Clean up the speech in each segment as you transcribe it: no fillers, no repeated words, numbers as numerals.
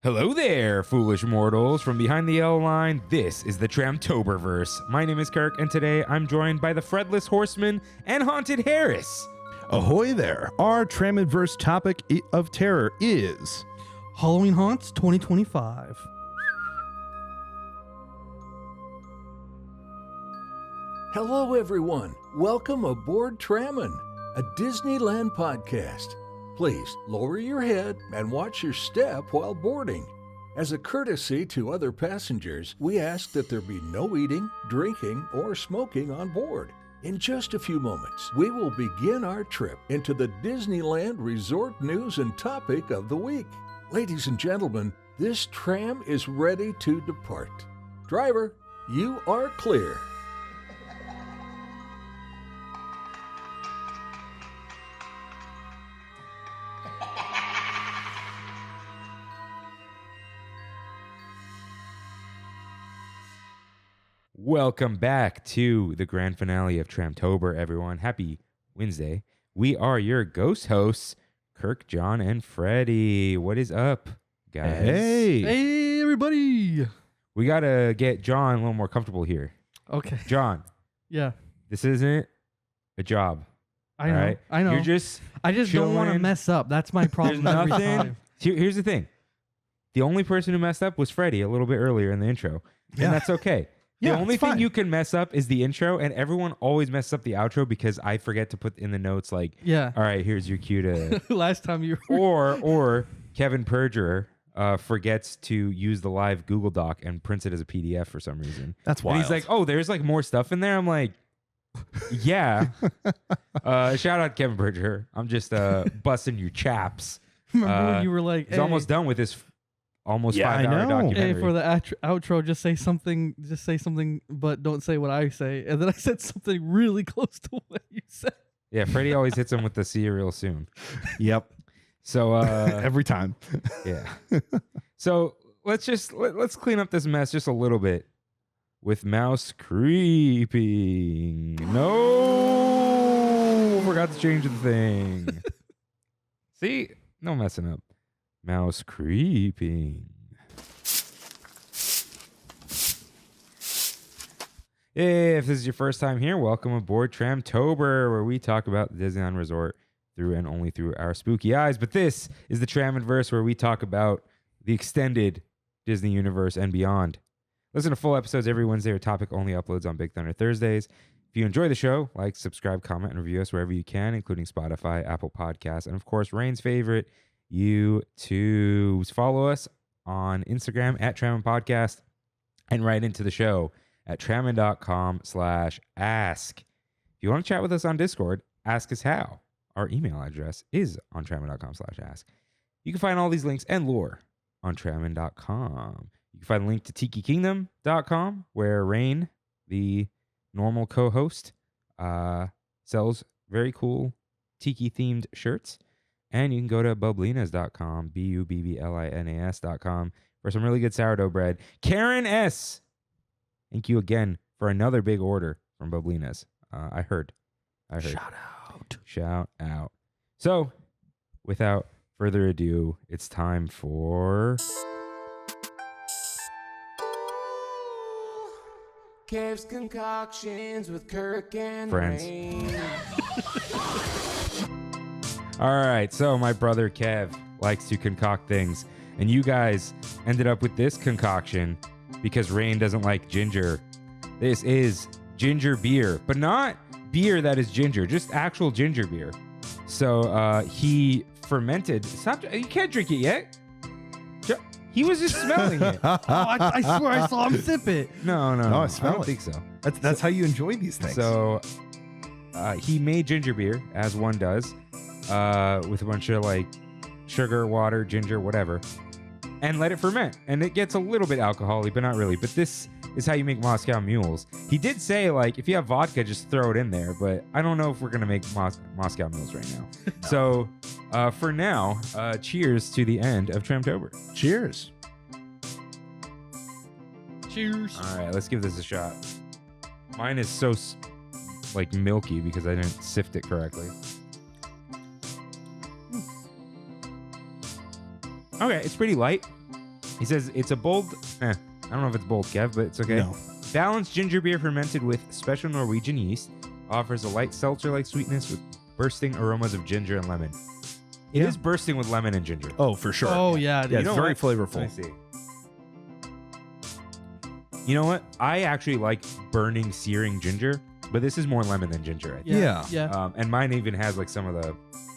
Hello there, foolish mortals. From behind the L line, this is the Tramtober'verse. My name is Kirk, and today I'm joined by the Fredless Horseman and Haunted Harris. Ahoy there! Our Trammin'verse topic of terror is Halloween Haunts 2025. Hello, everyone. Welcome aboard Trammin', a Disneyland podcast. Please lower your head and watch your step while boarding. As a courtesy to other passengers, we ask that there be no eating, drinking, or smoking on board. In just a few moments, we will begin our trip into the Disneyland Resort news and topic of the week. Ladies and gentlemen, this tram is ready to depart. Driver, you are clear. Welcome back to the grand finale of Tramtober, everyone. Happy Wednesday. We are your ghost hosts, Kirk, John, and Freddy. What is up, guys? Hey, everybody. We got to get John a little more comfortable here. Okay. John, Yeah, this isn't a job. I know. all right? I know. You're just I just don't want to chilling. mess up. That's my problem There's every nothing. time. Here's the thing. The only person who messed up was Freddy a little bit earlier in the intro. Yeah. And that's okay. The Yeah, only it's thing fine. you can mess up is the intro, and everyone always messes up the outro because I forget to put in the notes like, Yeah. all right, here's your cue to... Last time you were. or Kevin Perjurer forgets to use the live Google Doc and prints it as a PDF for some reason. That's And wild. he's like, oh, there's like more stuff in there? I'm like, yeah. Shout out Kevin Perjurer. I'm just busting your chaps. Remember when you were like, He's almost done with this almost Yeah, I 5-hour know. documentary. Hey, for the outro, just say something, but don't say what I say. And then I said something really close to what you said. Yeah, Freddy always hits him with the see you real soon. Yep. So Every time. yeah. So let's clean up this mess just a little bit with mouse creeping. No, forgot to change the thing. See, no messing up. Mouse creeping. Hey, if this is your first time here, welcome aboard Tramtober, where we talk about the Disneyland Resort through and only through our spooky eyes. But this is the Trammin'verse, where we talk about the extended Disney universe and beyond. Listen to full episodes every Wednesday or topic-only uploads on Big Thunder Thursdays. If you enjoy the show, like, subscribe, comment, and review us wherever you can, including Spotify, Apple Podcasts, and of course, Rain's favorite, YouTube. Follow us on Instagram at Trammin Podcast and write into the show at trammin.com/ask. If you want to chat with us on Discord, ask us how. Our email address is on trammin.com/ask. You can find all these links and lore on trammin.com. You can find a link to tikikingdom.com, where Rain, the normal co-host, sells very cool tiki-themed shirts. And you can go to bubblinas.com, BUBBLINAS.com, for some really good sourdough bread. Karen S., thank you again for another big order from Bubblinas. I heard. Shout out. So, without further ado, it's time for... Kev's concoctions with Kirk and Friends. Rain. All right, so my brother Kev likes to concoct things, and you guys ended up with this concoction because Rain doesn't like ginger. This is ginger beer, but not beer that is ginger, just actual ginger beer. So he fermented. Stop! You can't drink it yet. He was just smelling it. I swear I saw him sip it. No, I smell don't it. think so. That's how you enjoy these things. So he made ginger beer, as one does, with a bunch of like sugar, water, ginger, whatever, and let it ferment. And it gets a little bit alcoholic, but not really. But this is how you make Moscow mules. He did say, like, if you have vodka, just throw it in there. But I don't know if we're going to make Moscow mules right now. So for now, cheers to the end of Tramtober. Cheers. Cheers. All right, let's give this a shot. Mine is so like milky because I didn't sift it correctly. Okay, it's pretty light. He says it's a bold. I don't know if it's bold, Kev, but it's okay. No. Balanced ginger beer fermented with special Norwegian yeast offers a light seltzer-like sweetness with bursting aromas of ginger and lemon. It is bursting with lemon and ginger. Oh, for sure. Oh yeah, it Yeah, is. it's know very what? flavorful. Let me see. You know what? I actually like burning, searing ginger, but this is more lemon than ginger. I think. Yeah. Yeah. And mine even has like some of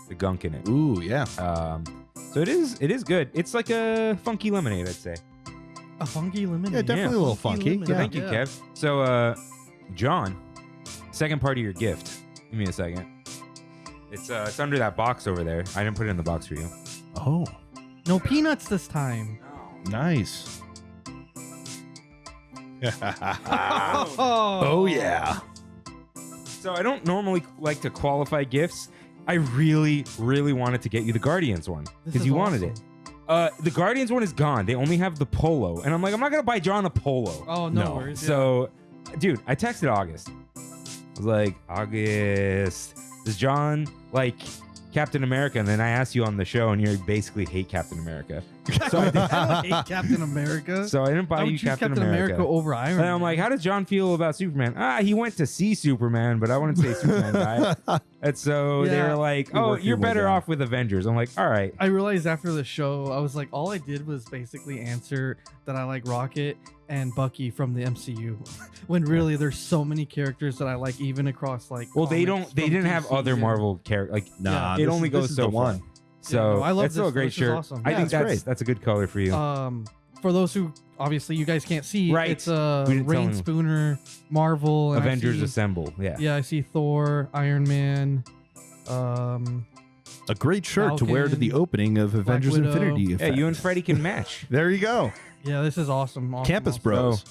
the gunk in it. Ooh, yeah. So it is good. It's like a funky lemonade, I'd say. A funky lemonade. Yeah, definitely a little funky. lemon. So Yeah. thank you, Kev. So, John, second part of your gift. Give me a second. It's under that box over there. I didn't put it in the box for you. Oh, No peanuts this time. nice. Oh yeah. So I don't normally like to qualify gifts. I really, really wanted to get you the Guardians one This because is you wanted awesome. it. The Guardians one is gone. They only have the polo, and I'm like, I'm not gonna buy John a polo. Oh no, worries. So, dude, I texted August. I was like, August, does John like Captain America? And then I asked you on the show, and you basically hate Captain America. So I, I don't hate Captain America. so I didn't buy I would you choose Captain America. over Iron And Man. I'm like, how does John feel about Superman? He went to see Superman, but I wouldn't say Superman guy. And so they Yeah. were like, You oh, work you're your way better down. off with Avengers. I'm like, all right. I realized after the show, I was like, all I did was basically answer that I like Rocket and Bucky from the MCU, when really there's so many characters that I like, even across like. Well, they comics they from didn't have DC other and- Marvel characters. Like, Nah, it only goes is so the far. one. So no, I love it's still this. a great This is shirt. awesome. I Yeah, think it's that's great. that's a good color for you. For those who obviously you guys can't see, Right. it's We didn't tell Rain anyone. Spooner, Marvel, and I Avengers see- Assemble. Yeah. Yeah, I see Thor, Iron Man, A great shirt to wear to the Falcon, opening of Avengers Widow. Infinity. Yeah, Effect. you and Freddy can match. There you go. yeah, this is awesome. Campus awesome. Bros.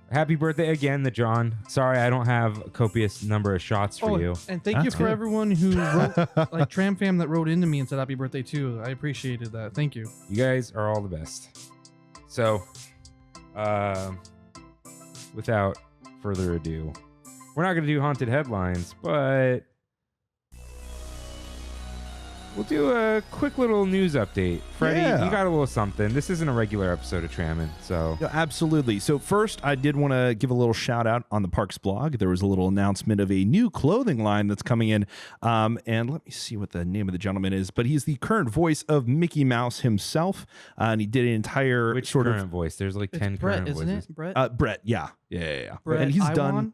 Happy birthday again to John. Sorry, I don't have a copious number of shots for Oh, you. and thank you That's for good. everyone who wrote, like Tram Fam that wrote into me and said happy birthday too. I appreciated that. Thank you. You guys are all the best. So, without further ado, we're not going to do haunted headlines, but we'll do a quick little news update. Freddie, Yeah. you got a little something. This isn't a regular episode of Trammin', so Yeah, absolutely. So first, I did want to give a little shout out on the Parks blog. There was a little announcement of a new clothing line that's coming in. And let me see what the name of the gentleman is. But he's the current voice of Mickey Mouse himself. And he did an entire which sort current of voice? There's like It's 10 Brett, current isn't voices. it? Brett. Brett. Yeah. Brett And he's Iwan? done.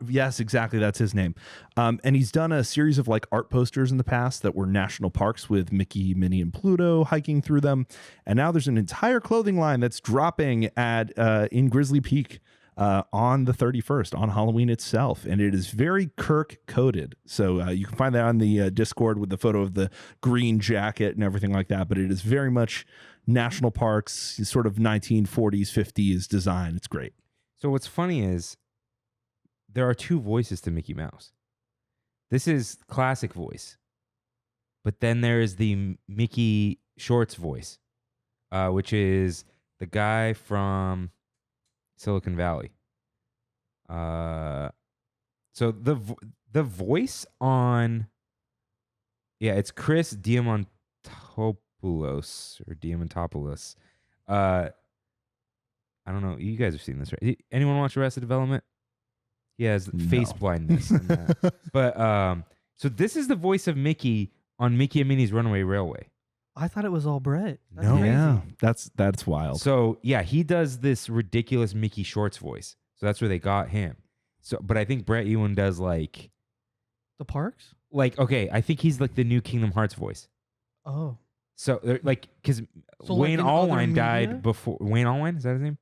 Yes, exactly. That's his name. And he's done a series of like art posters in the past that were national parks with Mickey, Minnie, and Pluto hiking through them. And now there's an entire clothing line that's dropping at in Grizzly Peak on the 31st, on Halloween itself. And it is very Kirk coded. So you can find that on the Discord with the photo of the green jacket and everything like that. But it is very much national parks, sort of 1940s, 50s design. It's great. So what's funny is there are two voices to Mickey Mouse. This is classic voice, but then there is the Mickey Shorts voice, which is the guy from Silicon Valley. So the voice on, it's Chris Diamantopoulos or Diamantopoulos. I don't know. You guys have seen this, right? Anyone watch Arrested Development? He has face No. blindness. In that. But so this is the voice of Mickey on Mickey and Minnie's Runaway Railway. I thought it was all Brett. That's No. crazy. Yeah, that's wild. So yeah, he does this ridiculous Mickey Shorts voice. So that's where they got him. So, but I think Brett Ewan does like The parks? okay, I think he's like the new Kingdom Hearts voice. Oh. So like because So, like, Wayne in other Allwine media? died before. Wayne Allwine, is that his name?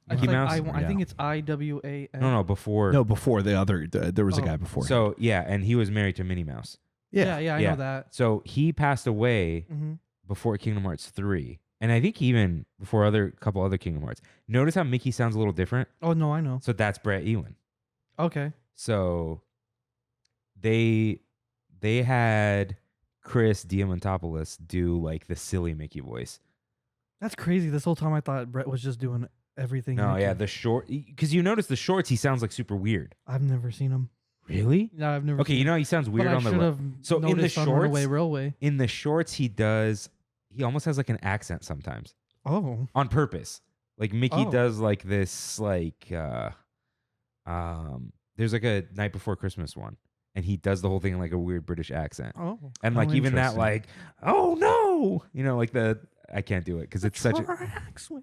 Mickey It's like Mouse. I think it's IWAN. No, before. No, before the other, there was a Oh. guy before. him. So yeah, and he was married to Minnie Mouse. Yeah, I Yeah. know that. So he passed away Mm-hmm. before Kingdom Hearts 3. And I think even before a couple other Kingdom Hearts. Notice how Mickey sounds a little different? Oh no, I know. So that's Brett Ewan. Okay. So they had Chris Diamantopoulos do like the silly Mickey voice. That's crazy. This whole time I thought Brett was just doing everything. No, Mickey. yeah, the short, because you notice the shorts, he sounds like super weird. I've never seen him. Really? No, I've never. Okay, seen you know him. he sounds But weird I on the should ro- have So in the noticed on shorts, Runaway Railway. in the shorts he almost has like an accent sometimes. on purpose. Like Mickey Oh. does like this like there's like a Night Before Christmas one, and he does the whole thing in like a weird British accent. Oh. And like Oh, even that interesting. like, oh no, you know, like I can't do it because it's such a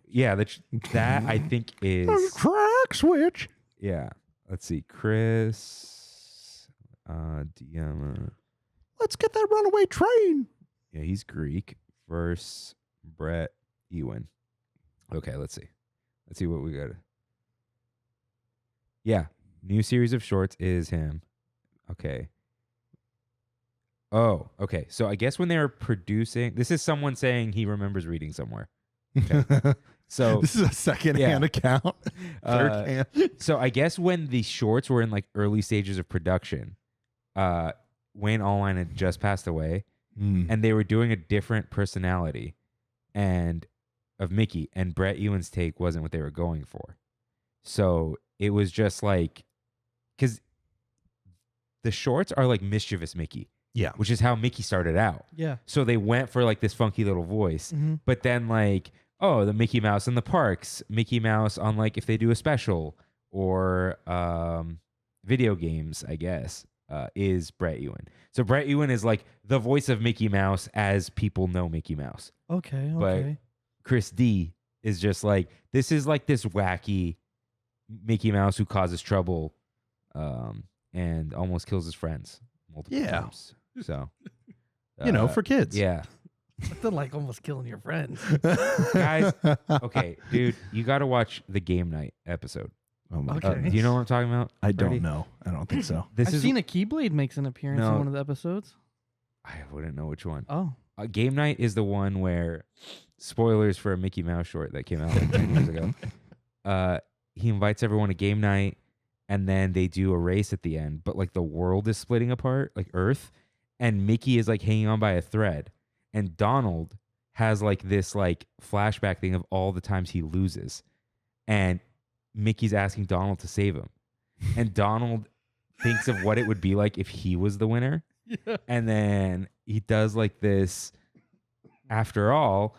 yeah. That I think is Track switch. yeah. Let's see, Chris, DM. Let's get that runaway train. Yeah, he's Greek. Verse Brett Ewan. Okay, let's see. Let's see what we got. Yeah, new series of shorts is him. Okay. Oh, okay. So I guess when they were producing, this is someone saying he remembers reading somewhere. So This is a second-hand account. Third-hand. so I guess when the shorts were in like early stages of production, Wayne Allwine had just passed away, and they were doing a different personality and of Mickey, and Brett Ewan's take wasn't what they were going for. So it was just like, because the shorts are like mischievous Mickey. Yeah. Which is how Mickey started out. Yeah. So they went for like this funky little voice, Mhm. but then like, oh, the Mickey Mouse in the parks, Mickey Mouse on like if they do a special or video games, I guess, is Brett Ewan. So Brett Ewan is like the voice of Mickey Mouse as people know Mickey Mouse. Okay. But Okay. Chris D is just like, this is like this wacky Mickey Mouse who causes trouble and almost kills his friends multiple Yeah. times. So, For kids. yeah. Nothing like almost killing your friends. Guys, okay, dude, you got to watch the game night episode. Oh my Okay. God. Do you know what I'm talking about? I Freddy? don't know. I don't think so. This I've is seen a Keyblade makes an appearance No. in one of the episodes. I wouldn't know which one. Oh. Game night is the one where spoilers for a Mickey Mouse short that came out like 10 years ago. He invites everyone to game night, and then they do a race at the end, but like the world is splitting apart, like Earth, and Mickey is like hanging on by a thread, and Donald has like this like flashback thing of all the times he loses, and Mickey's asking Donald to save him, and Donald thinks of what it would be like if he was the winner. Yeah. And then he does like this. After all,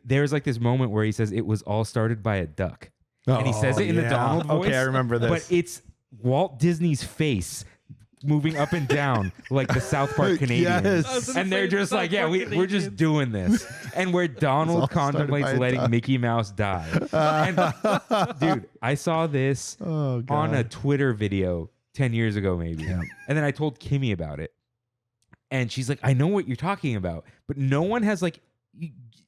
there's like this moment where he says it was all started by a duck, and he says it in the Donald voice. Okay, I remember this. But it's Walt Disney's face moving up and down like the South Park Canadians. Yes. And they're just like, yeah, we're just doing this. And where all Donald started by contemplates a letting duck. Mickey Mouse die. And, dude, I saw this Oh, God. on a Twitter video 10 years ago, maybe. Yeah. And then I told Kimmy about it. And she's like, I know what you're talking about. But no one has like,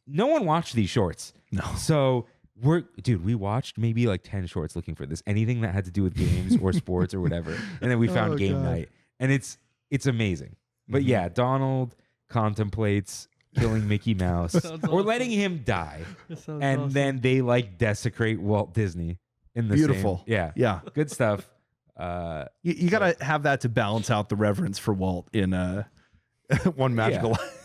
no one watched these shorts. No. So we watched maybe like 10 shorts looking for this. Anything that had to do with games or sports or whatever. And then we found Oh, game God. night. And it's amazing. But Mhm. yeah, Donald contemplates killing Mickey Mouse Sounds or awesome. letting him die. That sounds And awesome. then they like desecrate Walt Disney in the Beautiful. same. Yeah. Yeah. Good stuff. You got to have that to balance out the reverence for Walt in One Magical Life.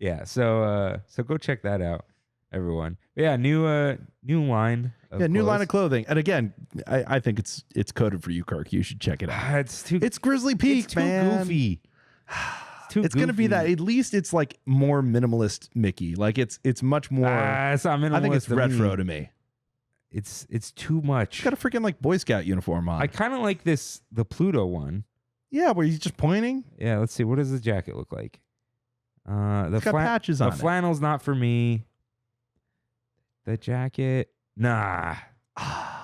Yeah. So go check that out, everyone. But yeah, new line. Yeah, new line of clothes. clothing. And again, I think it's coded for you, Kirk. You should check it out. It's too. It's Grizzly Peak, it's too man. goofy. It's gonna be that. At least it's like more minimalist Mickey. Like it's much more. It's not I think it's minimalist to me. retro to me. It's too much. He's got a freaking like Boy Scout uniform on. I kind of like the Pluto one. Yeah, where he's just pointing. Yeah, let's see. What does the jacket look like? The It's got patches the on it. flannel's not for me. The jacket, nah.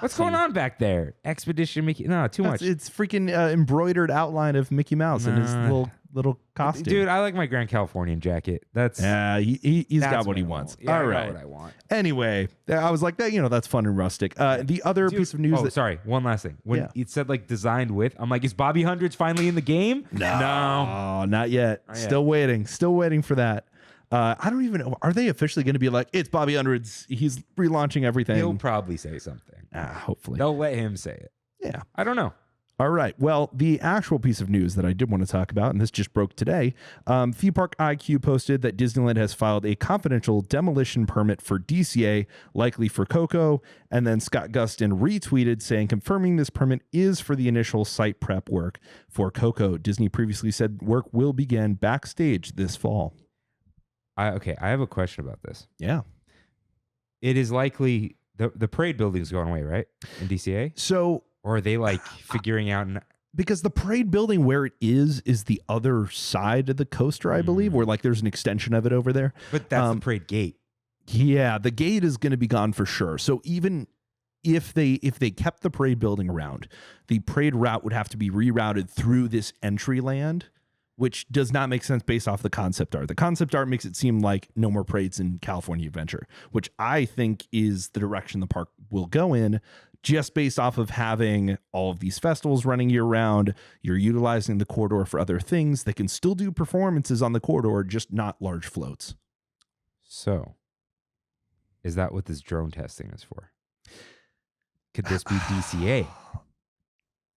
What's going on back there? Expedition Mickey? No, too much. It's freaking embroidered outline of Mickey Mouse in his Nah. little costume. Dude, I like my Grand Californian jacket. That's Yeah, he's that's got what he I wants. want. Yeah, All I got right. what I want. Anyway, I was like, that's fun and rustic. The other Dude, piece of news oh, that sorry. One last thing. When Yeah. it said like designed with, I'm like, is Bobby Hundreds finally in the game? No, not yet. Not yet. Still waiting for that. I don't even know. Are they officially going to be like, it's Bobby Hundreds? He's relaunching everything. He'll probably say something. Hopefully. They'll let him say it. Yeah. I don't know. All right. Well, the actual piece of news that I did want to talk about, and this just broke today, Theme Park IQ posted that Disneyland has filed a confidential demolition permit for DCA, likely for Coco. And then Scott Gustin retweeted saying, confirming this permit is for the initial site prep work for Coco. Disney previously said work will begin backstage this fall. I have a question about this. Yeah. it is likely the parade building's going away, right? In DCA? So Or are they like figuring out? because the parade building where it is the other side of the coaster, I believe, where like there's an extension of it over there. But that's the parade gate. Yeah, the gate is going to be gone for sure. So even if they kept the parade building around, the parade route would have to be rerouted through this entry land, which does not make sense based off the concept art. The concept art makes it seem like no more parades in California Adventure, which I think is the direction the park will go in, just based off of having all of these festivals running year round. You're utilizing the corridor for other things. They can still do performances on the corridor, just not large floats. So, is that what this drone testing is for? Could this be DCA?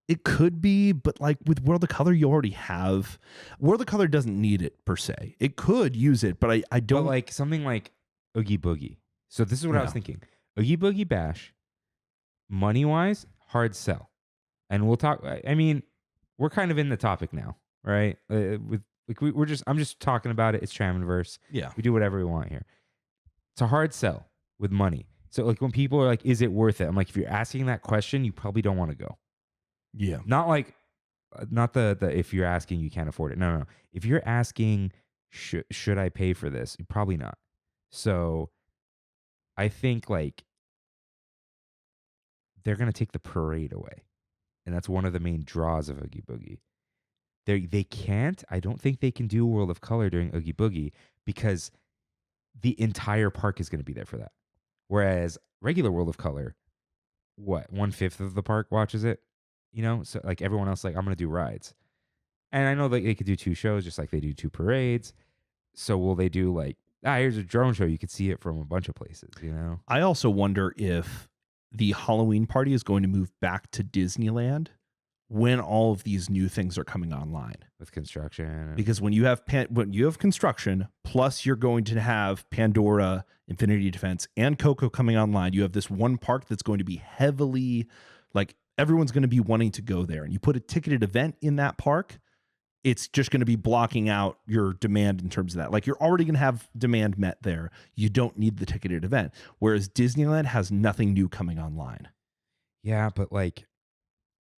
It could be, but like with World of Color, you already have. World of Color doesn't need it per se. It could use it, but I don't. But like something like Oogie Boogie. So this is what I was thinking. Oogie Boogie Bash, money-wise, hard sell. And we'll talk. I mean, we're kind of in the topic now, right? With like I'm just talking about it. It's Trammin'verse. Yeah. We do whatever we want here. It's a hard sell with money. So like when people are like, "Is it worth it?" I'm like, if you're asking that question, you probably don't want to go. Yeah. Not like, not the if you're asking you can't afford it. No. If you're asking, should I pay for this? Probably not. So I think like they're going to take the parade away. And that's one of the main draws of Oogie Boogie. They can't, I don't think they can do World of Color during Oogie Boogie because the entire park is going to be there for that. Whereas regular World of Color, 1/5 of the park watches it? You know, so like everyone else, like I'm going to do rides. And I know that they could do 2 shows just like they do 2 parades. So will they do like, here's a drone show. You could see it from a bunch of places, you know? I also wonder if the Halloween party is going to move back to Disneyland when all of these new things are coming online. With construction. Because when you have construction, plus you're going to have Pandora, Infinity Defense, and Coco coming online, you have this one park that's going to be heavily, like everyone's going to be wanting to go there. And you put a ticketed event in that park, it's just going to be blocking out your demand in terms of that. Like you're already going to have demand met there. You don't need the ticketed event. Whereas Disneyland has nothing new coming online. Yeah, but like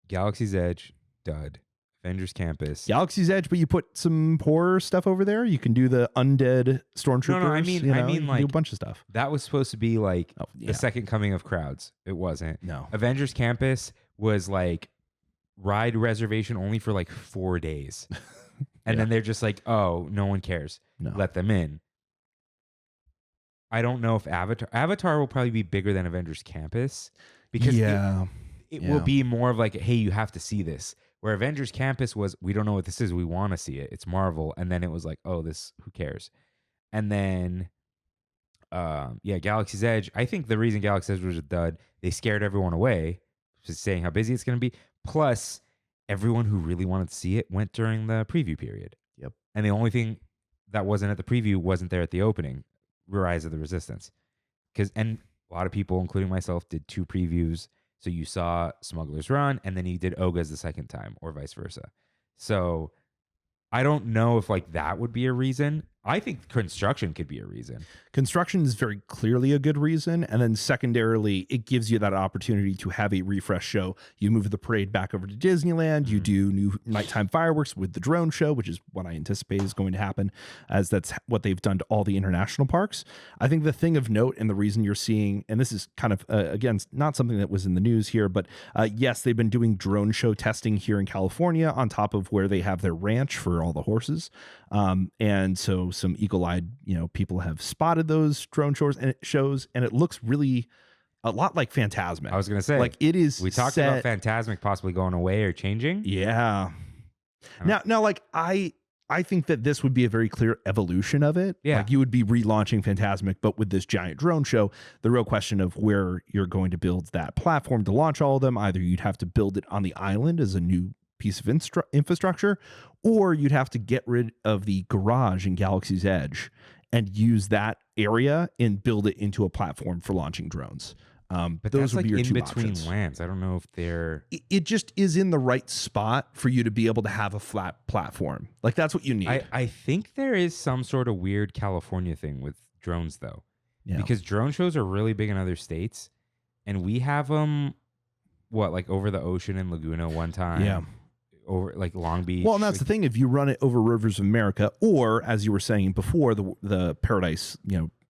Galaxy's Edge, dud. Avengers Campus. Galaxy's Edge, but you put some horror stuff over there. You can do the undead stormtroopers. No, I mean, like do a bunch of stuff. That was supposed to be like the second coming of crowds. It wasn't. No. Avengers Campus was like ride reservation only for like 4 days. And then they're just like, oh, no one cares. No. Let them in. I don't know if Avatar will probably be bigger than Avengers Campus because it will be more of like, hey, you have to see this. Where Avengers Campus was, we don't know what this is. We want to see it. It's Marvel. And then it was like, oh, who cares? And then, Galaxy's Edge. I think the reason Galaxy's Edge was a dud, they scared everyone away, just saying how busy it's going to be. Plus, everyone who really wanted to see it went during the preview period. Yep. And the only thing that wasn't at the preview wasn't there at the opening, Rise of the Resistance. And a lot of people, including myself, did 2 previews. So you saw Smuggler's Run, and then you did Oga's the second time, or vice versa. So I don't know if like that would be a reason. I think construction could be a reason. Construction is very clearly a good reason. And then secondarily, it gives you that opportunity to have a refresh show. You move the parade back over to Disneyland. You do new nighttime fireworks with the drone show, which is what I anticipate is going to happen, as that's what they've done to all the international parks. I think the thing of note and the reason you're seeing, and this is kind of, again, not something that was in the news here, but yes, they've been doing drone show testing here in California on top of where they have their ranch for all the horses. And so some eagle-eyed, people have spotted those drone shows, and it looks really a lot like Fantasmic. I was going to say, like it is. We talked about Fantasmic possibly going away or changing. Yeah. Now, like I think that this would be a very clear evolution of it. Yeah. Like you would be relaunching Fantasmic, but with this giant drone show. The real question of where you're going to build that platform to launch all of them, either you'd have to build it on the island as a new piece of infrastructure, or you'd have to get rid of the garage in Galaxy's Edge and use that area and build it into a platform for launching drones. But those that's would like be your in two between options. lands. I don't know if they're. It just is in the right spot for you to be able to have a flat platform. Like that's what you need. I think there is some sort of weird California thing with drones, though. Yeah. because drone shows are really big in other states, and we have them. Like over the ocean in Laguna one time? Yeah. Over like Long Beach. Well, and that's the thing. If you run it over rivers of America, or as you were saying before, the Paradise,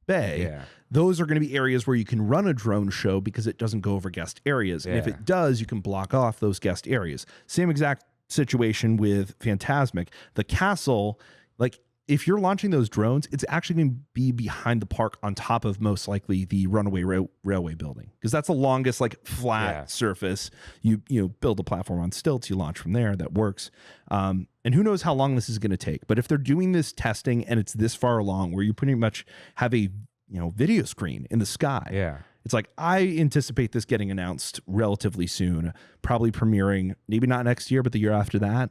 Bay, Yeah. those are going to be areas where you can run a drone show because it doesn't go over guest areas. And if Yeah. it does, you can block off those guest areas. Same exact situation with Phantasmic. The castle, like if you're launching those drones, it's actually going to be behind the park on top of most likely the runaway railway building, because that's the longest like flat surface. You build a platform on stilts, you launch from there. That works. And who knows how long this is going to take. But if they're doing this testing and it's this far along where you pretty much have a video screen in the sky. Yeah. It's like, I anticipate this getting announced relatively soon, probably premiering, maybe not next year, but the year after that.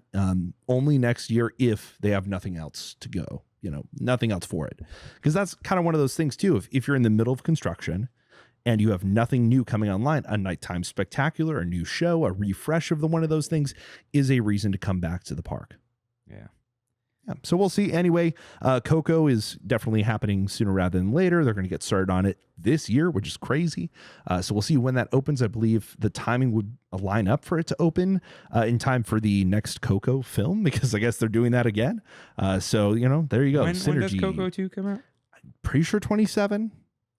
Only next year if they have nothing else to go, nothing else for it. Because that's kind of one of those things too. If you're in the middle of construction and you have nothing new coming online, a nighttime spectacular, a new show, a refresh of one of those things is a reason to come back to the park. Yeah. Yeah, so we'll see. Anyway, Coco is definitely happening sooner rather than later. They're going to get started on it this year, which is crazy. So we'll see when that opens. I believe the timing would line up for it to open in time for the next Coco film, because I guess they're doing that again. So, there you go. When Synergy. does Coco 2 come out? Pretty sure 27.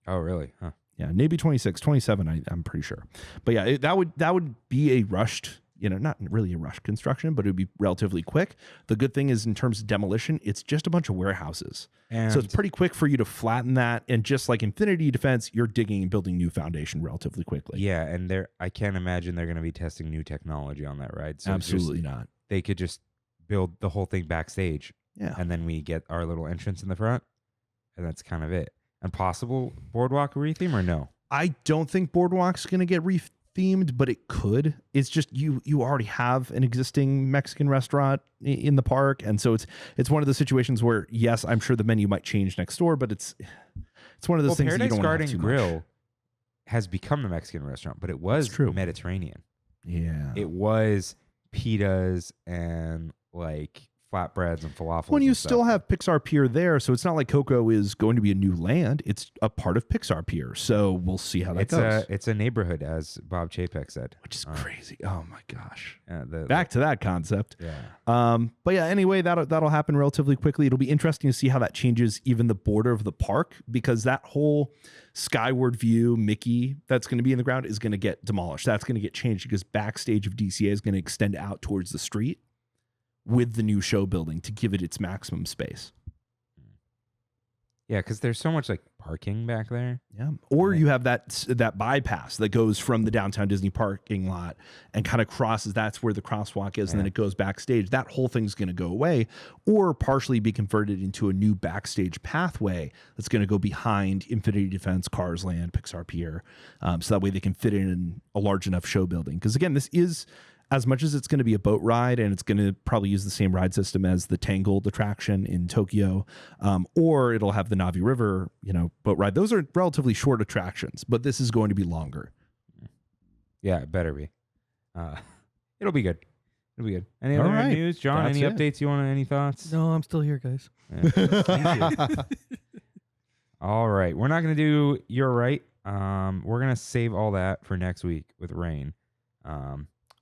Oh, really? Huh. Yeah, maybe 26, 27. I'm pretty sure. But yeah, that would be a rushed, not really a rushed construction, but it would be relatively quick. The good thing is in terms of demolition, it's just a bunch of warehouses. And So it's pretty quick for you to flatten that. And just like Infinity Defense, you're digging and building new foundation relatively quickly. yeah, and I can't imagine they're going to be testing new technology on that ride. So Absolutely not. they could just build the whole thing backstage, Yeah. and then we get our little entrance in the front, and that's kind of it. And possible boardwalk retheme or no? I don't think Boardwalk's going to get themed, but it could. It's just you already have an existing Mexican restaurant in the park, and so it's one of the situations where, yes, I'm sure the menu might change next door, but it's one of those things that you Paradise don't want to Garden have too Grill much. has become a Mexican restaurant, but it was true. Mediterranean. Yeah. It was pitas and like flatbreads and falafels. When you and still stuff. have Pixar Pier there, so it's not like Coco is going to be a new land. It's a part of Pixar Pier, so we'll see how that goes. It's a neighborhood, as Bob Chapek said, Which is crazy. Oh my gosh. Back To that concept. yeah. But yeah, anyway, that'll happen relatively quickly. It'll be interesting to see how that changes even the border of the park, because that whole skyward view Mickey that's going to be in the ground is going to get demolished. That's going to get changed because backstage of DCA is going to extend out towards the street with the new show building to give it its maximum space. Yeah, because there's so much like parking back there. Yeah. Or you have that bypass that goes from the downtown Disney parking lot and kind of crosses. That's where the crosswalk is. And then it goes backstage. That whole thing's going to go away, or partially be converted into a new backstage pathway that's going to go behind Infinity Defense, Cars Land, Pixar Pier. So that way they can fit in a large enough show building. Because again, this is, as much as it's going to be a boat ride, and it's going to probably use the same ride system as the Tangled attraction in Tokyo, or it'll have the Navi River, boat ride. Those are relatively short attractions, but this is going to be longer. Yeah, it better be. It'll be good. It'll be good. Any All other right. news, John? That's Any it. updates? You want any thoughts? No, I'm still here, guys. All right, we're not gonna do You're Right. We're gonna save all that for next week with Rain.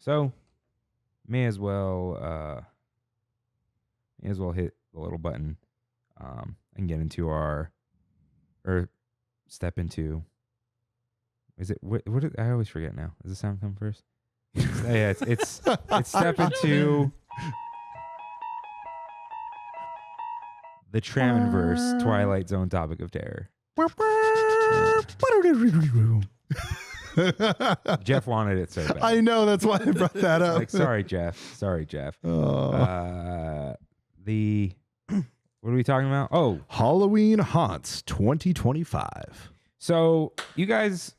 So may as well hit the little button and get into step into. Is it what I always forget now? Does the sound come first? Yeah, it's step into the Trammin'verse Twilight Zone topic of terror. Jeff wanted it so bad. I know, that's why I brought that up. Like, sorry, Jeff. Oh. What are we talking about? Oh, Halloween Haunts 2025. so you guys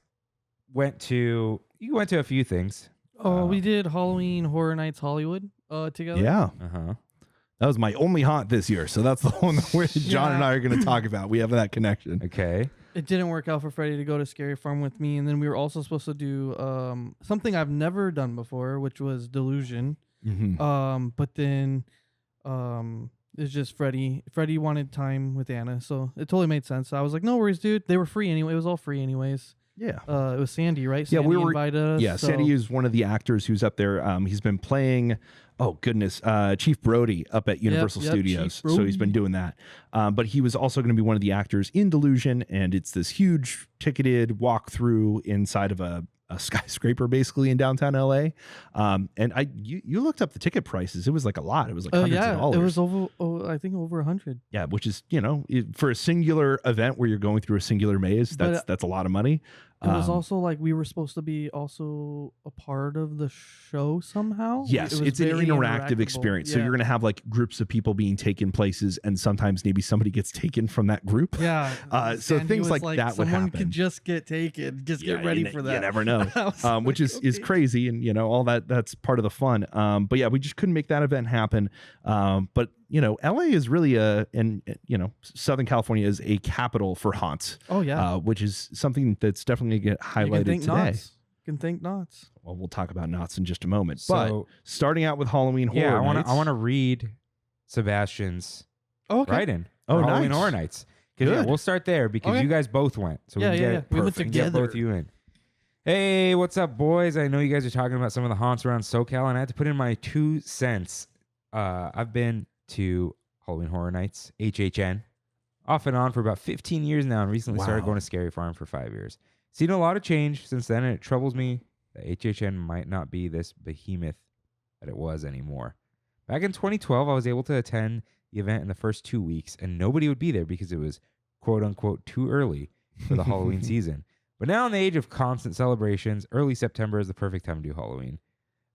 went to a few things. Oh, we did Halloween Horror Nights Hollywood together. Yeah. Uh-huh. That was my only haunt this year. So that's the one where John and I are going to talk about. We have that connection. Okay. It didn't work out for Freddy to go to Scary Farm with me, and then we were also supposed to do something I've never done before, which was Delusion. Mm-hmm. But then It's just Freddy. Freddy wanted time with Anna, so it totally made sense. I was like, no worries, dude. They were free anyway. It was all free anyways. Yeah. It was Sandy, right? Yeah, Sandy invited us. Yeah, so. Sandy is one of the actors who's up there. He's been playing, Chief Brody up at Universal Studios. So he's been doing that. But he was also going to be one of the actors in Delusion, and it's this huge ticketed walkthrough inside of a skyscraper basically in downtown LA. And you looked up the ticket prices. It was like a lot. It was like hundreds of dollars. It was over, I think over 100. Yeah, which is, for a singular event where you're going through a singular maze, that's a lot of money. It was also like we were supposed to be also a part of the show somehow. Yes, it's an interactive experience. Yeah. So you're going to have like groups of people being taken places, and sometimes maybe somebody gets taken from that group. Yeah. So things like that would happen. Someone could just get taken. Just get ready for that. You never know. Which like, is crazy, and all that's part of the fun. But yeah, we just couldn't make that event happen. But LA is really Southern California is a capital for haunts. Oh yeah. Which is something that's definitely going to get highlighted today. You can thank Knotts. Well, we'll talk about Knotts in just a moment. So, but starting out with Halloween Horror Nights. I want to read Sebastian's writing. Halloween Horror Nights. Good. We'll start there because you guys both went. So we went together. Get both you in. Hey, what's up, boys? I know you guys are talking about some of the haunts around SoCal, and I had to put in my 2 cents. I've been to Halloween Horror Nights, HHN, off and on for about 15 years now, and recently started going to Scary Farm for 5 years. Seen a lot of change since then, and it troubles me that HHN might not be this behemoth that it was anymore. Back in 2012, I was able to attend the event in the first 2 weeks, and nobody would be there because it was quote-unquote too early for the Halloween season. But now in the age of constant celebrations, early September is the perfect time to do Halloween.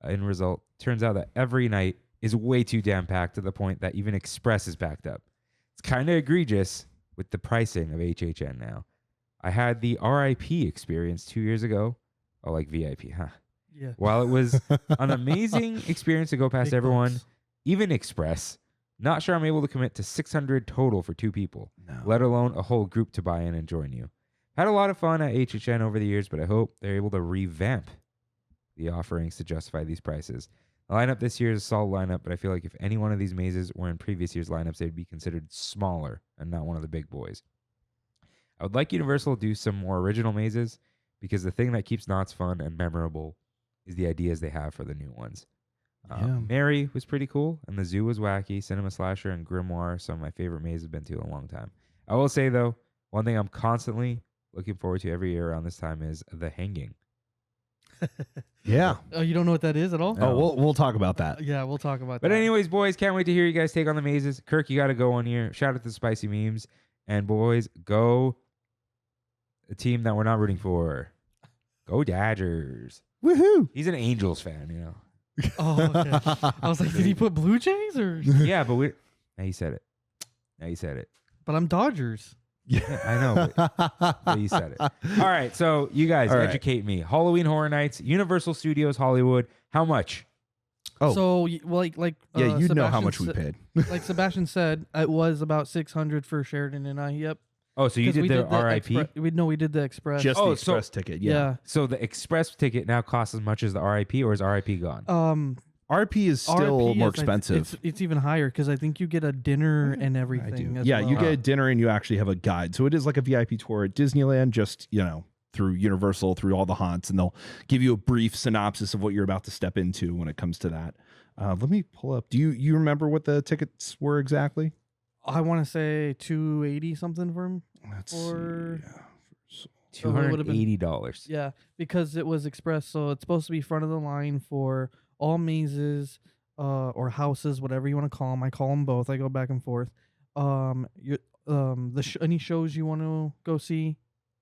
In result, turns out that every night is way too damn packed to the point that even Express is backed up. It's kind of egregious with the pricing of HHN now. I had the RIP experience 2 years ago. Oh, like VIP, huh? Yeah. While it was an amazing experience to go past everyone, bucks. even Express, not sure I'm able to commit to $600 total for 2 people, let alone a whole group to buy in and join you. Had a lot of fun at HHN over the years, but I hope they're able to revamp the offerings to justify these prices. The lineup this year is a solid lineup, but I feel like if any one of these mazes were in previous year's lineups, they'd be considered smaller and not one of the big boys. I would like Universal to do some more original mazes, because the thing that keeps Knott's fun and memorable is the ideas they have for the new ones. Mary was pretty cool, and the zoo was wacky. Cinema Slasher and Grimoire, some of my favorite mazes I've been to in a long time. I will say, though, one thing I'm constantly looking forward to every year around this time is the hanging. Yeah. Oh, you don't know what that is at all? No. Oh, we'll talk about that. Yeah, we'll talk about that. But anyways, boys, can't wait to hear you guys take on the mazes. Kirk, you got to go on here. Shout out to Spicy Memes. And boys, go a team that we're not rooting for. Go Dodgers. Woohoo. He's an Angels fan, Oh, okay. I was like, did he put Blue Jays or? Yeah, but now you said it. But I'm Dodgers. Yeah, I know. But you said it. All right, so you guys educate me. Halloween Horror Nights, Universal Studios Hollywood. How much? Oh, so yeah, you know how much we paid. Like Sebastian said, it was about $600 for Sheridan and I. Yep. Oh, so you did the RIP? We did the Express. Just the Express ticket. Yeah. So the Express ticket now costs as much as the RIP, or is RIP gone? RP is still more expensive. It's even higher because I think you get a dinner and everything. Yeah, you get a dinner and you actually have a guide. So it is like a VIP tour at Disneyland, just, through Universal, through all the haunts, and they'll give you a brief synopsis of what you're about to step into when it comes to that. Let me pull up. Do you remember what the tickets were exactly? I want to say $280 something for him. Let's see. $280. Yeah, because it was Express, so it's supposed to be front of the line for all mazes or houses, whatever you want to call them. I call them both. I go back and forth. Any shows you want to go see,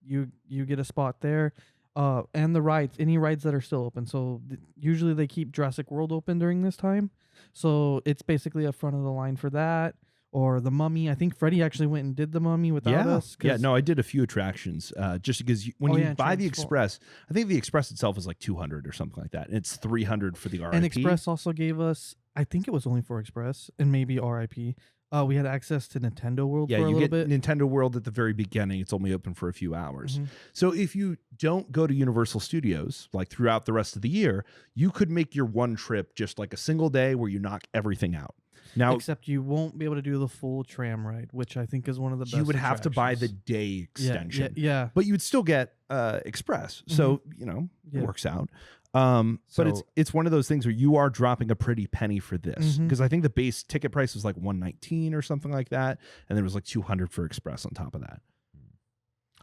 you get a spot there. And the rides, any rides that are still open. So usually they keep Jurassic World open during this time. So it's basically a front of the line for that. Or the Mummy. I think Freddy actually went and did the Mummy without us. Yeah, no, I did a few attractions. Just because when you buy the Express, I think the Express itself is like $200 or something like that. And it's $300 for the RIP. And Express also gave us, I think it was only for Express and maybe RIP. We had access to Nintendo World for a little bit. Nintendo World at the very beginning. It's only open for a few hours. Mm-hmm. So if you don't go to Universal Studios, like throughout the rest of the year, you could make your one trip just like a single day where you knock everything out. Now except you won't be able to do the full tram ride, which I think is one of the best. you would have to buy the attractions. day extension. Yeah. But you would still get express. So, you know, Yeah. it works out. But So- it's one of those things where you are dropping a pretty penny for this, Mhm. because I think the base ticket price was like $119 or something like that, and there was like $200 for express on top of that.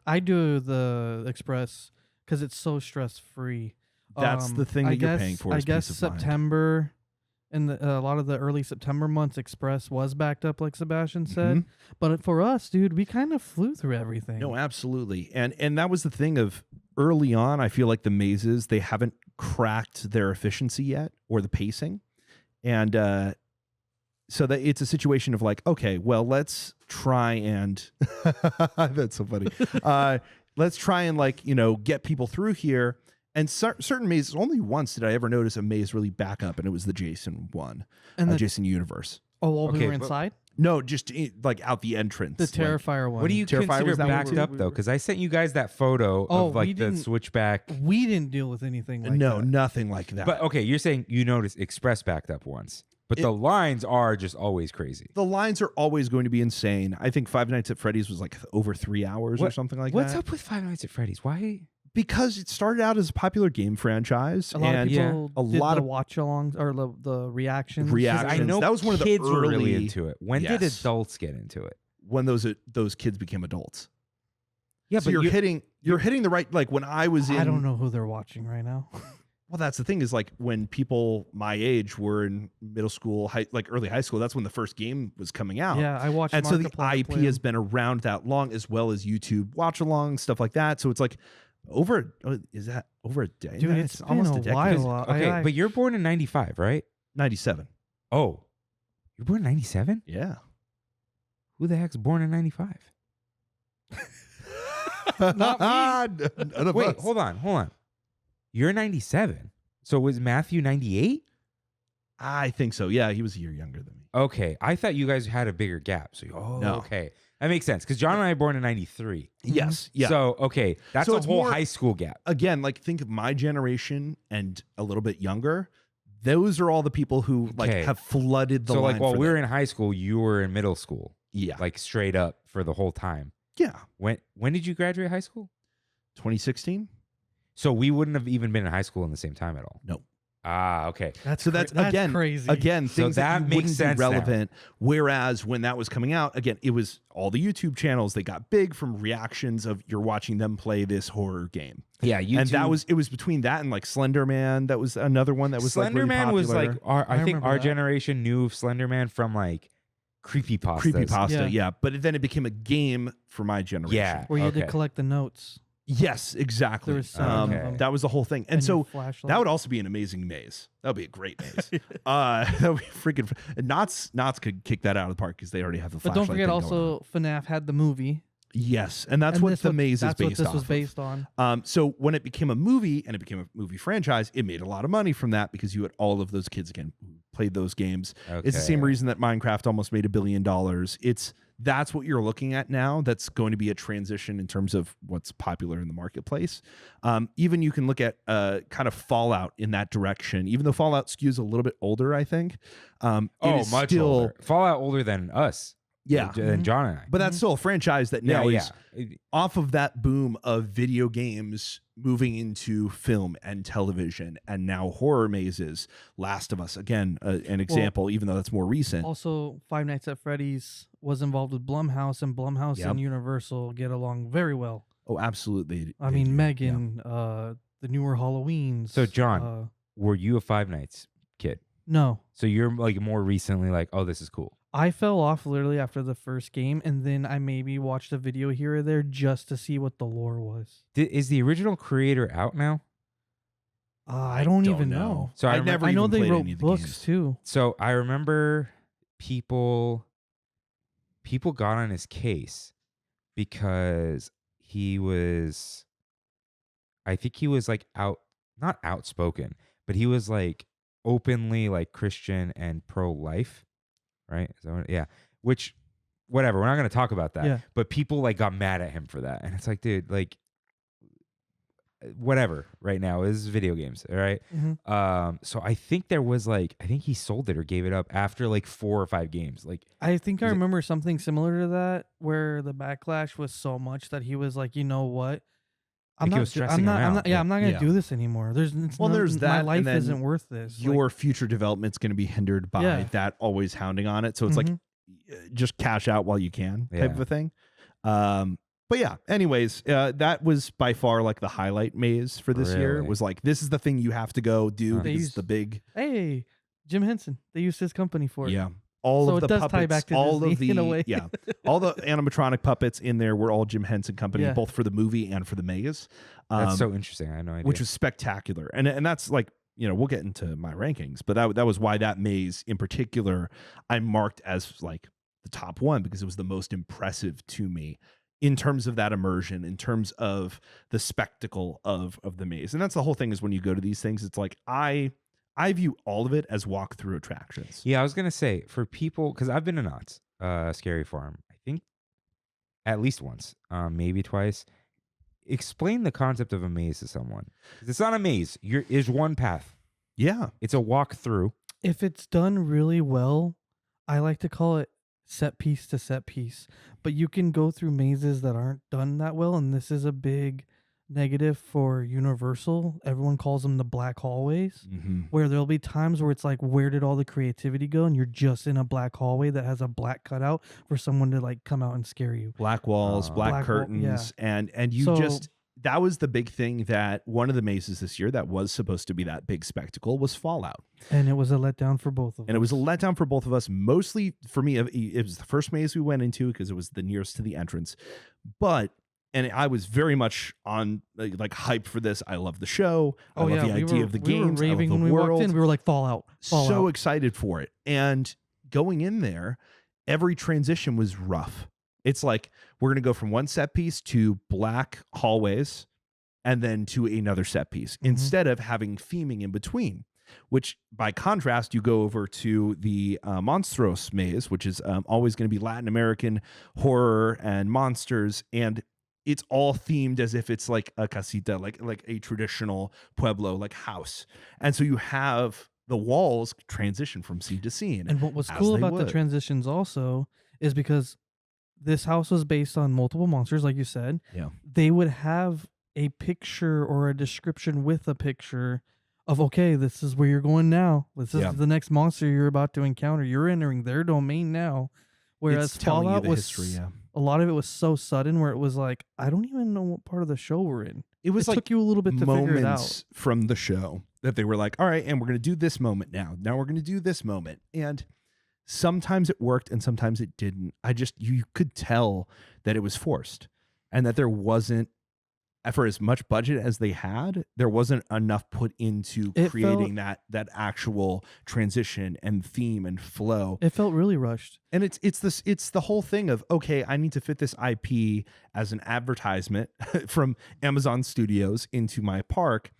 I do the express because it's so stress free. That's the thing that you're paying for. I Is guess peace of mind. September and a lot of the early September months, express was backed up, like Sebastian said. Mhm. But for us, dude, we kind of flew through everything. No, absolutely. And that was the thing of early on, I feel like the mazes, they haven't cracked their efficiency yet or the pacing. And so that it's a situation of like, okay, well, let's try and that's so funny. Let's try and like, you know, get people through here. And certain mazes, only once did I ever notice a maze really back up, and it was the Jason one, And the, Jason Universe. while we Okay, were but- inside, No, just like out the entrance. the like- Terrifier one. What do you Terrifier, consider was that one backed too? up though? Because I sent you guys that photo Oh, of we like the didn't- switchback. We didn't deal with anything like no, that. nothing like that. But okay, you're saying you noticed express backed up once, but the lines are just always crazy. the lines are always going to be insane. I think Five Nights at Freddy's was like over 3 hours or What- something like What's that. up with Five Nights at Freddy's? Why? Because it started out as a popular game franchise, A lot and of people a did lot the of watch-alongs or the reactions. 'Cause reactions. I know that was one of the kids were really early- into it. When did Yes. adults get into it? when those kids became adults. Yeah, So you're hitting the right, like when I was in. I don't know who they're watching right now. Well, that's the thing is like when people my age were in middle school, like early high school. That's when the first game was coming out. Yeah, I watched. And so the Markiplier IP play has them. been around that long, as well as YouTube watch along, stuff like that. So it's like is that over a day? Dude, Yeah, it's been almost a decade. while. Okay, but you're born in '95, right? 97. Oh, you're born in '97. Yeah. Who the heck's born in '95? Not me. None of Wait, us. hold on. You're 97. So was Matthew 98? I think so. Yeah, he was a year younger than me. Okay, I thought you guys had a bigger gap. So, No. okay, that makes sense because John and I are born in '93. Yes. Yeah. So, okay, that's So a it's whole more- high school gap. Again, like think of my generation and a little bit younger. Those are all the people who like Okay. have flooded the So, line. like, while for we were them. in high school, you were in middle school, yeah, like straight up for the whole time. yeah, When did you graduate high school? 2016. So we wouldn't have even been in high school in the same time at all. No. Ah, okay. That's So that's that's again crazy. Again, So things that that, makes wouldn't sense be now. relevant. Whereas when that was coming out, again, it was all the YouTube channels. They got big from reactions of you're watching them play this horror game, Yeah, you and it was between that and like Slender Man. That was another one that was like Slender really Man was popular. like I think remember our that. generation knew of Slender Man from like creepypastas. creepypasta, Yeah. yeah. But then it became a game for my generation. Yeah. where you had okay. to collect the notes. Yes, exactly. There was seven of them. That was the whole thing. And your so flashlight. that would also be an amazing maze. That would be a great maze. That would be freaking. Knott's could kick that out of the park because they already have the But flashlight. don't forget, thing going on. also FNAF had the movie. Yes, and that's and what this the maze is that's what based this off was of. based on. So when it became a movie and it became a movie franchise, it made a lot of money from that because you had all of those kids again who played those games. It's the same Okay. reason that Minecraft almost made $1 billion. That's what you're looking at now. That's going to be a transition in terms of what's popular in the marketplace. Even you can look at kind of Fallout in that direction. Even though Fallout skews a little bit older, I think. It is much still, older. Fallout older than us. Yeah. Than John and I. But that's still a franchise that now yeah, is yeah. off of that boom of video games moving into film and television and now horror mazes. Last of Us, again, an example, even though that's more recent. Also, Five Nights at Freddy's was involved with Blumhouse, and Blumhouse Yep. and Universal get along very well. Oh, absolutely. I they mean, do. Megan, the newer Halloweens. So, John. Were you a Five Nights kid? No, So you're like more recently like, oh, this is cool. I fell off literally after the first game, and then I maybe watched a video here or there just to see what the lore was. Is the original creator out now? I don't even know. So I I remember- never I know even they played wrote any of the books games. too. So I remember people got on his case because I think he was like not outspoken, but he was like openly like Christian and pro-life, right? Yeah. Which, whatever, we're not going to talk about that. Yeah. But people like got mad at him for that. And it's like, dude, like, whatever right now is video games. All right. So I think there was I think he sold it or gave it up after 4 or 5 games. I think I Is it- remember something similar to that, where the backlash was so much that he was like, you know what? Like he was stressing him out. I'm not gonna Yeah. do this anymore. There's there's that, My and life then isn't worth this. Your future development's going to be hindered by Yeah. that always hounding on it. So it's just cash out while you can type Yeah. of a thing. But yeah, anyways, that was by far the highlight maze for this year. It Really? was this is the thing you have to go do Huh. because They it's the big, hey, Jim Henson. They used his company for it. yeah. All So of it the does tie puppets, back to all Disney of the, in a way. yeah, all the animatronic puppets in there were all Jim Henson Company, Yeah. both for the movie and for the maze. That's so interesting. I had no idea. Which was spectacular. And that's we'll get into my rankings, but that was why that maze in particular I marked as the top one, because it was the most impressive to me in terms of that immersion, in terms of the spectacle of the maze. And that's the whole thing, is when you go to these things, it's I view all of it as walk-through attractions. Yeah, I was gonna say, for people, because I've been to Knott's Scary Farm, I think at least once, maybe twice. Explain the concept of a maze to someone. 'Cause it's not a maze. There's one path. Yeah. It's a walk through. If it's done really well, I like to call it set piece to set piece. But you can go through mazes that aren't done that well, and this is a big negative for Universal. Everyone calls them the black hallways, Mm-hmm. where there'll be times where it's like, where did all the creativity go? And you're just in a black hallway that has a black cutout for someone to come out and scare you. Black walls, black Black wall- curtains, and you So- that was the big thing, that one of the mazes this year that was supposed to be that big spectacle was Fallout. And it was a letdown for both of us. And it was a letdown for both of us. Mostly for me, it was the first maze we went into because it was the nearest to the entrance. And I was very much on hyped for this. I love the show. I love the idea of the games. We were raving I love when the we world. walked in. We were like, Fallout. So excited for it. And going in there, every transition was rough. It's we're going to go from one set piece to black hallways and then to another set piece, instead of having theming in between, which by contrast, you go over to the Monstros maze, which is always going to be Latin American horror and monsters. And it's all themed as if it's like a casita, like a traditional Pueblo, house. And so you have the walls transition from scene to scene. And what was as cool they about the would. transitions also is because this house was based on multiple monsters, like you said. Yeah. They would have a picture or a description with a picture of, okay, this is where you're going now. This is Yeah. the next monster you're about to encounter. You're entering their domain now. Whereas It's telling you Fallout the was history, yeah. a lot of it was so sudden, where it was like, I don't even know what part of the show we're in. It was It took you a little bit to figure it out. moments from the show that they were like, all right, and we're going to do this moment now. Now we're going to do this moment. And sometimes it worked and sometimes it didn't. You could tell that it was forced, and that there wasn't, for as much budget as they had, there wasn't enough put into It creating that actual transition and theme and flow. It felt really rushed. And it's the whole thing of, okay, I need to fit this IP as an advertisement from Amazon Studios into my park,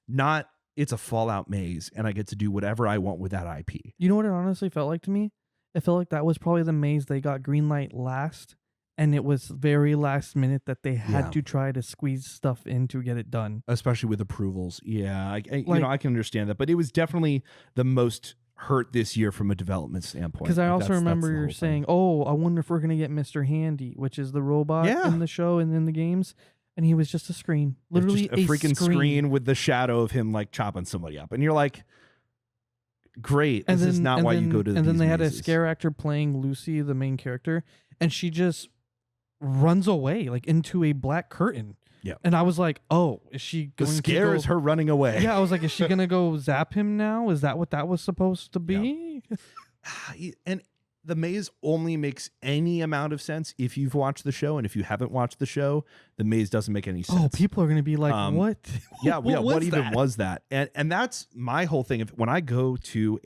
not it's a Fallout maze and I get to do whatever I want with that IP. You know what it honestly felt like to me? It felt like that was probably the maze they got green light last, and it was very last minute that they had Yeah. to try to squeeze stuff in to get it done. Especially with approvals. Yeah, I Like- I can understand that, but it was definitely the most hurt this year from a development standpoint. Because I also That's remember the you're whole thing. saying, "Oh, I wonder if we're gonna get Mr. Handy," which is the robot Yeah. in the show and in the games, and he was just a screen, It's literally just a freaking screen. screen with the shadow of him chopping somebody up, and you're like, great, And this is not why you go to. And then these they had a mazes. scare actor playing Lucy, the main character, and she just runs away into a black curtain. Yeah. And I was like, "Oh, is she The going to scare go- is her running away. Yeah, I was like, is she gonna go zap him now? Is that what that was supposed to be? And the maze only makes any amount of sense if you've watched the show, and if you haven't watched the show, the maze doesn't make any sense. Oh, people are gonna be like, "What? Yeah, what, what was even that?" was that? And that's my whole thing. When I go to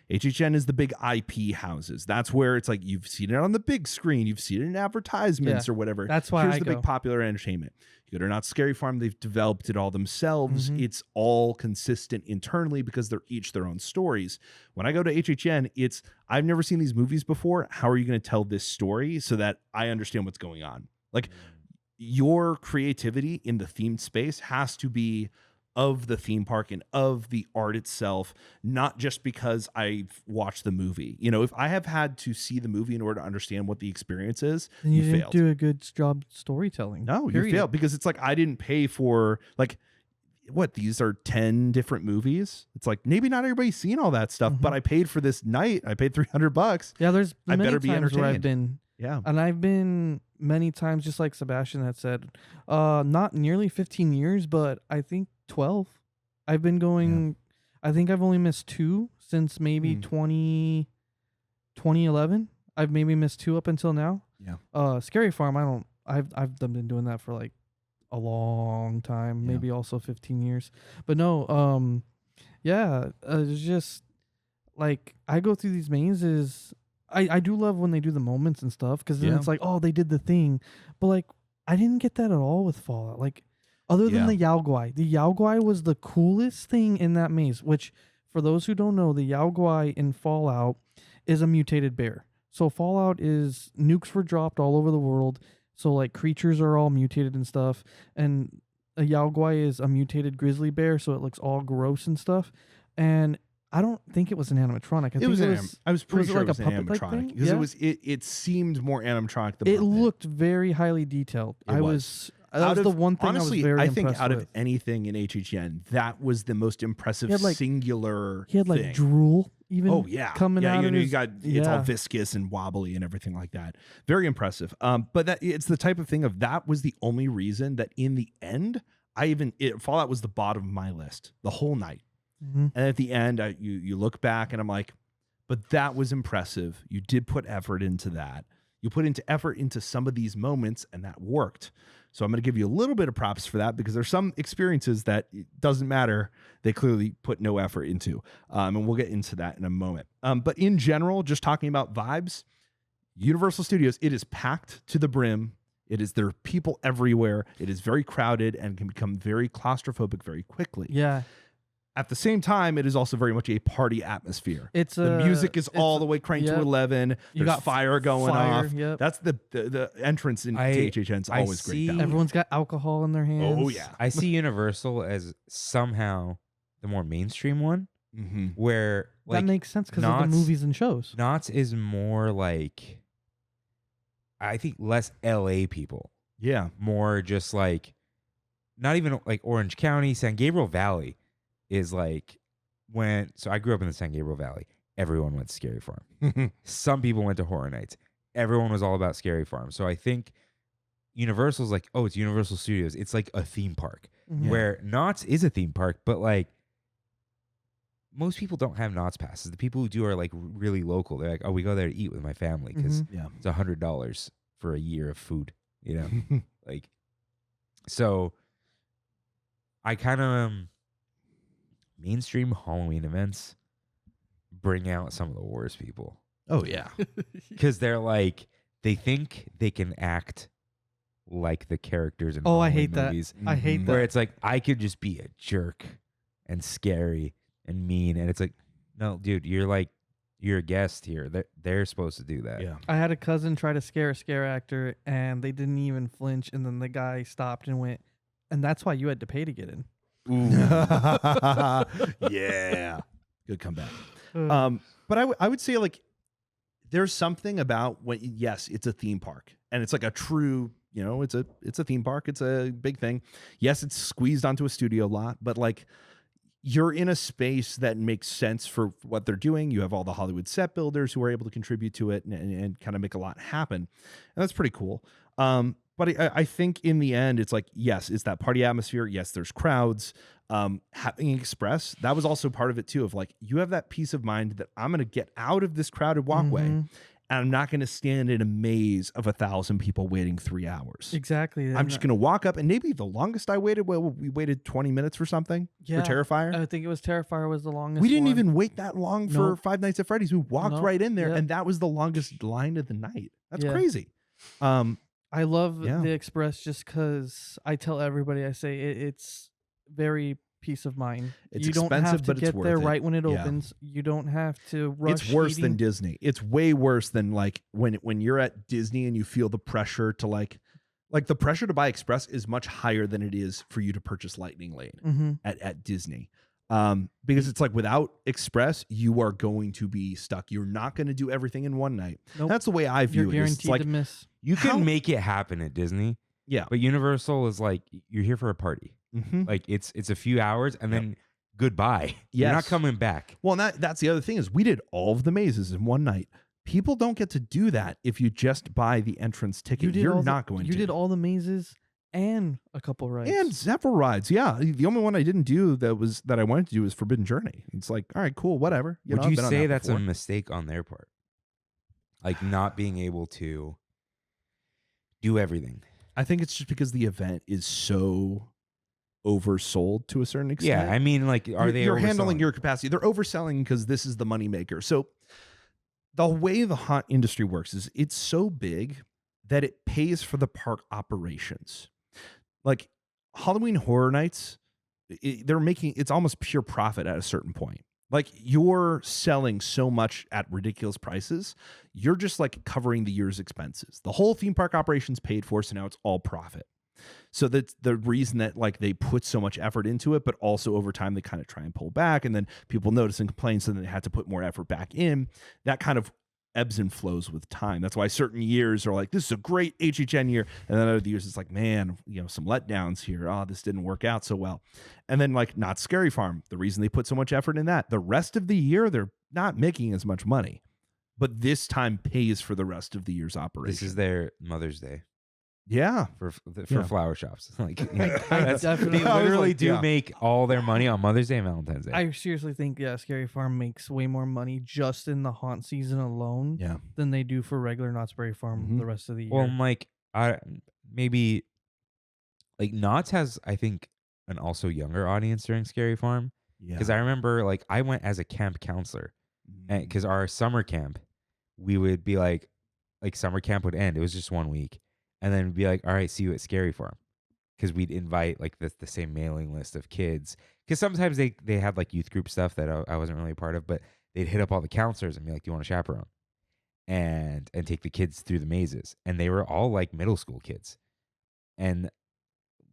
HHN is the big IP houses. That's where it's like you've seen it on the big screen, you've seen it in advertisements Yeah, or whatever. that's why Here's I the go. big popular entertainment. You go to Not Scary Farm, they've developed it all themselves. Mhm. It's all consistent internally because they're each their own stories. When I go to HHN, it's I've never seen these movies before. How are you going to tell this story so that I understand what's going on? Like your creativity in the themed space has to be of the theme park and of the art itself, not just because I've watched the movie. You know, if I have had to see the movie in order to understand what the experience is, Then you didn't failed. do a good job storytelling. No, you period. failed, because it's like I didn't pay for, like, what, these are 10 different movies. It's like maybe not everybody's seen all that stuff, but I paid for this night. I paid $300. Yeah, there's I many better be times where I've entertained. been, Yeah. and I've been many times, just like Sebastian had said, not nearly 15 years, but I think 12. I've been going, I think I've only missed 2 since maybe 2011. I've maybe missed 2 up until now. Yeah. Scary Farm, I've been doing that for like a long time, Yeah. maybe also 15 years. But no, it's just like I go through these mazes. I do love when they do the moments and stuff, because then it's like, oh, they did the thing. But like, I didn't get that at all with Fallout. Like, other than the Yao Guai. The Yao Guai was the coolest thing in that maze, which, for those who don't know, the Yao Guai in Fallout is a mutated bear. So Fallout is, nukes were dropped all over the world, so like creatures are all mutated and stuff, and a Yao Guai is a mutated grizzly bear, so it looks all gross and stuff. And I don't think it was an animatronic. I was pretty sure like it was a an puppet-like animatronic, thing? because Yeah. it seemed more animatronic than It puppet. looked very highly detailed. It was. That was the one thing honestly, I was very think impressed out with. of anything in HHN, that was the most impressive He had, like- singular He had like thing. drool even. Oh yeah, coming yeah, out you of know, his, you got it's all viscous and wobbly and everything like that. Very impressive. But that it's the type of thing of that was the only reason that in the end, Fallout was the bottom of my list the whole night. Mhm. And at the end, you look back and I'm like, but that was impressive. You did put effort into that. You put into effort into some of these moments, and that worked. So I'm going to give you a little bit of props for that, because there's some experiences that it doesn't matter. They clearly put no effort into. And we'll get into that in a moment. But in general, just talking about vibes, Universal Studios, it is packed to the brim. There are people everywhere. It is very crowded and can become very claustrophobic very quickly. Yeah. At the same time, it is also very much a party atmosphere. The The music is all the way cranked to 11. You There's got fire going off. Yep. That's the entrance into HHN is I always great. see- That way. Everyone's got alcohol in their hands. Oh yeah. I see Universal as somehow the more mainstream one, Mm-hmm. where That like makes sense because of the Knott's- movies and shows. Knott's is more like, I think, less LA people, Yeah. more just like, not even like Orange County. San Gabriel Valley is like, so I grew up in the San Gabriel Valley. Everyone went to Scary Farm. Some people went to Horror Nights. Everyone was all about Scary Farm. So I think Universal's like, oh, it's Universal Studios. It's like a theme park. Mhm. Where Knott's is a theme park, but like most people don't have Knott's passes. The people who do are like really local. They're like, oh, we go there to eat with my family because Yeah. it's $100 for a year of food, you know? Like, so I kind of mainstream Halloween events bring out some of the worst people Oh yeah. because they're like, they think they can act like the characters in Oh, I Halloween hate that. movies. I hate Where that. it's like, I could just be a jerk and scary and mean. And it's like, no, dude, you're a guest here. They're supposed to do that. Yeah. I had a cousin try to scare a scare actor, and they didn't even flinch. And then the guy stopped and went, and that's why you had to pay to get in. Yeah. Good comeback. But I would say, like, there's something about when, yes, it's a theme park and it's like a true, you know, it's a theme park. It's a big thing. Yes, it's squeezed onto a studio lot, but like you're in a space that makes sense for what they're doing. You have all the Hollywood set builders who are able to contribute to it and kind of make a lot happen. And that's pretty cool. But I think in the end, it's like, yes, it's that party atmosphere. Yes, there's crowds. Having Express, that was also part of it too, of like, you have that peace of mind that I'm going to get out of this crowded walkway and I'm not going to stand in a maze of 1,000 people waiting 3 hours. Exactly. I'm just going to walk up, and maybe the longest I waited, we waited 20 minutes for something for Terrifier. I think it was Terrifier was the longest. We didn't one. even wait that long for Nope. Five Nights at Freddy's. We walked Nope. right in there, Yep. and that was the longest line of the night. That's Yeah. crazy. I love Yeah. the Express just because I tell everybody, I say it's very peace of mind. It's you don't expensive, have to but it's get there worth it. right when it Yeah. opens. You don't have to rush. It's worse than eating. Disney. It's way worse than like when you're at Disney and you feel the pressure to like Like the pressure to buy Express is much higher than it is for you to purchase Lightning Lane at Disney. Because it's like without Express, you are going to be stuck. You're not going to do everything in one night. Nope. That's the way I view You're it. It's guaranteed like to miss. You can make it happen at Disney. Yeah. But Universal is like, you're here for a party. Like it's a few hours and then goodbye. You're not coming back. Well, and that's the other thing is we did all of the mazes in one night. People don't get to do that if you just buy the entrance ticket. You're not going to. You did all the mazes and a couple rides. And several rides. Yeah. The only one I didn't do that I wanted to do was Forbidden Journey. It's like, all right, cool, whatever. Would you say that's a mistake on their part? Like not being able to do everything? I think it's just because the event is so oversold to a certain extent. Yeah, I mean, like, you're handling your capacity? They're overselling because this is the moneymaker. So the way the haunt industry works is it's so big that it pays for the park operations. Like Halloween Horror Nights, it's almost pure profit at a certain point. Like you're selling so much at ridiculous prices, you're just like covering the year's expenses. The whole theme park operation's paid for, so now it's all profit. So that's the reason that like they put so much effort into it, but also over time they kind of try and pull back, and then people notice and complain, so then they had to put more effort back in. That kind of ebbs and flows with time. That's why certain years are like, this is a great HHN year, and then other years it's like, man, some letdowns here. Oh, this didn't work out so well. And then like Knott's Scary Farm, the reason they put so much effort in that, the rest of the year they're not making as much money, but this time pays for the rest of the year's operation. This is their Mother's Day. Yeah, for flower shops. Like I they literally do make all their money on Mother's Day and Valentine's Day. I seriously think Scary Farm makes way more money just in the haunt season alone than they do for regular Knott's Berry Farm the rest of the year. Well, like maybe like Knott's has, I think, an also younger audience during Scary Farm. Because I remember like I went as a camp counselor, and because our summer camp, we would be like summer camp would end. It was just 1 week. And then be like, all right, see you at Scary Farm. Because we'd invite like the same mailing list of kids. Because sometimes they had like youth group stuff that I wasn't really a part of, but they'd hit up all the counselors and be like, do you want to chaperone? And take the kids through the mazes. And they were all like middle school kids. And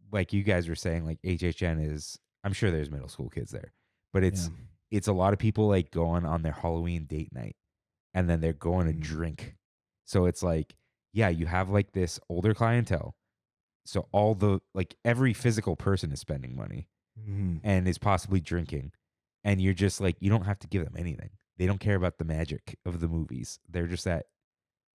like you guys were saying, like HHN is, I'm sure there's middle school kids there. But it's a lot of people like going on their Halloween date night. And then they're going to drink. So it's like, yeah, you have like this older clientele. So every physical person is spending money and is possibly drinking. And you're just like, you don't have to give them anything. They don't care about the magic of the movies. They're just at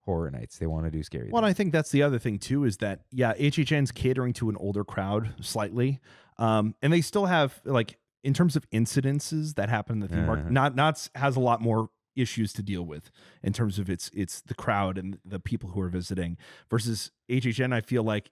horror nights. They want to do scary Well, things. I think that's the other thing too, is that, HHN's catering to an older crowd slightly. And they still have like, in terms of incidences that happen in the theme park, Knott's has a lot more issues to deal with in terms of it's the crowd and the people who are visiting, versus HHN. I feel like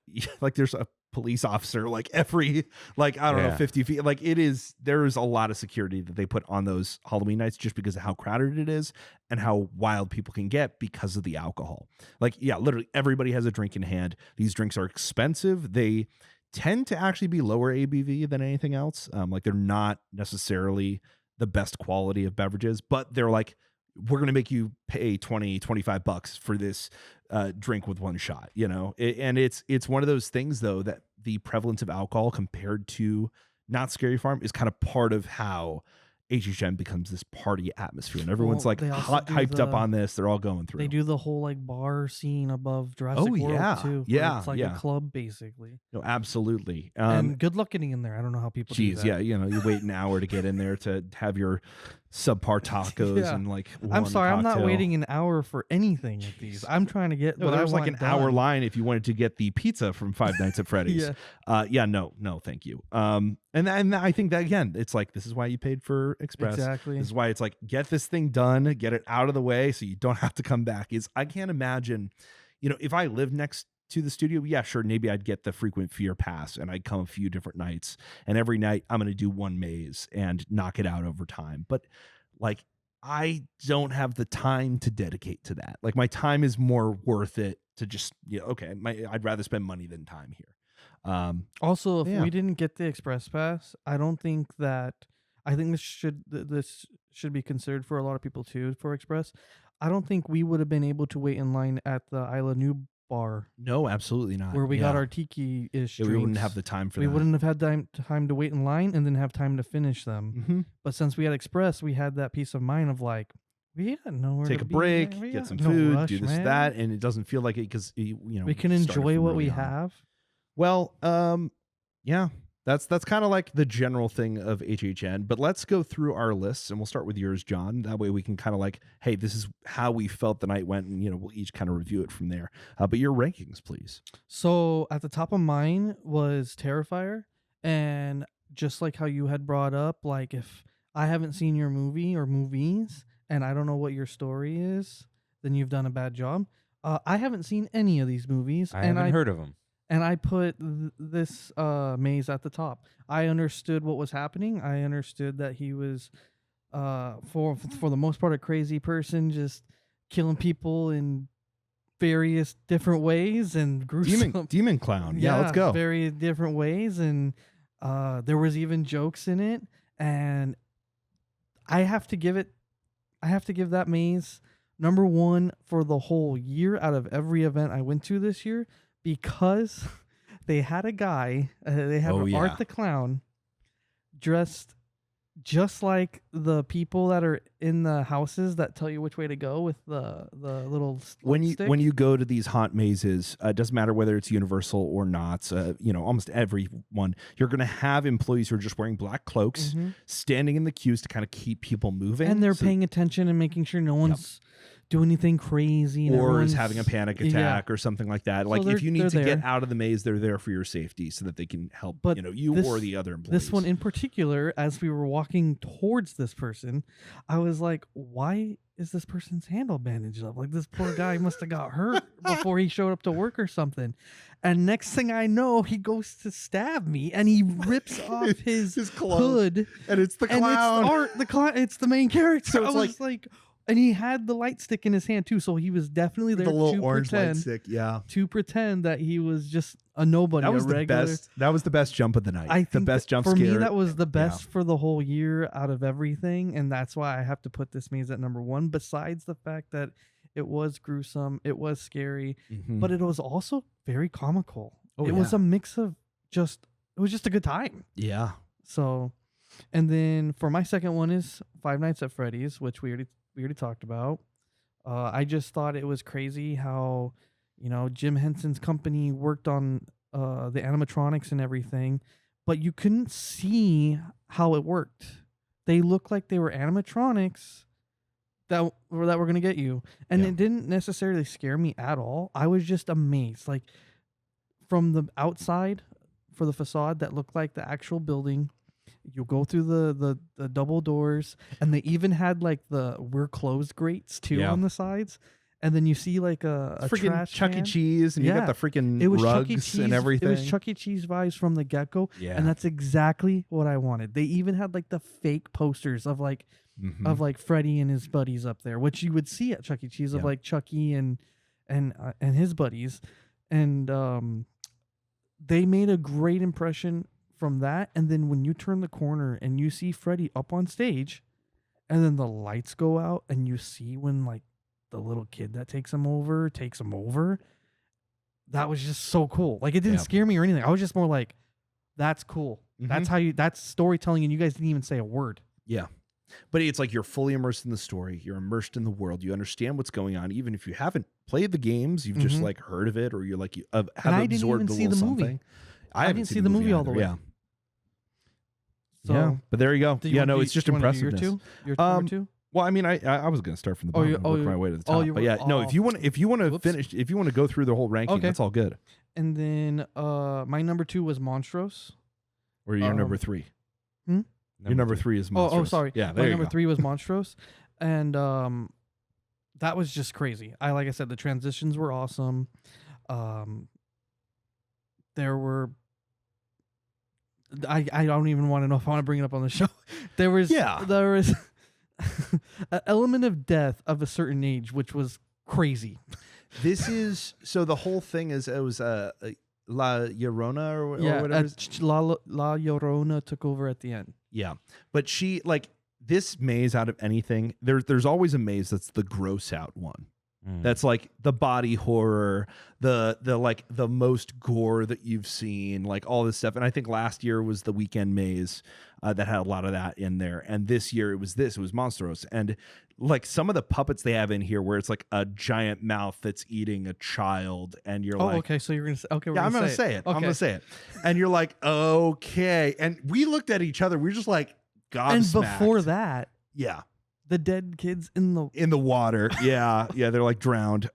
there's a police officer like every 50 feet. Like there is a lot of security that they put on those Halloween nights just because of how crowded it is and how wild people can get because of the alcohol. Like literally everybody has a drink in hand. These drinks are expensive. They tend to actually be lower ABV than anything else. Like they're not necessarily the best quality of beverages, but they're like, we're going to make you pay $20-$25 for this drink with one shot, and it's one of those things though, that the prevalence of alcohol compared to Knott's Scary Farm is kind of part of how HHN becomes this party atmosphere, and everyone's hyped up on this. They're all going through. They do the whole like bar scene above Jurassic World too. It's like a club basically. No, absolutely. And good luck getting in there. I don't know how people do that. You wait an hour to get in there to have your subpar tacos and like. I'm sorry, I'm not cocktail. waiting an hour for anything at these. I'm trying to get. No, there was like an hour line if you wanted to get the pizza from Five Nights at Freddy's. No, thank you. And I think that again, it's like, this is why you paid for Express. Exactly. This is why it's like, get this thing done, get it out of the way so you don't have to come back. I can't imagine, if I lived next to the studio, sure, maybe I'd get the frequent fear pass and I'd come a few different nights, and every night I'm going to do one maze and knock it out over time. But like, I don't have the time to dedicate to that. Like, my time is more worth it to just, I'd rather spend money than time here. Also, if we didn't get the Express Pass, I think this should be considered for a lot of people too for Express. I don't think we would have been able to wait in line at the Isla Nube bar No, absolutely not. where we got Yeah. our tiki-ish Yeah, drinks. we wouldn't have the time for We that. wouldn't have had time to wait in line and then have time to finish them. Mm-hmm. But since we had Express, we had that peace of mind of like, we got nowhere Take to a be, break, man. We get got some no food, rush, do this, man. that, and it doesn't feel like it because We can enjoy what we have. Well, yeah, that's kind of like the general thing of HHN. But let's go through our lists, and we'll start with yours, John. That way we can kind of like, hey, this is how we felt the night went, and we'll each kind of review it from there. But your rankings, please. So at the top of mine was Terrifier, and just like how you had brought up, like if I haven't seen your movie or movies and I don't know what your story is, then you've done a bad job. I haven't seen any of these movies, I and haven't heard of them. and I put this maze at the top. I understood what was happening. I understood that he was, for the most part, a crazy person, just killing people in various different ways and gruesome. Demon clown. Yeah, let's go. Very different ways, and there was even jokes in it. And I have to give that maze number 1 for the whole year out of every event I went to this year, because they had a guy, they have Art the Clown dressed just like the people that are in the houses that tell you which way to go with the little When stick. you go to these haunt mazes, it doesn't matter whether it's Universal or not. Almost every one, you're going to have employees who are just wearing black cloaks, standing in the queues to kind of keep people moving, and they're paying attention and making sure no one's doing anything crazy, and or is everyone's having a panic attack or something like that. So Like if you need to they're get there. out of the maze, they're there for your safety so that they can help. But you this- or the other employees. This one in particular, as we were walking towards this person, I was like, why is this person's handle bandaged up? Like, this poor guy must have got hurt before he showed up to work or something. And next thing I know, he goes to stab me, and he rips off his hood. and it's the And clown. it's Art, the clown. It's the main character. So I it's was like, and he had the light stick in his hand too, so he was definitely there the little to orange light pretend stick. Yeah, to pretend that he was just a nobody. that was a the regular. best. That was the best jump of the night. I think the best jump for scare. me, that was the best for the whole year out of everything, and that's why I have to put this maze at number 1. Besides the fact that it was gruesome, it was scary, Mhm. but it was also very comical. Oh, it was yeah. a mix of it was just a good time. yeah. So, and then for my second one is Five Nights at Freddy's, which we already talked about. I just thought it was crazy how, Jim Henson's company worked on the animatronics and everything, but you couldn't see how it worked. They looked like they were animatronics that were going to get you. And Yeah. it didn't necessarily scare me at all. I was just amazed. Like, from the outside, for the facade that looked like the actual building, you go through the double doors, and they even had like the "we're closed" grates too Yeah. on the sides, and then you see like a Freaking trash Chuck E. can. Cheese, and you Yeah. got the freaking It was Chuck rugs E. Cheese and everything. It was Chuck E. Cheese vibes from the get-go, Yeah. and that's exactly what I wanted. They even had like the fake posters of like Freddy and his buddies up there, which you would see at Chuck E. Cheese of Yeah. like Chucky and his buddies, and they made a great impression from that. And then when you turn the corner and you see Freddy up on stage, and then the lights go out, and you see when like the little kid that takes him over, that was just so cool. Like, it didn't Yeah. scare me or anything. I was just more like, that's cool. Mhm. That's storytelling, and you guys didn't even say a word. Yeah. But it's like you're fully immersed in the story. You're immersed in the world. You understand what's going on. Even if you haven't played the games, you've just Mhm. like heard of it, or you're like, have I didn't absorbed even a see little the movie. something. I didn't see the movie all the either, way. Yeah. So, Yeah. But there you go. do you Yeah, want- no, do it's you- just do you wanna do impressiveness. Your number 2? Well, I mean, I was going to start from the Oh, bottom you- and oh, work you- my way to the oh, top. you But were- yeah, no, if you want to Whoops. finish, if you want to go through the whole ranking, Okay. that's all good. And then my number 2 was Monstrous. Or your number 3. Your number 3 is Monstrous. Oh, sorry. Yeah, there My you number go. 3 was Monstrous, and that was just crazy. Like I said, the transitions were awesome. There were. I don't even want to know if I want to bring it up on the show. There was an element of death of a certain age, which was crazy. This is so the whole thing is it was La Llorona or Yeah, whatever. La Llorona took over at the end. Yeah, but she like this maze out of anything. There's always a maze that's the gross out one. That's like the body horror, the like the most gore that you've seen, like all this stuff. And I think last year was the Weekend Maze that had a lot of that in there. And this year it was Monstros. And like some of the puppets they have in here where it's like a giant mouth that's eating a child. And you're like, okay. So you're going to say, okay, yeah, I'm going to say it. I'm going to say it. And you're like, okay. And we looked at each other. We were just like, gobsmacked. And before that, yeah. the dead kids in the water. Yeah. Yeah. They're like drowned.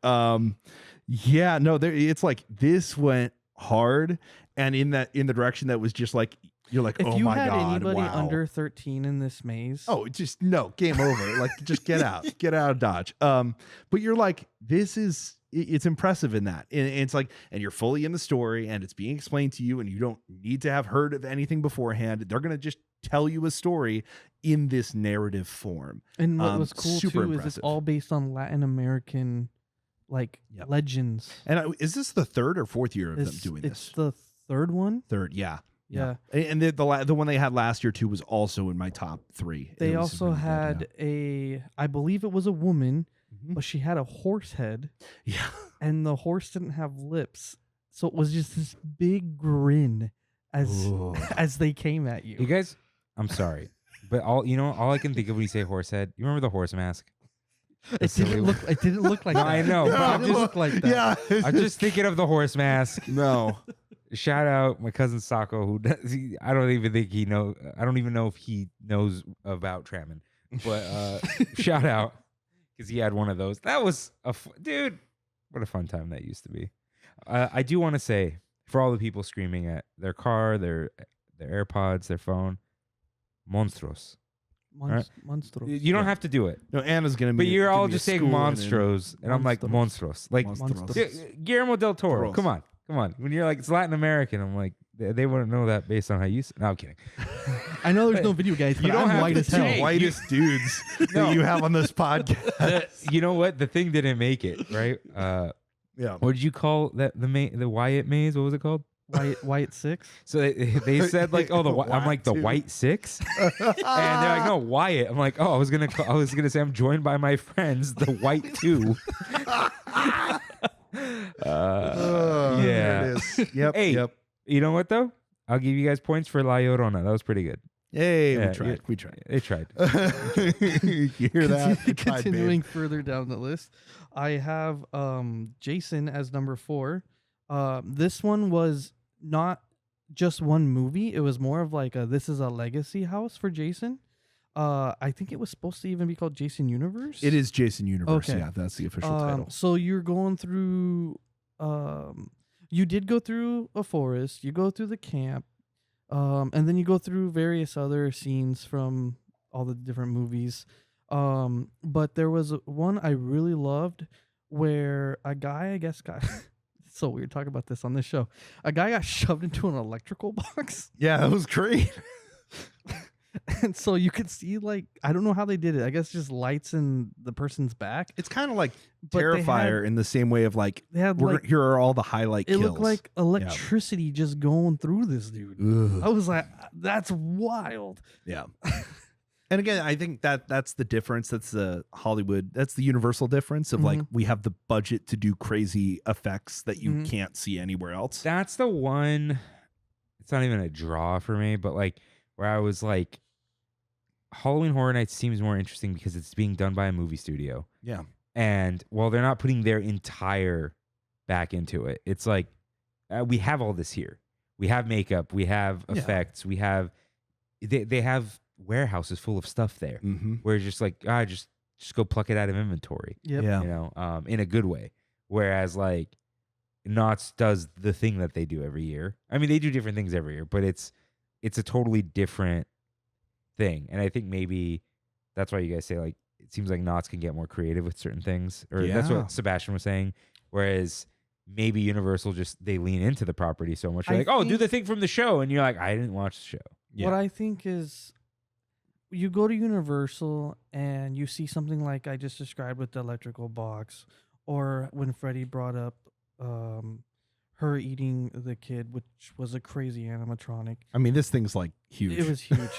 Yeah, no, it's like this went hard. And in the direction that was just like, you're like, if oh you my had God. anybody Wow. under 13 in this maze, just no, game over. Like, just get out of Dodge. But you're like, it's impressive in that. And it's like, and you're fully in the story and it's being explained to you and you don't need to have heard of anything beforehand. They're going to just tell you a story in this narrative form. and what was cool super too is impressive. it's all based on Latin American Yep. legends. And is this the third or fourth year of them It's doing it's this? the third one. Third, yeah. Yeah. And the one they had last year too was also in my top 3. They It was also really good, had I believe it was a woman, yeah. but she had a horse head, Yeah. and the horse didn't have lips, so it was just this big grin as Ooh. as they came at You you. guys, I'm sorry, but all I can think of when you say horse head, you remember the horse mask? It didn't look like No, that. I know, It but I'm didn't just- look like that. Yeah. I'm just thinking of the horse mask. no. Shout out my cousin Sako, who I don't even think he know. I don't even know if he knows about Trammin, but shout out because he had one of those. That was dude. What a fun time that used to be. I do want to say for all the people screaming at their car, their AirPods, their phone, monstros. Right. Monstro. You don't have to do it, No, Anna's gonna. but you're give all me a just saying schooling monstros, and I'm like monstros. Like Monstros. Yeah, Guillermo del Toro. Toros. Come on. When you're like it's Latin American, I'm like they wouldn't know that based on how you. No, I'm kidding. I know there's no video, guys, but You don't I'm have white to as hell. take- whitest dudes No. that you have on this podcast. You know what? The thing didn't make it right. Yeah. What did you call that? The Wyatt maze. What was it called? White 6. So they said like, oh, I'm like the Wyatt White 6, and they're like, no, Wyatt. I'm like, oh, I was gonna say I'm joined by my friends, the White 2. There Yeah. it is. Yep. Hey, Yep. you know what though? I'll give you guys points for La Llorona. That was pretty good. Hey, Yeah, we tried. yeah. We tried. They tried. You hear that? We tried, babe. Continuing further down the list, I have Jason as number 4. This one was not just one movie. It was more of like this is a legacy house for Jason. I think it was supposed to even be called Jason Universe. It is Jason Universe. Okay. Yeah, that's the official title. So you're going through you did go through a forest, you go through the camp, and then you go through various other scenes from all the different movies. But there was one I really loved where a guy, I guess, got it's so weird talking about this on this show. A guy got shoved into an electrical box. Yeah, that was great. And so you could see, like, I don't know how they did it. I guess just lights in the person's back. It's kind of like But they Terrifier in the same way of like, They had like here are all the highlight it kills. looked like electricity just going through this dude. Ugh. I was like, that's wild. Yeah. And again, I think that's the difference. That's the Hollywood. That's the universal difference of like, we have the budget to do crazy effects that you can't see anywhere else. That's the one. It's not even a draw for me, but like where I was like, Halloween Horror Nights seems more interesting because it's being done by a movie studio. Yeah. And while they're not putting their entire back into it, it's like we have all this here. We have makeup, we have effects, we have they have warehouses full of stuff there. Mm-hmm. Where it's just like just go pluck it out of inventory. Yep. Yeah. You know, in a good way. Whereas like Knott's does the thing that they do every year. I mean, they do different things every year, but it's a totally different thing. And I think maybe that's why you guys say like it seems like Knott's can get more creative with certain things, or that's Yeah. what Sebastian was saying. Whereas maybe Universal just they lean into the property so much. They're I like, oh, do think- the thing from the show, and you're like, I didn't watch the show. Yeah. What I think is you go to Universal and you see something like I just described with the electrical box, or when Freddy brought up her eating the kid, which was a crazy animatronic. I mean, this thing's like huge. It was huge.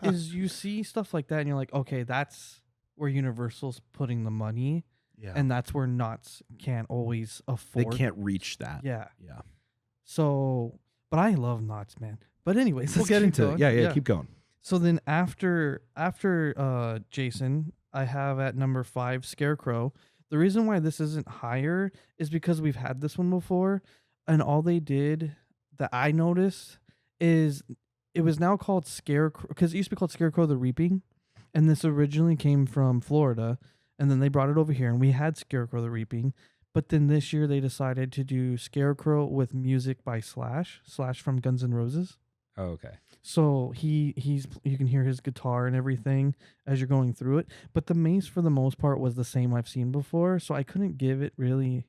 Is you see stuff like that and you're like, okay, that's where Universal's putting the money. Yeah. and that's where Knott's can't always afford. They can't reach that. Yeah. Yeah. So, but I love Knott's, man. But anyways, We'll let's get keep into going. it. Yeah. Keep going. So then after Jason, I have at number 5 Scarecrow. The reason why this isn't higher is because we've had this one before, and all they did that I noticed is it was now called Scarecrow because it used to be called Scarecrow the Reaping, and this originally came from Florida, and then they brought it over here, and we had Scarecrow the Reaping. But then this year they decided to do Scarecrow with music by Slash from Guns N' Roses. Oh, okay. So he's you can hear his guitar and everything as you're going through it. But the maze for the most part was the same I've seen before, so I couldn't give it really.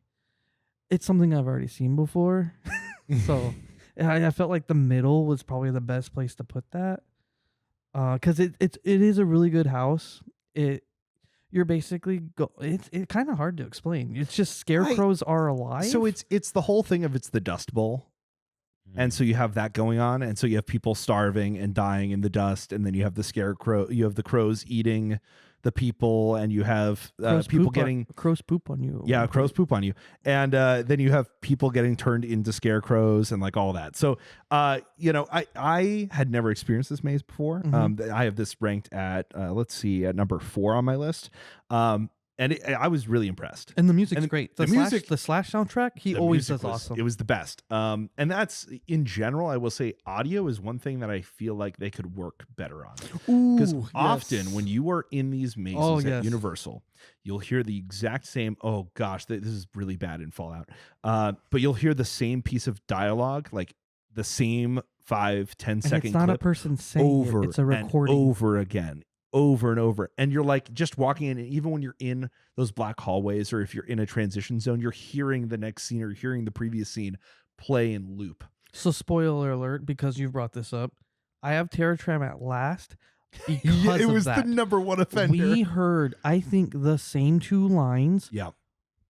It's something I've already seen before, so I felt like the middle was probably the best place to put that, because it is a really good house. You're basically it's kind of hard to explain. It's just scarecrows are alive. So it's the whole thing of it's the Dust Bowl. And so you have that going on, and so you have people starving and dying in the dust, and then you have the scarecrow, you have the crows eating the people, and you have people getting crows poop on you. Yeah, crows poop on you, and then you have people getting turned into scarecrows and like all that. So, I had never experienced this maze before. I have this ranked at let's see, at number 4 on my list. And I was really impressed. And the music's great. The music, the Slash soundtrack, he always does awesome. It was the best. And that's, in general, I will say audio is one thing that I feel like they could work better on. Because often when you are in these mazes at Universal, you'll hear the exact same, oh gosh, this is really bad in Fallout. But you'll hear the same piece of dialogue, like the same 5-10 second it's not clip a person saying it, it's a recording. And over again. Over and over, and you're like just walking in, and even when you're in those black hallways or if you're in a transition zone, you're hearing the next scene or hearing the previous scene play in loop. So spoiler alert, because you've brought this up, I have Terror Tram at last because it was of that. the number one offender. We heard, I think, the same 2 lines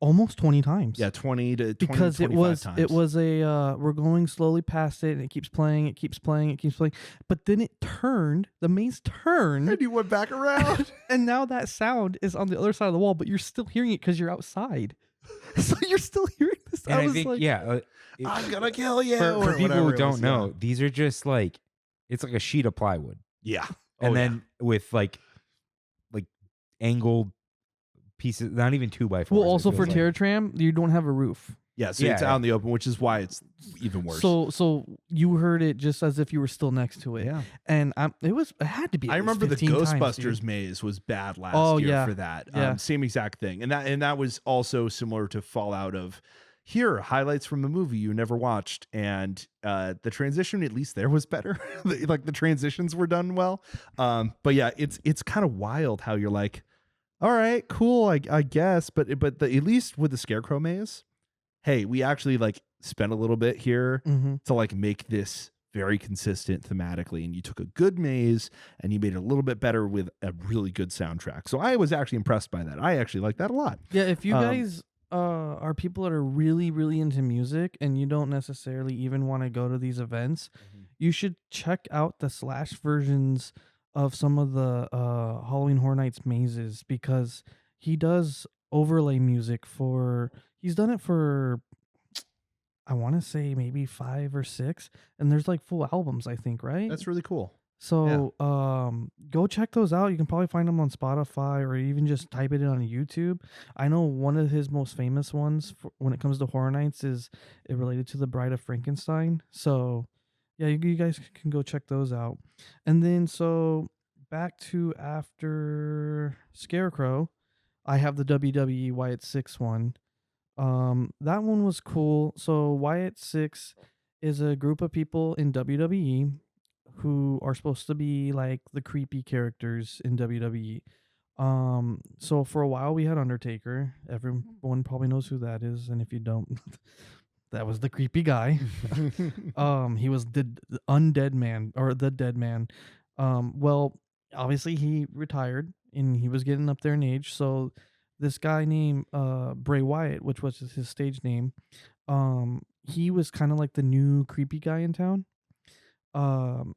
almost 20 times. Yeah, 20 to 20, because 25 times. It was a we're going slowly past it, and it keeps playing, but then the maze turned, and you went back around, and now that sound is on the other side of the wall, but you're still hearing it because you're outside. So you're still hearing this. And I think, I'm gonna kill you. For people who don't know, these are just like, it's like a sheet of plywood. Yeah. And then with like angled pieces, not even 2x4s. Well, also for Terror Tram, you don't have a roof. Yeah, so it's out in the open, which is why it's even worse. So you heard it just as if you were still next to it. Yeah. And it had to be. I remember the Ghostbusters maze was bad last year for that. Yeah. Same exact thing. And that was also similar to Fallout of here, highlights from the movie you never watched. And the transition, at least there, was better. Like the transitions were done well. But yeah, it's kind of wild how you're like, all right, cool, I guess. But at least with the Scarecrow maze, hey, we actually like spent a little bit here to like make this very consistent thematically, and you took a good maze and you made it a little bit better with a really good soundtrack. So I was actually impressed by that. I actually like that a lot. Yeah, if you guys are people that are really, really into music and you don't necessarily even want to go to these events, you should check out the Slash versions of some of the Halloween Horror Nights mazes, because he does overlay music for. He's done it for, I want to say maybe 5 or 6, and there's like full albums, I think, right? That's really cool. So go check those out. You can probably find them on Spotify, or even just type it in on YouTube. I know one of his most famous ones when it comes to Horror Nights is related to the Bride of Frankenstein. So yeah, you guys can go check those out. And then so back to after Scarecrow, I have the WWE Wyatt 6 one. That one was cool. So Wyatt 6 is a group of people in WWE who are supposed to be like the creepy characters in WWE. So for a while we had Undertaker. Everyone probably knows who that is, and if you don't, that was the creepy guy. He was the undead man, or the dead man. Well, obviously he retired and he was getting up there in age, so this guy named Bray Wyatt, which was his stage name, he was kind of like the new creepy guy in town.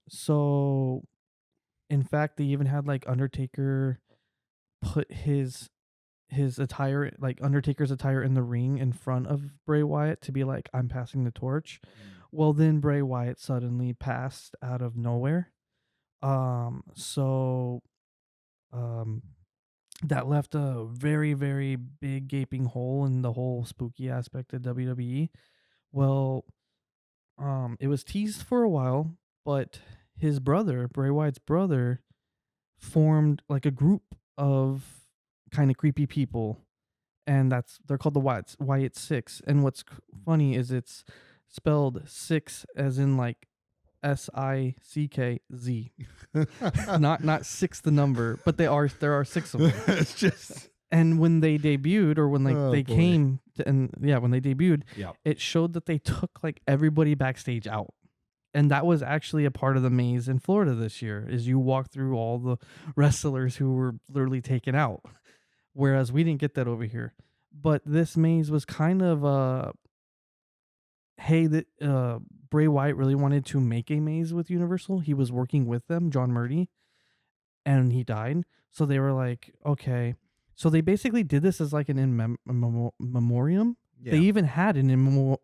So in fact, they even had like Undertaker put his his attire, like Undertaker's attire in the ring in front of Bray Wyatt to be like, I'm passing the torch. Well, then Bray Wyatt suddenly passed out of nowhere. So that left a very, very big gaping hole in the whole spooky aspect of WWE. Well, it was teased for a while, but his brother, Bray Wyatt's brother, formed like a group of kind of creepy people, and they're called the Wyatt Six. And what's funny is it's spelled six as in like SICKZ, not six the number, but there are six of them. It's just And when they debuted, or when they boy. came to, and yeah, when they debuted, yeah. it showed that they took like everybody backstage out. And that was actually a part of the maze in Florida this year, is you walk through all the wrestlers who were literally taken out. Whereas we didn't get that over here. But this maze was kind of Bray Wyatt really wanted to make a maze with Universal. He was working with them, John Murdy, and he died. So they were like, okay. So they basically did this as like an memoriam. Yeah. They even had an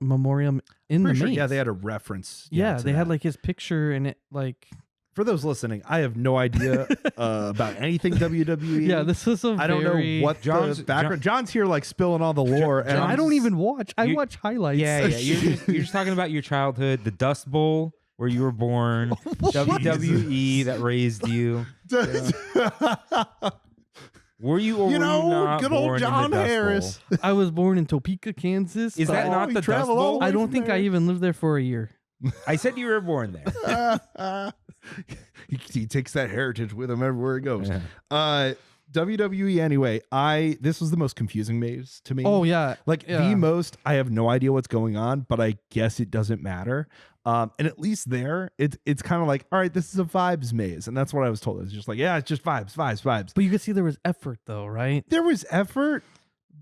memoriam in the Pretty maze. sure, yeah, they had a reference. Yeah, to they had that. like his picture in it. Like, For those listening, I have no idea about anything WWE. yeah, this was a I don't know what John's- the background. John's here like spilling all the lore, and I don't even watch. I You- watch highlights. Yeah. You're just talking about your childhood, the Dust Bowl where you were born, WWE that raised you. Were you or You were know, you not good born old in John the Dust Harris. Bowl? I was born in Topeka, Kansas. Is but that not we the Dust travel all Bowl? the I way don't from think there. I even lived there for a year. I said you were born there. He takes that heritage with him everywhere he goes. Yeah. WWE anyway. This was the most confusing maze to me. Oh yeah, Like yeah. the most, I have no idea what's going on, but I guess it doesn't matter. And at least there, it's kind of like, all right, this is a vibes maze, and that's what I was told. It's just like, yeah, it's just vibes. But you could see there was effort though, right? There was effort,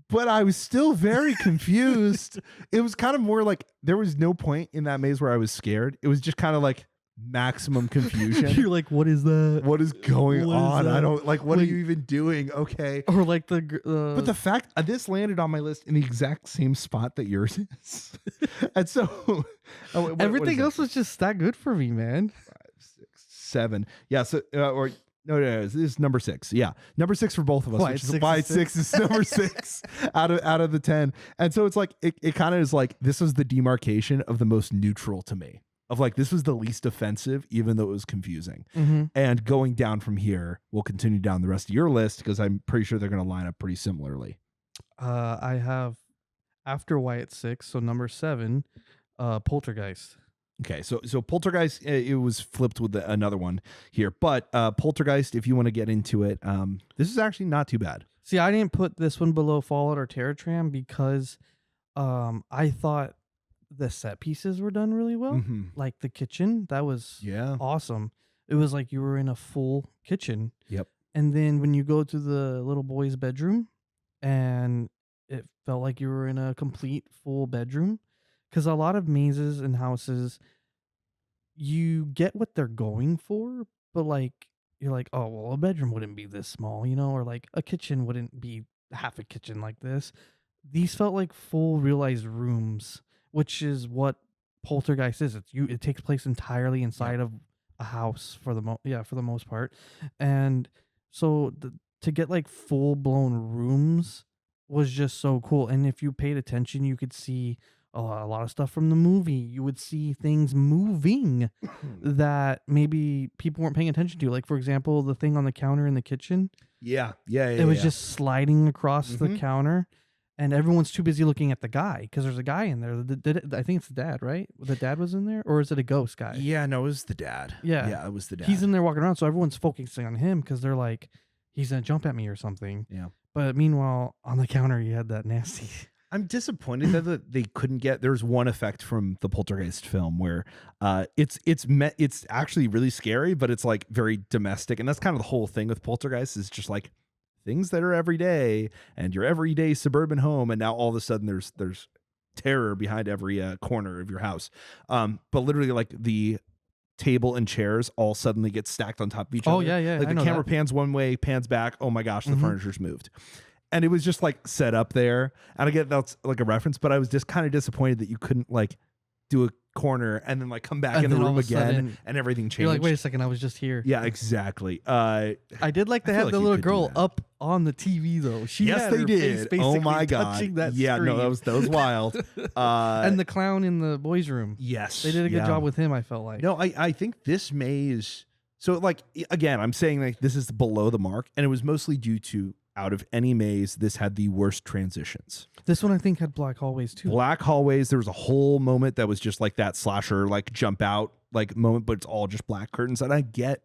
but I was still very confused. It was kind of more like there was no point in that maze where I was scared. It was just kind of like maximum confusion. You're like, what is that? What is going What is on? I that? don't like. What are Wait. you even doing? Okay. Or like the But the fact this landed on my list in the exact same spot that yours is, and so what everything is it? else was just that good for me, man. 5, 6, 7. Yeah. So or no, this is number 6. Yeah, number 6 for both of us. Why, Which is six why is 6 is number 6 out of the 10. And so it's like it kind of is like this was the demarcation of the most neutral to me. Of like this was the least offensive, even though it was confusing. Mm-hmm. And going down from here, we'll continue down the rest of your list because I'm pretty sure they're going to line up pretty similarly. I have after Wyatt 6, so number 7, Poltergeist. Okay, so Poltergeist, it was flipped with another one here, but Poltergeist, if you want to get into it, this is actually not too bad. See, I didn't put this one below Fallout or Terror Tram because I thought the set pieces were done really well. Mhm. Like the kitchen, that was Yeah. awesome. It was like you were in a full kitchen. Yep. And then when you go to the little boy's bedroom, and it felt like you were in a complete full bedroom. Because a lot of mazes and houses, you get what they're going for, but like you're like, oh well, a bedroom wouldn't be this small, or like a kitchen wouldn't be half a kitchen like this. These felt like full realized rooms, which is what Poltergeist is. It takes place entirely inside of a house for the most part, and so to get like full blown rooms was just so cool. And if you paid attention, you could see a lot of stuff from the movie. You would see things moving that maybe people weren't paying attention to. Like, for example, the thing on the counter in the kitchen. Yeah. It was just sliding across the Mhm. counter, and everyone's too busy looking at the guy because there's a guy in there. I think it's the dad, right? The dad was in there, or is it a ghost guy? Yeah, no, it was the dad. Yeah. Yeah, it was the dad. He's in there walking around, so everyone's focusing on him because they're like, he's gonna jump at me or something. Yeah. But meanwhile, on the counter, you had that nasty. I'm disappointed that they couldn't get. There's one effect from the Poltergeist film where it's actually really scary, but it's like very domestic, and that's kind of the whole thing with Poltergeist is just like things that are everyday and your everyday suburban home, and now all of a sudden there's terror behind every corner of your house. But literally, like the table and chairs all suddenly get stacked on top of each other. Oh, yeah. Like I the know camera that. pans one way, pans back. Oh my gosh, the Mhm. furniture's moved. and it was just like set up there. And I get that's like a reference, but I was just kind of disappointed that you couldn't like do a corner and then like come back And in the then all room of a again sudden, and everything changed. You're like, wait a second, I was just here. Yeah, exactly. I did like they I feel had like the you little could do girl that. up on the TV though. She yes, had they her did. face Oh my basically god. touching that Yeah, screen. no, that was wild. And the clown in the boys' room. yes, They did a good yeah. job with him, I felt like. No, I think this maze. So like again, I'm saying like this is below the mark, and it was mostly due to out of any maze, this had the worst transitions. This one I think had black hallways too. Black hallways. There was a whole moment that was just like that slasher, like jump out like moment, but it's all just black curtains. And I get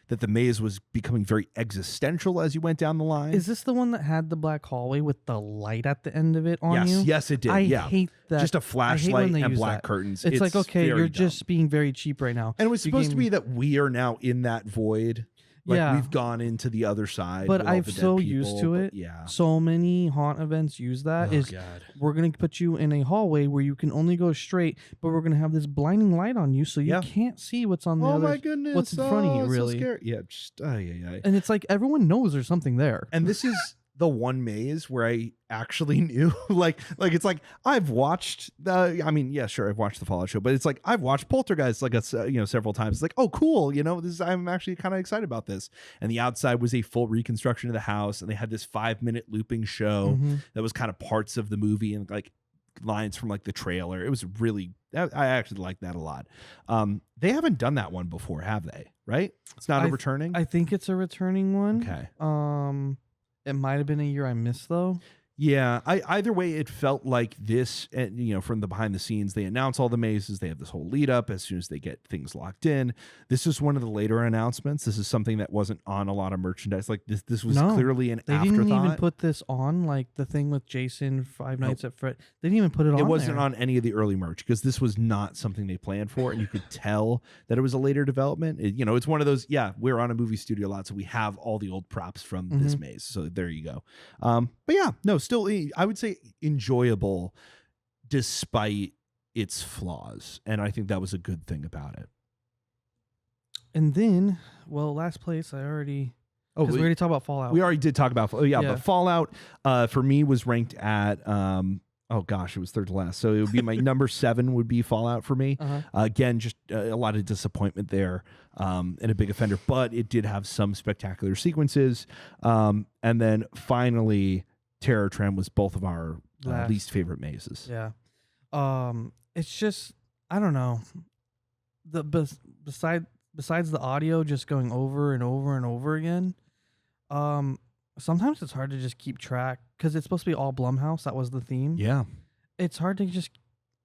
that the maze was becoming very existential as you went down the line. Is this the one that had the black hallway with the light at the end of it on yes, you? yes, it did. I yeah, hate that. just a when flashlight they and use black that. curtains. It's like, okay, very you're dumb. just being very cheap right now. And it was You supposed to gave be that we are now in that void. Like Yeah. we've gone into the other side. But with all I'm the dead so people, used to but it. Yeah. So many haunt events use that. Oh, God. We're going to put you in a hallway where you can only go straight, but we're going to have this blinding light on you so you Yeah. can't see what's on the Oh other. my goodness. what's in front of you, it's so really. scary. Yeah, just yeah. And it's like everyone knows there's something there. And this is the one maze where I actually knew like it's like I've watched I mean, yeah, sure, I've watched the Fallout show, but it's like I've watched Poltergeist like several times. It's like, oh cool, I'm actually kind of excited about this. And the outside was a full reconstruction of the house, and they had this 5-minute looping show Mhm. that was kind of parts of the movie and like lines from like the trailer. It was really I actually liked that a lot. They haven't done that one before, have they? Right? It's not a returning. I think it's a returning one. Okay. It might have been a year I missed though. Yeah, either way, it felt like this, from the behind the scenes, they announce all the mazes. They have this whole lead up as soon as they get things locked in. This is one of the later announcements. This is something that wasn't on a lot of merchandise. Like this was No, clearly an They afterthought. didn't even put this on, like the thing with Jason, Five Nights at Fred. They didn't even put it on. It wasn't there. on any of the early merch because this was not something they planned for, and you could tell that it was a later development. It's one of those. Yeah, we're on a movie studio lot, so we have all the old props from this maze. So there you go. But yeah, no, still, I would say enjoyable despite its flaws, and I think that was a good thing about it. And then, well, last place I already. Oh, We already talked about Fallout. we already did talk about. Yeah. But Fallout for me was ranked at. Oh gosh, it was third to last. So it would be my number 7 would be Fallout for me. Uh-huh. Again, just a lot of disappointment there, and a big offender. But it did have some spectacular sequences. And then finally, Terror Tram was both of our Last. least favorite mazes. Yeah. It's just I don't know. Besides the audio just going over and over and over again, sometimes it's hard to just keep track because it's supposed to be all Blumhouse. That was the theme. Yeah. It's hard to just.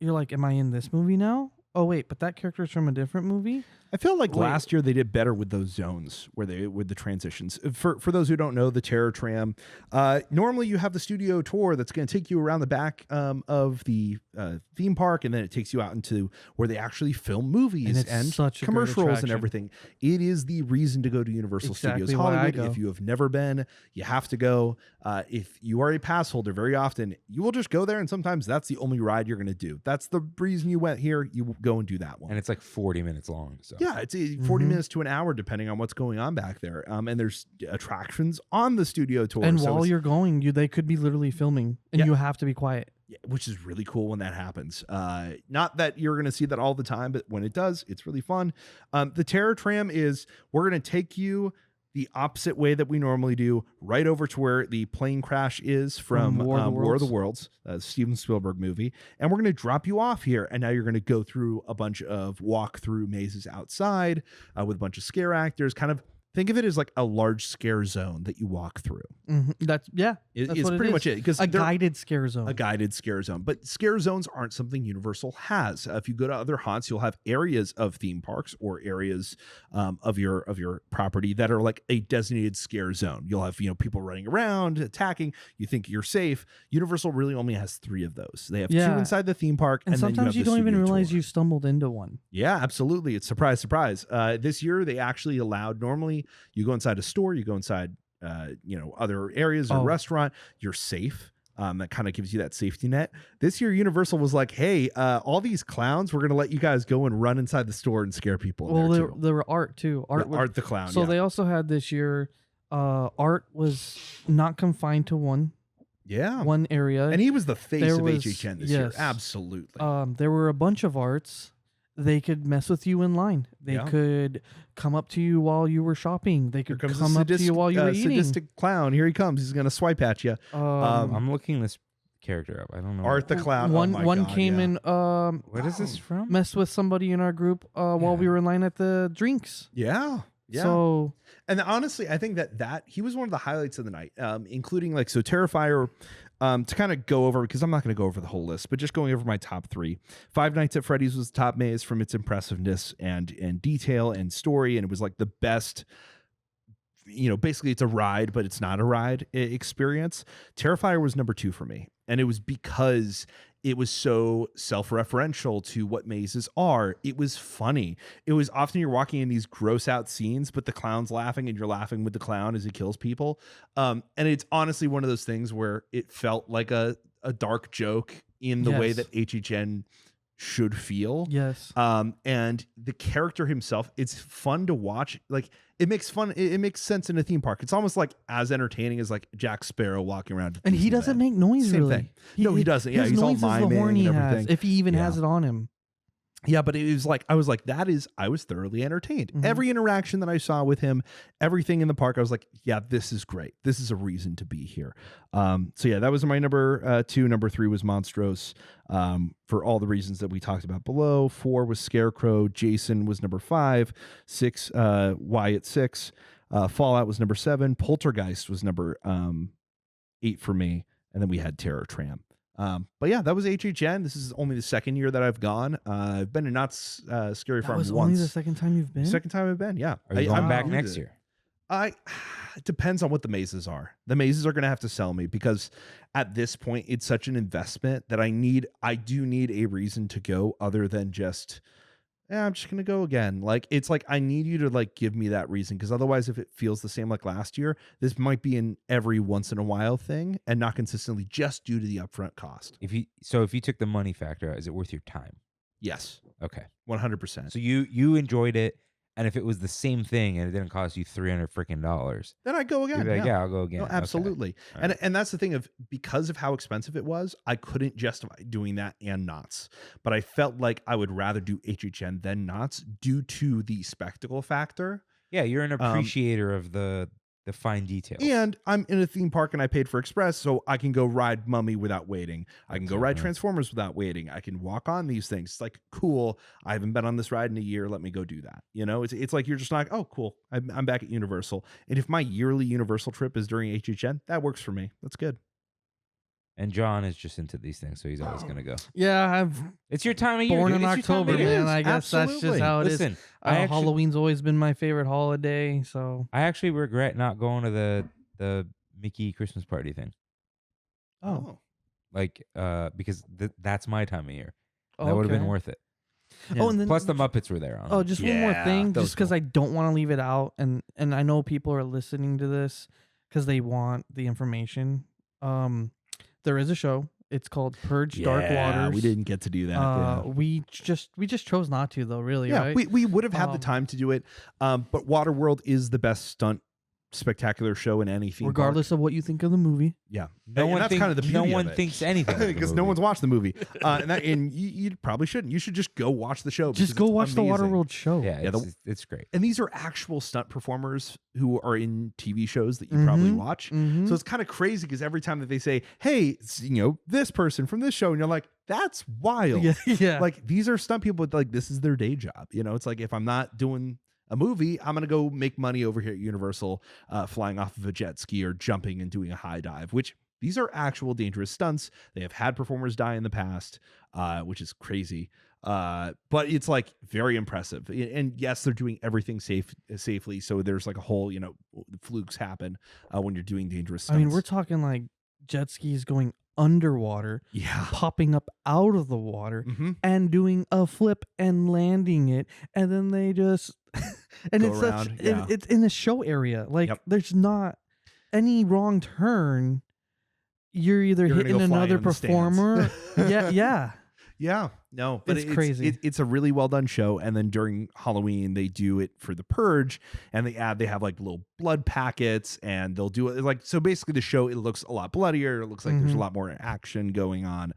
You're like, am I in this movie now? Oh wait, but that character is from a different movie. I feel like Wait. last year they did better with those zones with the transitions. For those who don't know, the Terror Tram, normally you have the studio tour that's going to take you around the back of the theme park, and then it takes you out into where they actually film movies And it's such a great commercials and attraction. everything. It is the reason to go to Universal Exactly Studios why I Hollywood. go. If you have never been, you have to go. If you are a pass holder, very often you will just go there, and sometimes that's the only ride you're going to do. That's the reason you went here. You go and do that one. And it's like 40 minutes long. So Yeah, it's 40 minutes to an hour, depending on what's going on back there. And there's attractions on the studio tour. And so while it's- you're going, they could be literally filming, and Yeah. you have to be quiet. yeah, which is really cool when that happens. Not that you're going to see that all the time, but when it does, it's really fun. The Terror Tram is, we're going to take you the opposite way that we normally do, right over to where the plane crash is from War of the Worlds, Steven Spielberg movie. And we're going to drop you off here. And now you're going to go through a bunch of walk-through mazes outside with a bunch of scare actors. Kind of think of it as like a large scare zone that you walk through. That's It's what pretty is. much it. Because A guided scare zone. a guided scare zone. But scare zones aren't something Universal has. If you go to other haunts, you'll have areas of theme parks or areas of your property that are like a designated scare zone. You'll have people running around, attacking. You think you're safe. Universal really only has 3 of those. They have 2 Yeah. inside the theme park, and and then sometimes you you have don't the even studio realize tour. you stumbled into one. Yeah, absolutely. It's surprise, surprise. This year they actually allowed. Normally, you go inside a store, you go inside, other areas or restaurant. You're safe. That kind of gives you that safety net. This year, Universal was like, "Hey, all these clowns, we're going to let you guys go and run inside the store and scare people." in Well, there too. there were art too. Art the clown. So yeah. they also had this year. Art was not confined to one Yeah. one area. And he was the face There of was- HHN this year. yes. Absolutely. There were a bunch of arts. They could mess with you in line. They Yeah. could come up to you while you were shopping. They Here could comes come a up to you while you were eating. sadistic clown. Here he comes. He's going to swipe at you. I'm looking this character up. I don't know. Art the clown. One oh my one God, came yeah. in. What is this from? Messed with somebody in our group while we were in line at the drinks. Yeah. Yeah. So And honestly, I think that he was one of the highlights of the night, including like, so Terrifier, to kind of go over, because I'm not going to go over the whole list, but just going over my top 3. Five Nights at Freddy's was the top maze from its impressiveness and detail and story. And it was like the best, basically it's a ride, but it's not a ride experience. Terrifier was number 2 for me. And it was because it was so self-referential to what mazes are. It was funny. It was often you're walking in these gross out scenes, but the clown's laughing and you're laughing with the clown as he kills people. And it's honestly one of those things where it felt like a dark joke in the way Yes. that HHN should feel. yes, And the character himself, it's fun to watch. Like it makes sense in a theme park. It's almost like as entertaining as like Jack Sparrow walking around. and he doesn't Disneyland. make noise Same really. thing. No, he doesn't. Yeah, his he's all noise is the miming horn he and has, everything. if he even Yeah. has it on him. Yeah, but it was like I was thoroughly entertained. Mhm. Every interaction that I saw with him, everything in the park, I was like, yeah, this is great. This is a reason to be here. So yeah, that was my number 2. Number 3 was Monstrose, for all the reasons that we talked about below. 4 was Scarecrow. Jason was number 5. 6, Wyatt 6. Fallout was number 7. Poltergeist was number 8 for me, and then we had Terror Tram. But yeah, that was HHN. This is only the second year that I've gone. I've been to Knott's Scary That Farm was once. only the second time you've been. Second time I've been, yeah. Are you going I'm back new to next it. year? It depends on what the mazes are. The mazes are going to have to sell me because at this point it's such an investment that I do need a reason to go other than just, I'm just going to go again. Like, it's like, I need you to like give me that reason. Cause otherwise if it feels the same like last year, this might be an every once in a while thing and not consistently just due to the upfront cost. If you took the money factor out, is it worth your time? Yes. Okay. 100%. So you enjoyed it, and if it was the same thing and it didn't cost you $300 Then I go again. you'd be like, yeah, I'll go again. No, Okay. absolutely. All And that's the thing of, because of how expensive it was, I couldn't justify doing that and Knott's. But I felt like I would rather do HHN than Knott's due to the spectacle factor. Yeah, you're an appreciator of the fine details. And I'm in a theme park and I paid for Express, so I can go ride Mummy without waiting. I can go ride Exactly. Transformers without waiting. I can walk on these things. It's like, cool. I haven't been on this ride in a year. Let me go do that. It's like you're just like, oh, cool. I'm back at Universal. And if my yearly Universal trip is during HHN, that works for me. That's good. And John is just into these things, so he's always gonna go. Yeah, I'm It's your time of year. born dude. in It's your time of October, year. man. I guess that's absolutely. just how it is. Listen, I actually, Halloween's always been my favorite holiday, so I actually regret not going to the Mickey Christmas party thing. Oh. Like, because that's my time of year. That would have been okay. worth it. Yeah. Oh, and then Plus, the Muppets were there on. Oh, it. just one more Yeah, thing, that was just because cool. I don't want to leave it out, and I know people are listening to this because they want the information. There is a show. It's called Purge Dark Waters. We didn't get to do that. Yeah. We just chose not to though. Really, Yeah, right? we would have had the Um, time to do it, but Waterworld is the best stunt spectacular show in any theme Regardless of what you think of the movie. park. no And one that's think- kind of the beauty no of one it. thinks anything of the because no movie. one's watched the movie, and you probably shouldn't. You should just go watch the show. Just because go it's watch the amazing. Waterworld show. Yeah, Yeah, it's great. And these are actual stunt performers who are in TV shows that you probably Mhm. watch. Mhm. So it's kind of crazy because every time that they say, "Hey, it's, this person from this show," and you're like, "That's wild." yeah, yeah. Like these are stunt people, but like this is their day job. It's like if I'm not doing a movie, I'm gonna go make money over here at Universal, flying off of a jet ski or jumping and doing a high dive. Which these are actual dangerous stunts. They have had performers die in the past, which is crazy. But it's like very impressive. And yes, they're doing everything safely. So there's like a whole, flukes happen when you're doing dangerous I stunts. mean, we're talking like jet skis going underwater, yeah. popping up out of the water, Mm-hmm. and doing a flip and landing it, and then they just and Go it's around, yeah. it's in the show area. Like Yep. there's not any wrong turn. You're either You're gonna hitting go flying another in the stands. performer. yeah. Yeah, no, but It's crazy. It's a really well done show. And then during Halloween, they do it for the Purge, and they have like little blood packets, and they'll do it like so. Basically, the show it looks a lot bloodier. It looks like there's a lot more action going on.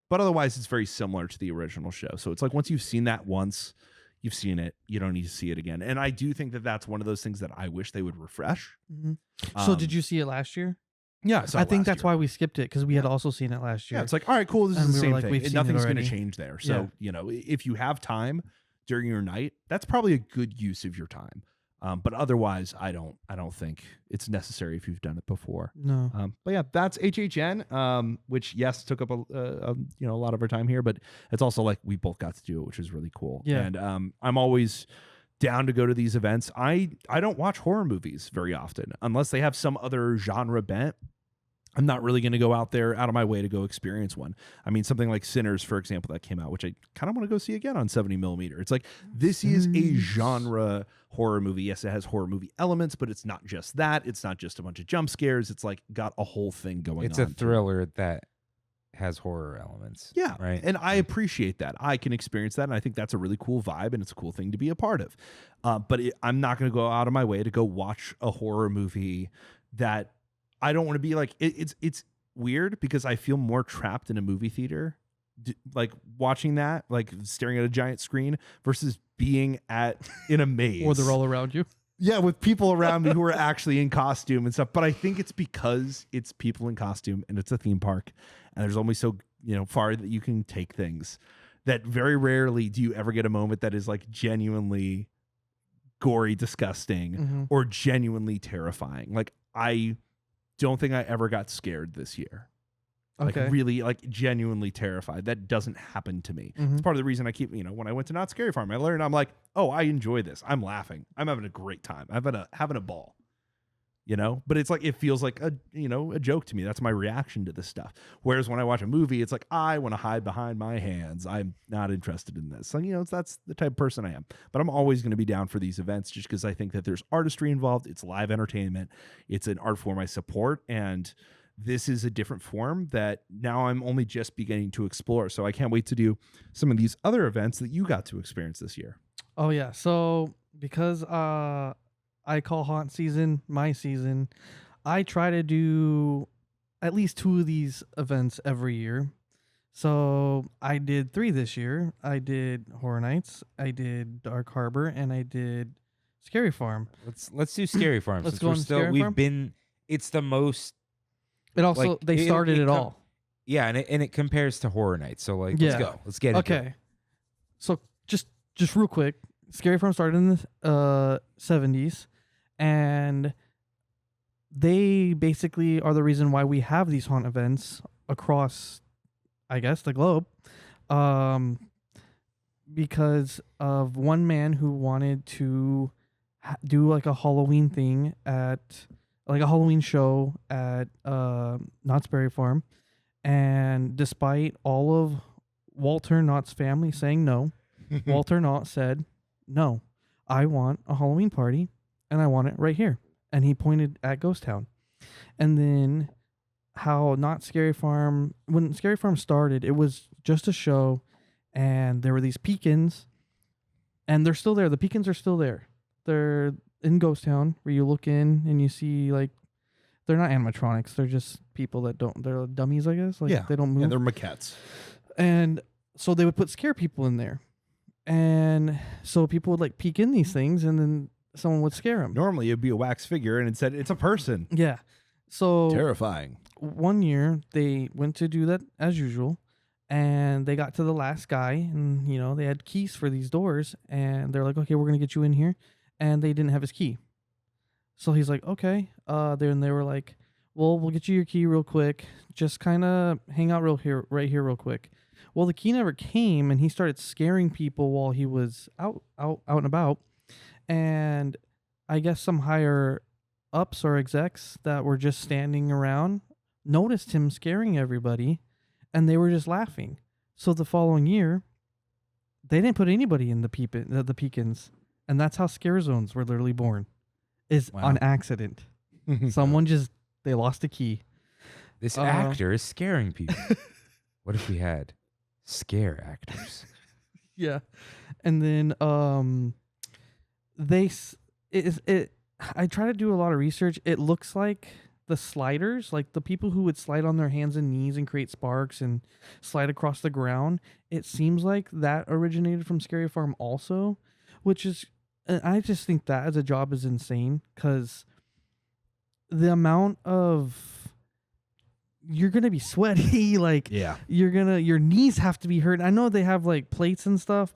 But otherwise, it's very similar to the original show. So it's like once you've seen that once, you've seen it. You don't need to see it again. And I do think that that's one of those things that I wish they would refresh. So did you see it last year? Yeah, so I think that's why we skipped it, because we had also seen it last year. Yeah, it's like, all right, cool. This And is the we were same like, thing. we've seen it Nothing's going to already. change there. So, if you have time during your night, that's probably a good use of your time. But otherwise, I don't think it's necessary if you've done it before. No. But yeah, that's HHN, which yes, took up a lot of our time here, but it's also like we both got to do it, which is really cool. Yeah. And I'm always down to go to these events. I don't watch horror movies very often unless they have some other genre bent. I'm not really going to go out of my way to go experience one. I mean, something like Sinners, for example, that came out, which I kind of want to go see again on 70 millimeter. It's like, this is a genre horror movie. Yes, it has horror movie elements, but it's not just that. It's not just a bunch of jump scares. It's like got a whole thing going on. It's a thriller that has horror elements. Yeah. Right. And I appreciate that. I can experience that. And I think that's a really cool vibe, and it's a cool thing to be a part of. But I'm not going to go out of my way to go watch a horror movie that I don't want to be like, it's weird because I feel more trapped in a movie theater, like watching that, like staring at a giant screen versus being in a maze. Or they're all around you. Yeah, with people around me who are actually in costume and stuff. But I think it's because it's people in costume and it's a theme park, and there's only so far that you can take things, that very rarely do you ever get a moment that is like genuinely gory, disgusting, or genuinely terrifying. Like, I don't think I ever got scared this year. Okay. Like, really, like, genuinely terrified. That doesn't happen to me. It's part of the reason I keep, when I went to Knott Scary Farm, I learned, I'm like, oh, I enjoy this. I'm laughing. I'm having a great time. I'm having a ball. But it's like, it feels like a joke to me. That's my reaction to this stuff. Whereas when I watch a movie, it's like, I want to hide behind my hands. I'm not interested in this. Like, that's the type of person I am. But I'm always going to be down for these events just because I think that there's artistry involved. It's live entertainment. It's an art form I support. And this is a different form that now I'm only just beginning to explore. So I can't wait to do some of these other events that you got to experience this year. Oh, yeah. So because I call haunt season my season, I try to do at least 2 of these events every year. So I did 3 this year. I did Horror Nights, I did Dark Harbor, and I did Scary Farm. Let's do Scary Farm. Let's since go we're on still Scary Farm? we've been. It's the most. It also Like, they started it all. Yeah, and it compares to Horror Nights. So like, Yeah. let's go. Let's get it. Okay. So just real quick, Scary Farm started in the 70s, and they basically are the reason why we have these haunt events across, I guess, the globe, because of one man who wanted to do like a Halloween thing like a Halloween show at Knott's Berry Farm, and despite all of Walter Knott's family saying no, Walter Knott said, "No, I want a Halloween party, and I want it right here." And he pointed at Ghost Town. And then how Knott Scary Farm, when Scary Farm started, it was just a show, and there were these Peekins, and they're still there. The Peekins are still there. They're in Ghost Town, where you look in and you see, like, they're not animatronics. They're just people they're dummies, I guess. Like, Yeah. they don't move. Yeah, they're maquettes. And so they would put scare people in there. And so people would like peek in these things, and then someone would scare them. Normally it'd be a wax figure, and it said it's a person. Yeah. So Terrifying. one year they went to do that as usual, and they got to the last guy, and they had keys for these doors, and they're like, "Okay, we're gonna get you in here," and they didn't have his key. So he's like, "Okay." Then they were like, "Well, we'll get you your key real quick. Just kind of hang out right here real quick." Well, the key never came, and he started scaring people while he was out and about. And I guess some higher ups or execs that were just standing around noticed him scaring everybody, and they were just laughing. So the following year, they didn't put anybody in the Peekins, and that's how scare zones were literally born, is on accident. Someone they lost a key. This actor is scaring people. What if we had scare actors. Yeah. And then I try to do a lot of research. It looks like the sliders, like the people who would slide on their hands and knees and create sparks and slide across the ground, it seems like that originated from Scary Farm also, which is, I just think that as a job is insane because the amount of, you're going to be sweaty, like Yeah. your knees have to be hurt. I know they have like plates and stuff,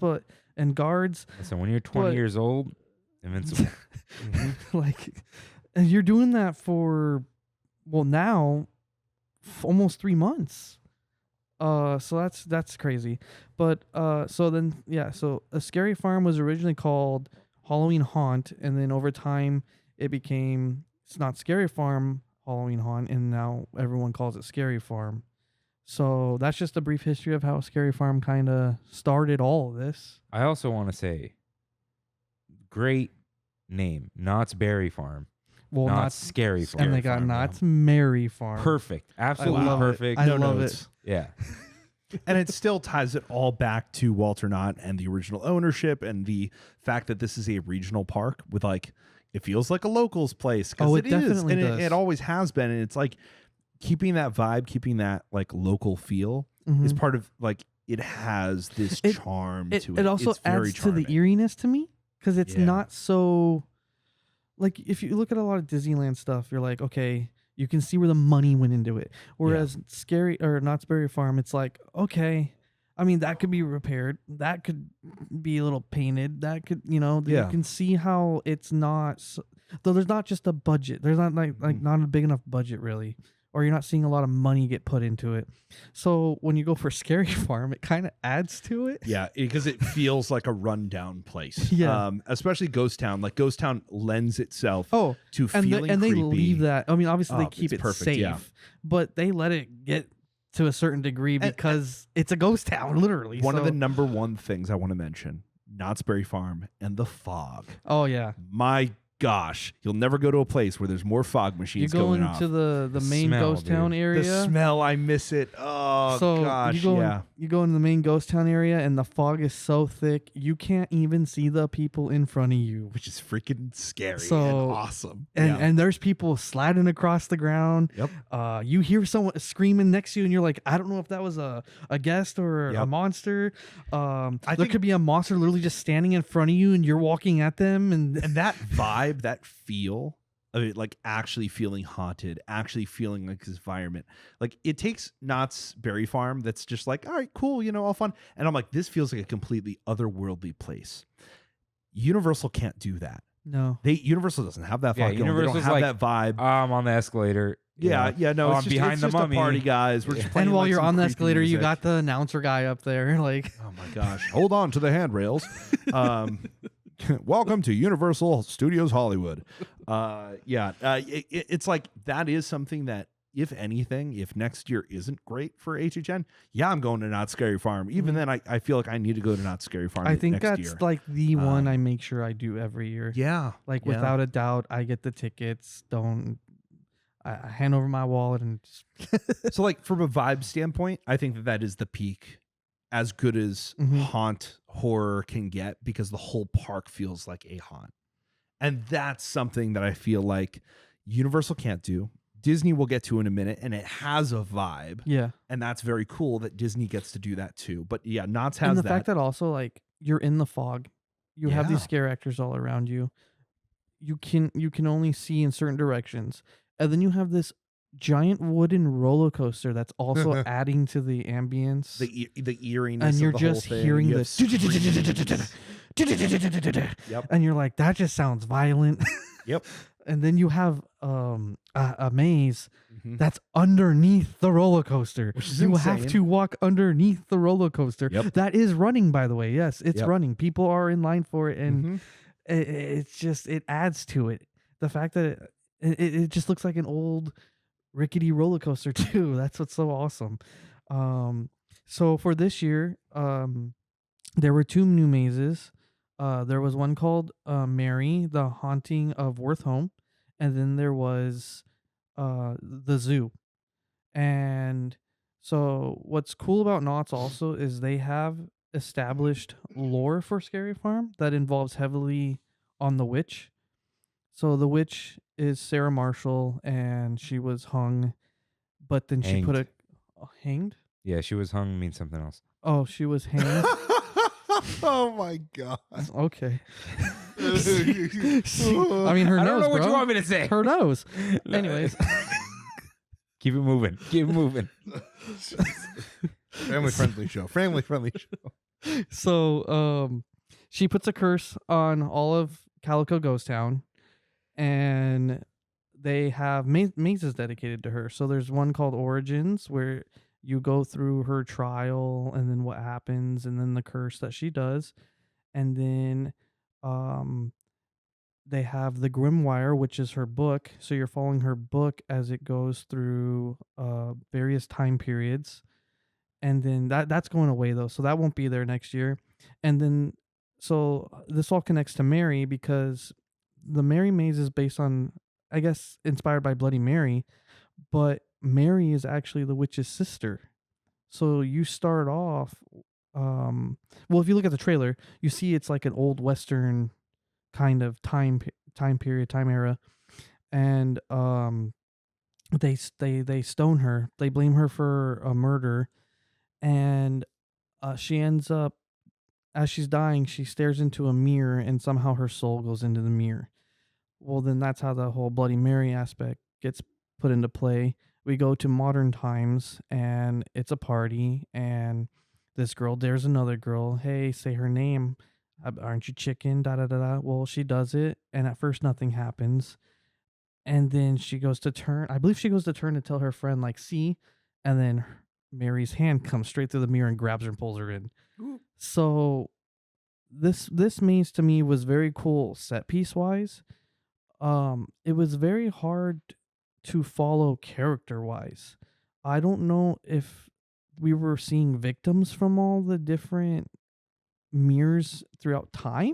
and guards. So when you're 20 But- years old, invincible. Like, and you're doing that for, well, now almost 3 months. So that's crazy. But so then so a Scary Farm was originally called Halloween Haunt, and then over time it became, it's not Scary Farm, Halloween Haunt, and now everyone calls it Scary Farm. So that's just a brief history of how Scary Farm kind of started all of this. I also want to say, great name, Knott's Berry Farm. Well, Knott's not Scary Farm. and they got Farm, yeah. Knott's Merry Farm. Perfect. Absolutely love it. perfect. I No love notes. Yeah. And it still ties it all back to Walter Knott and the original ownership and the fact that this is a regional park with like, it feels like a locals place. 'Cause Oh, it is, definitely and does. It always has been. And it's like keeping that vibe, keeping that like local feel is Mhm. part of like, it has this It- charm to it. It also It's very adds to the charming. eeriness to me because it's Yeah. not so. Like if you look at a lot of Disneyland stuff, you're like, okay, you can see where the money went into it. Whereas Scary or Knott's Berry Farm, it's like, okay, I mean that could be repaired, that could be a little painted, that could, you Yeah. can see how it's not. Though there's not just a budget. There's not like not a big enough budget really. Or you're not seeing a lot of money get put into it. So when you go for Scary Farm, it kind of adds to it. Yeah, because it feels like a rundown place. Yeah. Especially Ghost Town. Like Ghost Town lends itself Oh, to and feeling they creepy. leave that. I mean, obviously Oh, they keep it's it perfect, safe, yeah. but they let it get to a certain degree And- because it's a ghost town, literally. One of so- the number one things I want to mention, Knott's Berry Farm and the fog. Oh yeah, My gosh, you'll never go to a place where there's more fog you machines go going into off. the main smell, ghost town dude. area. The smell, I miss it. Oh so gosh, you go yeah. you go into the main ghost town area, and the fog is so thick you can't even see the people in front of you. Which is freaking scary So- and awesome. And Yeah. and there's people sliding across the ground. Yep. You hear someone screaming next to you, and you're like, I don't know if that was a guest or a Yep. monster. I There think- could be a monster literally just standing in front of you, and you're walking at them. And And that vibe, that feel of it, like actually feeling haunted, actually feeling like this environment. Like it takes Knott's Berry Farm that's just like, all right, cool, all fun. And I'm like, this feels like a completely otherworldly place. Universal can't do that. no, Universal doesn't have that Yeah, vibe. They don't Universal's have like, that vibe. I'm on the escalator. Yeah, no, Oh, it's I'm just, behind it's the just mummy. a party, guys. We're just playing and while like you're some on the creepy escalator, you music. got the announcer guy up there. Like, Oh my gosh! Hold on to the handrails. Welcome to Universal Studios Hollywood. It's like that is something that, if anything, if next year isn't great for HHN, I'm going to Knott's Scary Farm. Even then, I feel like I need to go to Knott's Scary Farm. I think next that's year. like the one Um, I make sure I do every year. Yeah, Like yeah. without a doubt, I get the tickets. I hand over my wallet and just So like from a vibe standpoint, I think that is the peak, as good as Mhm. haunt horror can get, because the whole park feels like a haunt. And that's something that I feel like Universal can't do. Disney will get to in a minute, and it has a vibe, yeah. and that's very cool that Disney gets to do that too. But yeah, Knott's has And the that. fact that also like you're in the fog, you have these Yeah. scare actors all around you. You can only see in certain directions, and then you have this giant wooden roller coaster that's also adding to the ambience. the eeriness, and you're of the whole just thing. hearing You have this, Yep. and you're like, that just sounds violent. Yep. And then you have a maze Mhm. that's underneath the roller coaster. Which is You have insane. to walk underneath the roller coaster. Yep. That is running, by the way. Yes, it's Yep. running. People are in line for it, and Mhm. it's just, it adds to it. The fact that it just looks like an old rickety roller coaster too. That's what's so awesome. So for this year, there were 2 new mazes. There was one called Mary, the Haunting of Worth Home, and then there was the zoo. And So what's cool about Knott's also is they have established lore for Scary Farm that involves heavily on the witch. So the witch is Sarah Marshall, and she was hung, but then she put Hanged. hanged. Yeah, she was hung means something else. Oh, she was hanged. Oh my god. Okay. I mean, her I nose, don't know what bro. you want me to say. Her nose. Anyways. Keep it moving. Keep it moving. Family friendly show. Family friendly show. So she puts a curse on all of Calico Ghost Town, and they have mazes dedicated to her. So there's one called Origins, where you go through her trial and then what happens and then the curse that she does. And then they have the Grimoire, which is her book. So you're following her book as it goes through various time periods. And then that's going away though, so that won't be there next year. And then so this all connects to Mary, because the Mary maze is based on, I guess, inspired by Bloody Mary, but Mary is actually the witch's sister. So you start off, well, if you look at the trailer, you see it's like an old Western kind of time era, and they stone her. They blame her for a murder, and she ends up, as she's dying, she stares into a mirror, and somehow her soul goes into the mirror. Well, then that's how the whole Bloody Mary aspect gets put into play. We go to modern times, and it's a party, and this girl dares another girl. Hey, say her name. Aren't you chicken? Da da da da. Well, she does it, and at first nothing happens, and then she goes to turn. I believe she goes to turn to tell her friend, like, see, and then Mary's hand comes straight through the mirror and grabs her and pulls her in. Ooh. So this maze to me was very cool set piece wise. It was very hard to follow character wise. I don't know if we were seeing victims from all the different mirrors throughout time,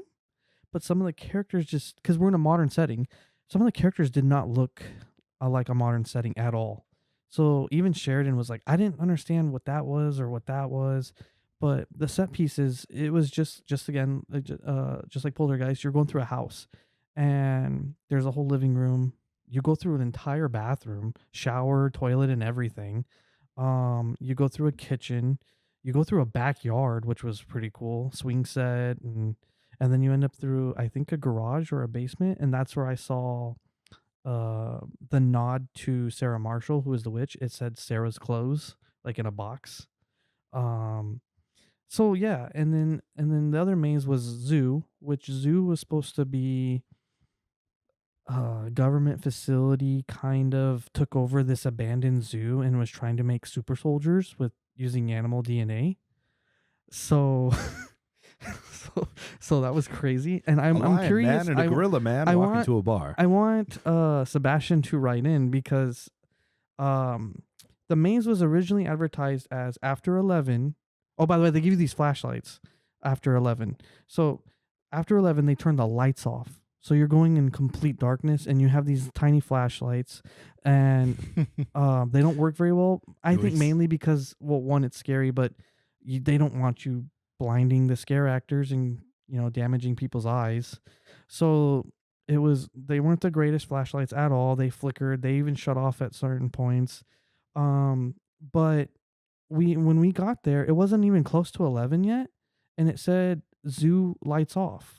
but some of the characters, just because we're in a modern setting, some of the characters did not look like a modern setting at all. So even Sheridan was like, I didn't understand what that was or what that was. But the set pieces, it was just again, just like Poltergeist, you're going through a house, and there's a whole living room. You go through an entire bathroom, shower, toilet, and everything. You go through a kitchen. You go through a backyard, which was pretty cool, swing set, and then you end up through, I think, a garage or a basement, and that's where I saw the nod to Sarah Marshall, who is the witch. It said Sarah's clothes, like in a box. So yeah, and then the other maze was Zoo, which Zoo was supposed to be government facility, kind of took over this abandoned zoo and was trying to make super soldiers with using animal DNA. So so that was crazy. And I'm curious. Man and a gorilla man walking to a bar. I want Sebastian to write in, because the maze was originally advertised as after 11. Oh, by the way, they give you these flashlights after 11. So after 11, they turn the lights off. So you're going in complete darkness, and you have these tiny flashlights, and they don't work very well. I think mainly because, well, one, it's scary, but they don't want you blinding the scare actors and, damaging people's eyes. So they weren't the greatest flashlights at all. They flickered. They even shut off at certain points. But when we got there, it wasn't even close to 11 yet, and it said zoo lights off.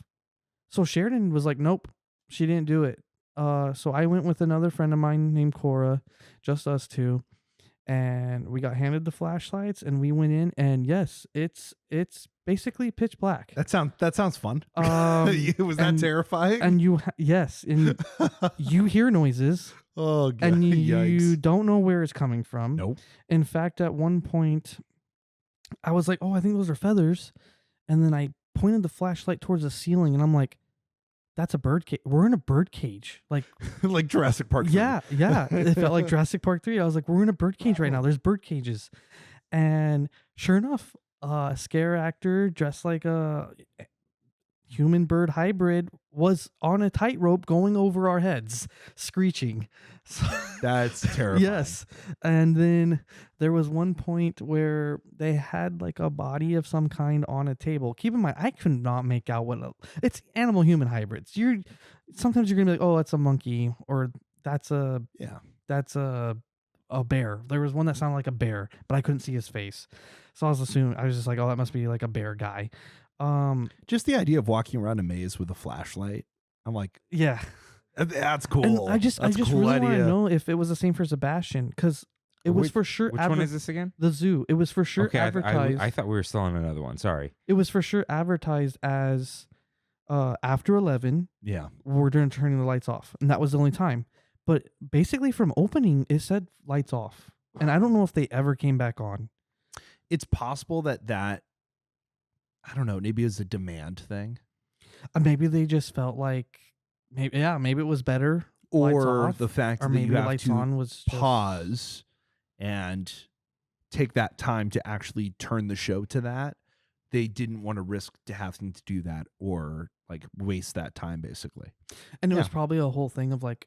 So Sheridan was like, nope, she didn't do it. So I went with another friend of mine named Cora, just us two, and we got handed the flashlights, and we went in, and yes, it's basically pitch black. That sounds fun. Was that and, terrifying? And yes, and you hear noises. Oh, God. And you Yikes. don't know where it's coming from. Nope. In fact, at one point, I was like, oh, I think those are feathers. And then I pointed the flashlight towards the ceiling, and I'm like, that's a bird cage. We're in a bird cage. Like like Jurassic Park 3. Yeah. It felt like Jurassic Park 3. I was like, we're in a bird cage right now. There's bird cages. And sure enough, a scare actor dressed like human bird hybrid was on a tightrope going over our heads, screeching. So, That's terrifying. yes. And then there was one point where they had like a body of some kind on a table. Keep in mind, I could not make out it's animal human hybrids. Sometimes you're gonna be like, oh, that's a monkey, or that's a bear. There was one that sounded like a bear, but I couldn't see his face. So I was just like, oh, that must be like a bear guy. Just the idea of walking around a maze with a flashlight. I'm like, yeah. that's cool. And I just That's a cool really want to idea. know if it was the same for Sebastian, because it was for sure. Which one is this again? The zoo. It was for sure Okay, advertised. I thought we were still on another one. Sorry. It was for sure advertised as after 11, Yeah. we're going to turn the lights off, and that was the only time. But basically, from opening, it said lights off, and I don't know if they ever came back on. It's possible that I don't know, maybe it's a demand thing. Maybe they just felt like maybe it was better. Lights Or off, the fact or that maybe you have lights to on was just, pause and take that time to actually turn the show to that. They didn't want to risk to having to do that or like waste that time basically. and it was yeah. probably a whole thing of like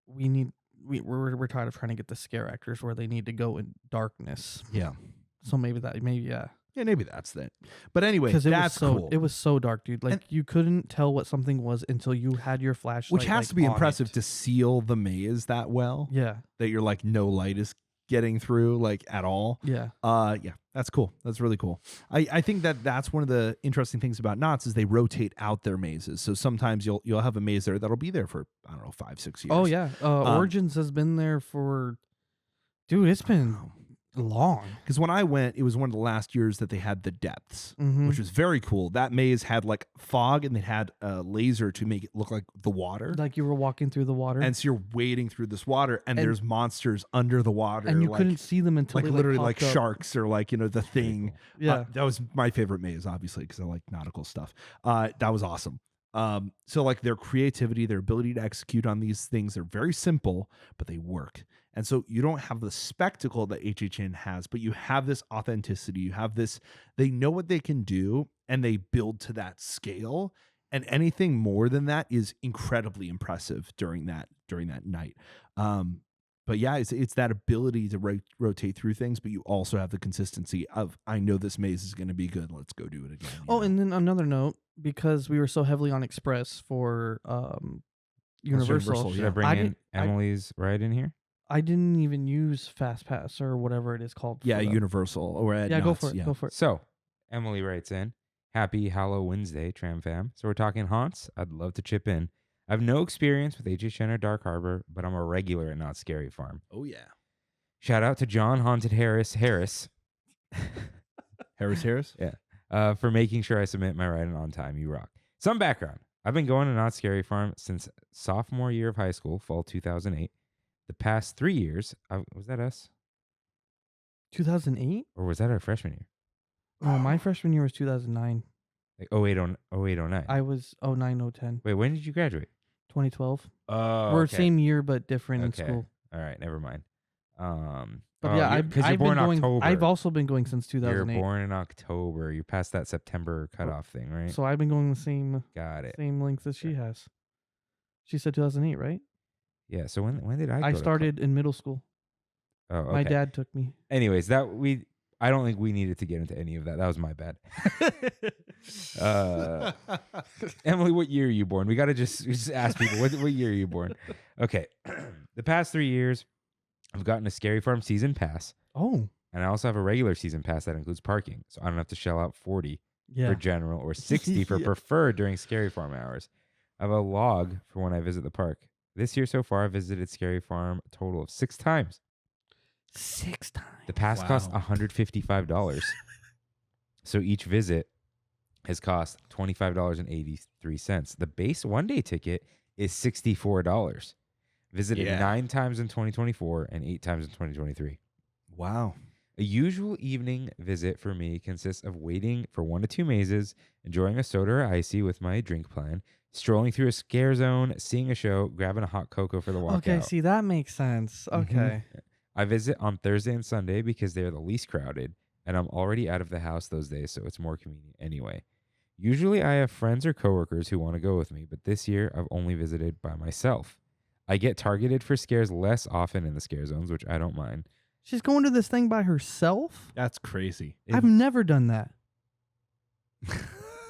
we're tired of trying to get the scare actors where they need to go in darkness. Yeah. So maybe yeah. Yeah, maybe that's it. But anyway, Because that's cool. it was so dark, dude. Like And- you couldn't tell what something was until you had your flashlight. Which has like, to be on impressive it. to seal the maze that well. Yeah, That you're like no light is getting through like at all. yeah. Yeah, that's cool. That's really cool. I think that's one of the interesting things about Knott's is they rotate out their mazes. So sometimes you'll have a maze there that'll be there for I don't know 5-6 years. Oh yeah. Origins has been there for, dude. It's been long. Because when I went, it was one of the last years that they had the depths, Mhm. which was very cool. That maze had like fog and they had a laser to make it look like the water. Like you were walking through the water, And so you're wading through this water and And- there's monsters under the water. and you like, couldn't see them until like they, literally like popped up. sharks or like, the thing. Yeah. That was my favorite maze, obviously, because I like nautical stuff. That was awesome. So like their creativity, their ability to execute on these things, they're very simple, but they work. And so you don't have the spectacle that HHN has, but you have this authenticity. You have this, they know what they can do and they build to that scale. And anything more than that is incredibly impressive during that night. But yeah, it's that ability to rotate through things, but you also have the consistency of, I know this maze is going to be good. Let's go do it again. Oh, and then another note, because we were so heavily on Express for Universal, Universal, Should yeah. I bring I in did- I- Emily's ride in here? I didn't even use Fast Pass or whatever it is called. Yeah, for the- Universal or at Yeah, go Knott's, for it. yeah. Go for it. So, Emily writes in, Happy Hallow Wednesday, Tram fam. So we're talking haunts. I'd love to chip in. I have no experience with HHN or Dark Harbor, but I'm a regular at Not Scary Farm. Oh yeah. Shout out to John Haunted Harris Harris. for making sure I submit my writing on time. You rock. Some background. I've been going to Not Scary Farm since sophomore year of high school, fall 2008. The past 3 years, was that us? 2008? Or was that our freshman year? No, my freshman year was 2009. Like 0809. I was 09, 010. Wait, when did you graduate? 2012. Oh, We're okay. same year but different Okay. in school. All right, never mind. But yeah, I've you're been born going. October. I've also been going since You're 2008. born in October. You're past that September cutoff thing, right? So I've been going the same Got it. length as she has. She said 2008, right? Yeah. So when did I? I go to started in middle school. Oh, okay. My dad took me. Anyways, I don't think we needed to get into any of that. That was my bad. Emily, what year are you born? We got to just ask people, what year are you born? Okay. The past 3 years, I've gotten a Scary Farm season pass, Oh, and I also have a regular season pass that includes parking. So I don't have to shell out $40 yeah. for general or $60 for Yeah. preferred during Scary Farm hours. I have a log for when I visit the park. This year so far, I visited Scary Farm a total of 6 times. 6 times. The pass cost Wow. $155. So each visit has cost $25.83. The base one-day ticket is $64. Visited Yeah. 9 times in 2024 and 8 times in 2023. Wow. A usual evening visit for me consists of waiting for 1 to 2 mazes, enjoying a soda or icy with my drink plan, strolling through a scare zone, seeing a show, grabbing a hot cocoa for the walkout. Okay, see that makes sense. Okay. I visit on Thursday and Sunday because they're the least crowded, and I'm already out of the house those days, so it's more convenient anyway. Usually I have friends or coworkers who want to go with me, but this year I've only visited by myself. I get targeted for scares less often in the scare zones, which I don't mind. She's going to this thing by herself? That's crazy. I've never done that.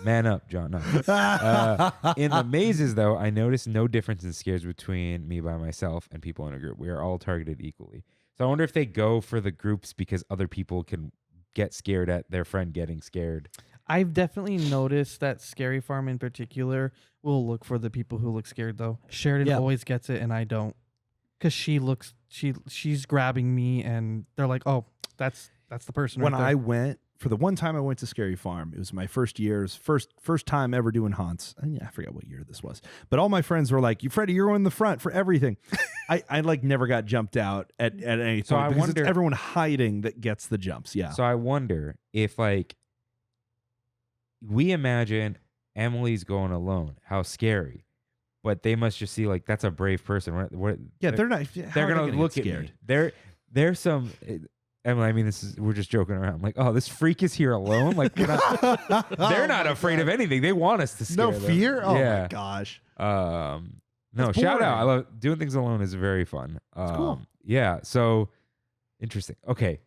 Man up, John. No. In the mazes, though, I noticed no difference in scares between me by myself and people in a group. We are all targeted equally. So I wonder if they go for the groups because other people can get scared at their friend getting scared. I've definitely noticed that Scary Farm in particular will look for the people who look scared, though. Sheridan always gets it, and I don't. Because she's grabbing me, and they're like, oh, that's the person When right there. I went, for the one time I went to Scary Farm, it was my first time ever doing haunts. And I forget what year this was. But all my friends were like, Freddie, you're in the front for everything. I like never got jumped out at any So point. I because wonder- it's everyone hiding that gets the jumps. Yeah. So I wonder if, like, we imagine Emily's going alone. How scary. But they must just see, like, that's a brave person. Yeah, they're not. They're going to look at me. There's some... Emily, I mean, we're just joking around. Like, oh, this freak is here alone. Like, they're not afraid of anything. They want us to scare No them. fear? Oh, yeah. my gosh. No, That's shout out. boring. I love doing things alone is very fun. cool. Yeah. So interesting. Okay.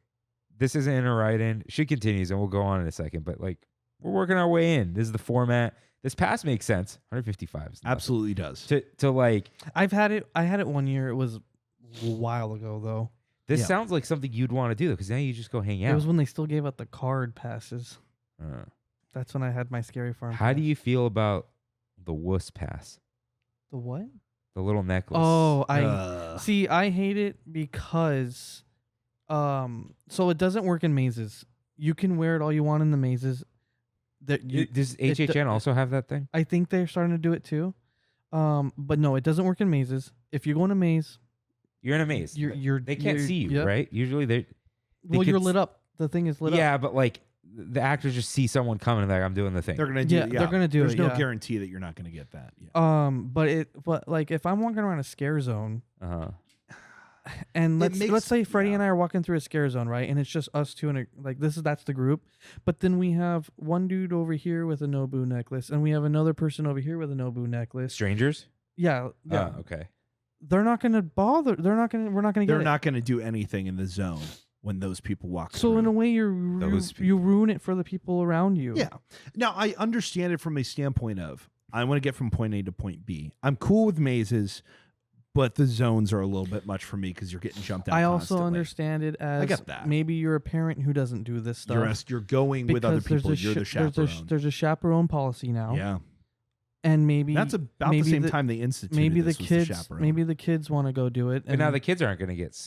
This isn't in a write-in. She continues, and we'll go on in a second. But like, we're working our way in. This is the format. This pass makes sense. 155 is nothing. Absolutely does. To like. I had it 1 year. It was a while ago, though. This Yeah. sounds like something you'd want to do because now you just go hang out. It was when they still gave out the card passes. Uh, That's when I had my Scary Farm. how do pass. you feel about the wuss pass? The what? The little necklace. Oh, Uh, see. I hate it because, so it doesn't work in mazes. You can wear it all you want in the mazes. That you, Does it do- HHN also have that thing? I think they're starting to do it too. But no, it doesn't work in mazes. If you go in a maze, You're in a maze. you're They can't you're- see you, yep. right? Usually they Well, could you're s- lit up. The thing is lit up. Yeah, but like the actors just see someone coming and they're like, I'm doing the thing. they're gonna do. Yeah, they're gonna do There's it, no yeah. guarantee that you're not gonna get that. Yeah. But like if I'm walking around a scare zone Uh-huh. and It let's makes- say Freddie yeah. and I are walking through a scare zone, right? And it's just us two and that's the group. But then we have one dude over here with a Nobu necklace, and we have another person over here with a Nobu necklace. Strangers? Yeah, yeah. Okay. They're not gonna bother. We're not gonna get They're it. not gonna do anything in the zone when those people walk. So through. in a way, Those you ruin it for the people around you. Yeah. Now I understand it from a standpoint of I want to get from point A to point B. I'm cool with mazes, but the zones are a little bit much for me because you're getting jumped out. I also constantly. understand it as get that. maybe you're a parent who doesn't do this stuff. You're going with other because people. You're the chaperone. There's a chaperone policy now. Yeah. And maybe That's about maybe the same time they instituted maybe this the was kids chaperone. maybe the kids want to go do it. And now the kids aren't going to get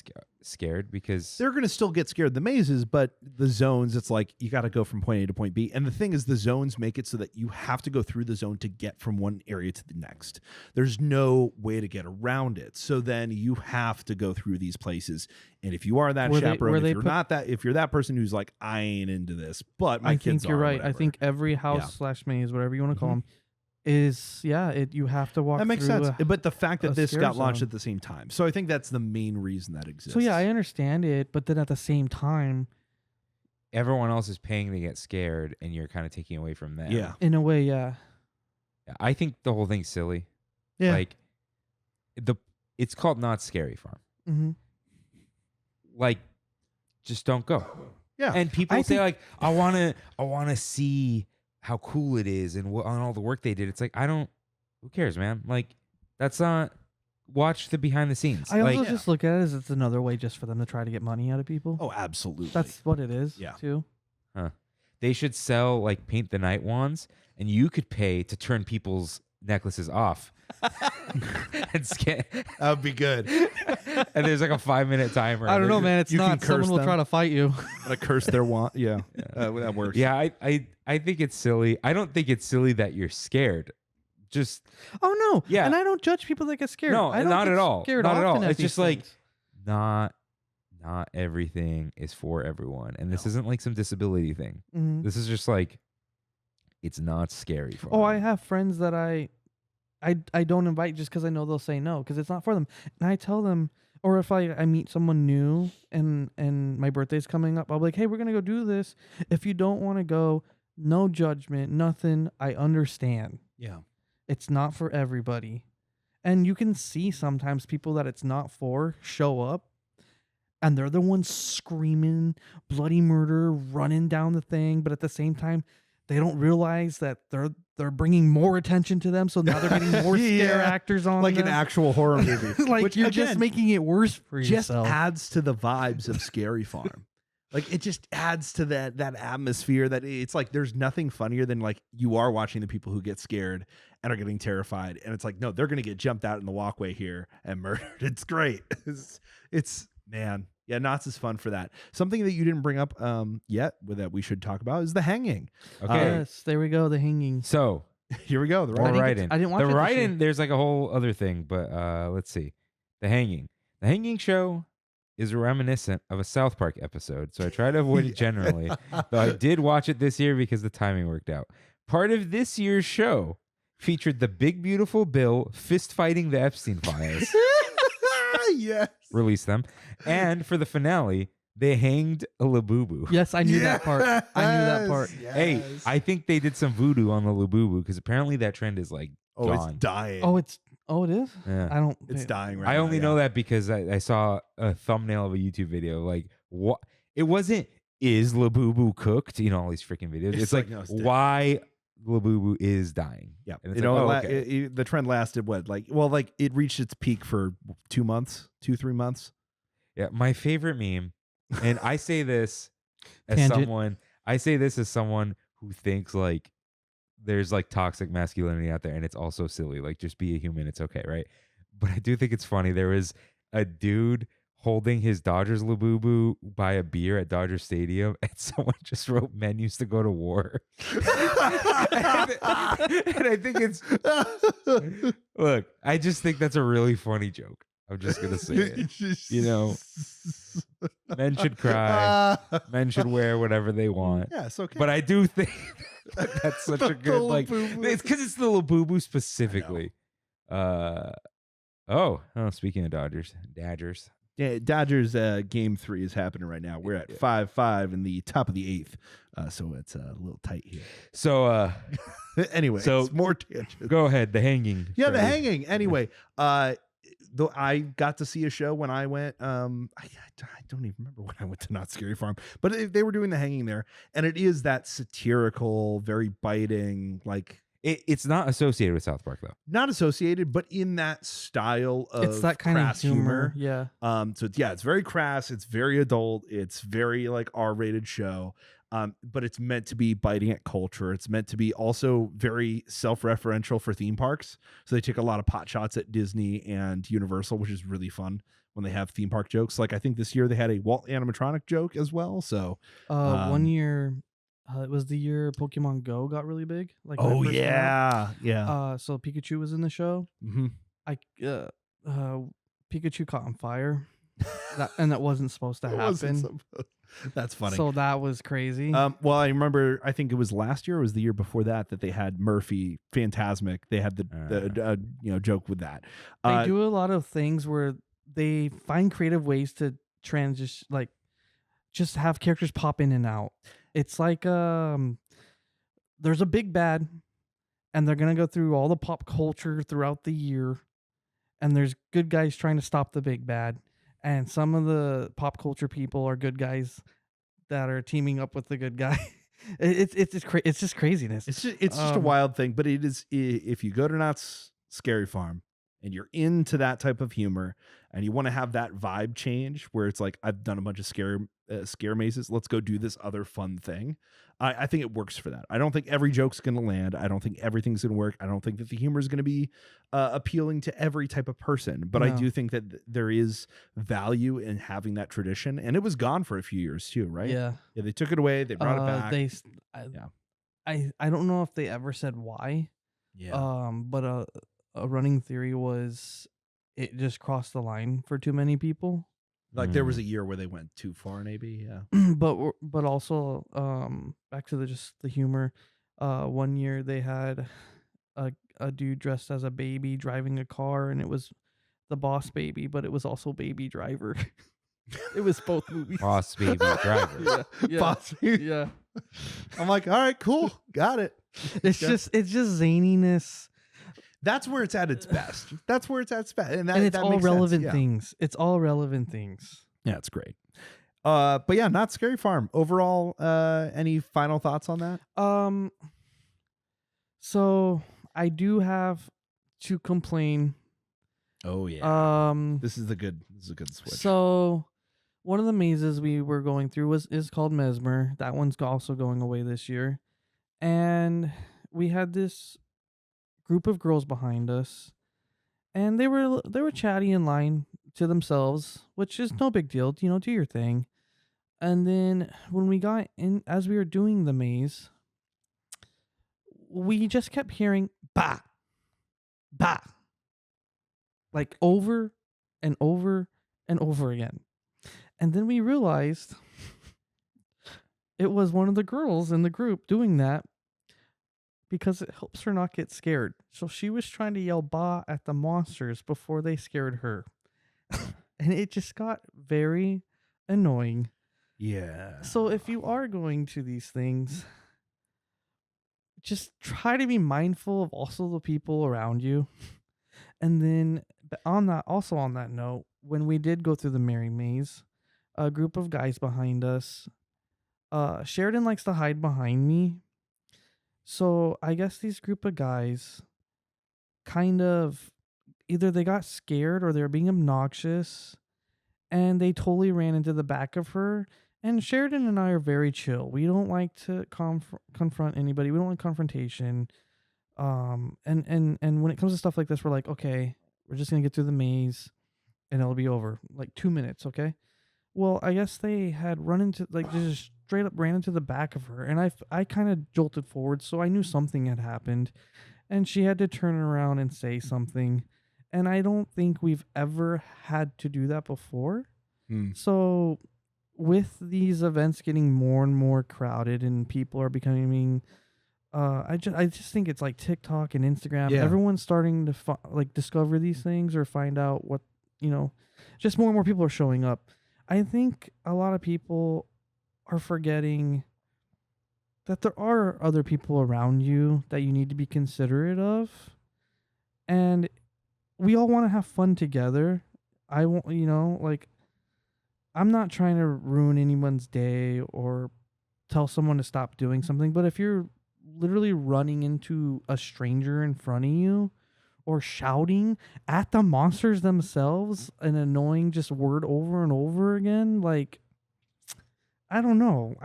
scared because They're going to still get scared of the mazes, but the zones, it's like you got to go from point A to point B. And the thing is, the zones make it so that you have to go through the zone to get from one area to the next. There's no way to get around it. So then you have to go through these places. And if you are that Where they- chaperone, where if they you're put- not that, if you're that person who's like, I ain't into this, but my I kids think you're are, or right. I whatever. think every house / maze, whatever you want to call them, is you have to walk. that makes through sense. a- But the fact a that this scare got launched zone. at the same time. So I think that's the main reason that exists. So yeah, I understand it, but then at the same time, everyone else is paying to get scared and you're kind of taking away from them. Yeah. in a way, yeah. I think the whole thing's silly. Yeah. Like it's called Not Scary Farm. Mm-hmm. Like just don't go. Yeah. And people I say think- like I want to see how cool it is and on all the work they did. It's like who cares, man? Like that's not watch the behind the scenes. I also like just look at it as it's another way just for them to try to get money out of people. Oh, absolutely. That's what it is. Yeah. Too. they should sell like paint the night wands and you could pay to turn people's necklaces off. And that would be good. and there's like a 5-minute timer. I don't know, man. It's You can not. Someone curse will them. try to fight you. Gonna curse their want. Yeah. That works. Yeah, I think it's silly. I don't think it's silly that you're scared. Just Oh no. Yeah. And I don't judge people that get scared. No, I don't not get at all. Scared Not at often all. It's these just like- things. not everything is for everyone. And this isn't like some disability thing. Mhm. This is just like it's not scary for Oh, I them. have friends that I don't invite just because I know they'll say no because it's not for them. And I tell them, or if I meet someone new and my birthday's coming up, I'll be like, hey, we're gonna go do this. If you don't want to go, No judgment, nothing. I understand. Yeah. It's not for everybody. And you can see sometimes people that it's not for show up and they're the ones screaming bloody murder, running down the thing. But at the same time, they don't realize that they're bringing more attention to them. So now they're getting more scare actors on like them. an actual horror movie. Like Which, you're again, just making it worse for just yourself. adds to the vibes of Scary Farm. Like it just adds to that atmosphere that it's like there's nothing funnier than like you are watching the people who get scared and are getting terrified, and it's like no, they're gonna get jumped out in the walkway here and murdered. It's great. It's man, yeah, Knott's is fun for that. Something that you didn't bring up yet that we should talk about is the hanging. Okay. Yes, there we go. The hanging. So Here we go. The Or I didn't write get in. to- I didn't watch the it this write year. in. There's like a whole other thing, but let's see. The hanging. The hanging show is reminiscent of a South Park episode, so I try to avoid it generally. Though I did watch it this year because the timing worked out. Part of this year's show featured the Big Beautiful Bill fist fighting the Epstein files. Yes. Release them, and for the finale, they hanged a Labubu. Yes, I knew that part. I knew that part. Hey, I think they did some voodoo on the Labubu because apparently that trend is like Oh, gone. it's dying. Oh, it is? Yeah. I don't. It's dying right I now. only know that because I saw a thumbnail of a YouTube video. Like, what? It wasn't, is Labubu cooked? You know, all these freaking videos. It's like, no, it's dead. why Labubu is dying. Yeah. And it's You like, know, oh, okay. the trend lasted what? Like it reached its peak for 2 months, 3 months. Yeah. My favorite meme, and I say this as Tangent. someone who thinks like there's like toxic masculinity out there and it's also silly. Like, just be a human. It's okay. Right. But I do think it's funny. There was a dude holding his Dodgers Labubu by a beer at Dodger Stadium, and someone just wrote "Men used to go to war." and I think it's look. I just think that's a really funny joke. I'm just gonna say it. You know, men should cry. Men should wear whatever they want. Yeah, it's okay. But I do think that's such a good like. It's because it's the Labubu specifically. Speaking of Dodgers. Yeah, Dodgers game 3 is happening right now. We're at 5-5 in the top of the 8th, so it's a little tight here. So Anyway, So- it's more tangents. go ahead. The hanging. Yeah, the Freddy. hanging. Anyway, though I got to see a show when I went. I don't even remember when I went to Not Scary Farm, but they were doing the hanging there, and it is that satirical, very biting, like It's not associated with South Park though. not associated, but in that style of It's that kind of crass humor. Yeah. So it's very crass. It's very adult. It's very like R-rated show. But it's meant to be biting at culture. It's meant to be also very self-referential for theme parks. So they take a lot of pot shots at Disney and Universal, which is really fun when they have theme park jokes. Like I think this year they had a Walt animatronic joke as well. So One year, it was the year Pokemon Go got really big. Like when it first came out. yeah. So Pikachu was in the show. Mm-hmm. Pikachu caught on fire, and that wasn't supposed to happen. That's funny. So that was crazy. Well, I remember. I think it was last year. Or it was the year before that they had Murphy Phantasmic. They had the joke with that. They do a lot of things where they find creative ways to transition, like just have characters pop in and out. It's like there's a big bad, and they're gonna go through all the pop culture throughout the year, and there's good guys trying to stop the big bad. And some of the pop culture people are good guys that are teaming up with the good guy. It's just craziness. It's just a wild thing, but it is. If you go to Knott's Scary Farm and you're into that type of humor and you want to have that vibe change where it's like, I've done a bunch of scare mazes, let's go do this other fun thing. I think it works for that. I don't think every joke's going to land. I don't think everything's going to work. I don't think that the humor is going to be appealing to every type of person. But I No. do think that there is value in having that tradition. And it was gone for a few years too, right? Yeah. Yeah, they took it away. They brought it back. I don't know if they ever said why. Yeah. But a running theory was it just crossed the line for too many people. Like there was a year where they went too far, maybe. Yeah. but also back to the humor. One year they had a dude dressed as a baby driving a car, and it was the Boss Baby, but it was also Baby Driver. It was both movies. Boss Baby Driver. Yeah. Boss. Yeah. I'm like, all right, cool, got it. It's just zaniness, That's where it's at its best. That's where it's at its best, and and it's that all makes sense. relevant Yeah. things. It's all relevant things. Yeah, it's great. But yeah, Not Scary Farm. Overall, any final thoughts on that? So I do have to complain. Oh yeah. This is a good switch. So one of the mazes we were going through is called Mesmer. That one's also going away this year. And we had this group of girls behind us, and they were chatty in line to themselves, which is no big deal, do your thing. And then when we got in, as we were doing the maze, we just kept hearing bah, bah, like over and over and over again. And then we realized it was one of the girls in the group doing that because it helps her not get scared. So she was trying to yell bah at the monsters before they scared her. And it just got very annoying. Yeah. So if you are going to these things, just try to be mindful of also the people around you. And then on that note, when we did go through the Merry Maze, a group of guys behind us, Sheridan likes to hide behind me. So I guess these group of guys kind of either they got scared or they were being obnoxious, and they totally ran into the back of her. And Sheridan and I are very chill. We don't like to confront anybody. We don't like confrontation. And when it comes to stuff like this, we're like, okay, we're just gonna get through the maze, and it'll be over like 2 minutes, okay? Well, I guess they had run into just straight up ran into the back of her, and I kind of jolted forward, so I knew something had happened, and she had to turn around and say something, and I don't think we've ever had to do that before. So with these events getting more and more crowded and people are becoming I just think it's like TikTok and Instagram. Yeah. Everyone's starting to discover these things or find out what, just more and more people are showing up. I think a lot of people are forgetting that there are other people around you that you need to be considerate of. And we all want to have fun together. I won't, I'm not trying to ruin anyone's day or tell someone to stop doing something, but if you're literally running into a stranger in front of you or shouting at the monsters themselves an annoying just word over and over again, like, I don't know.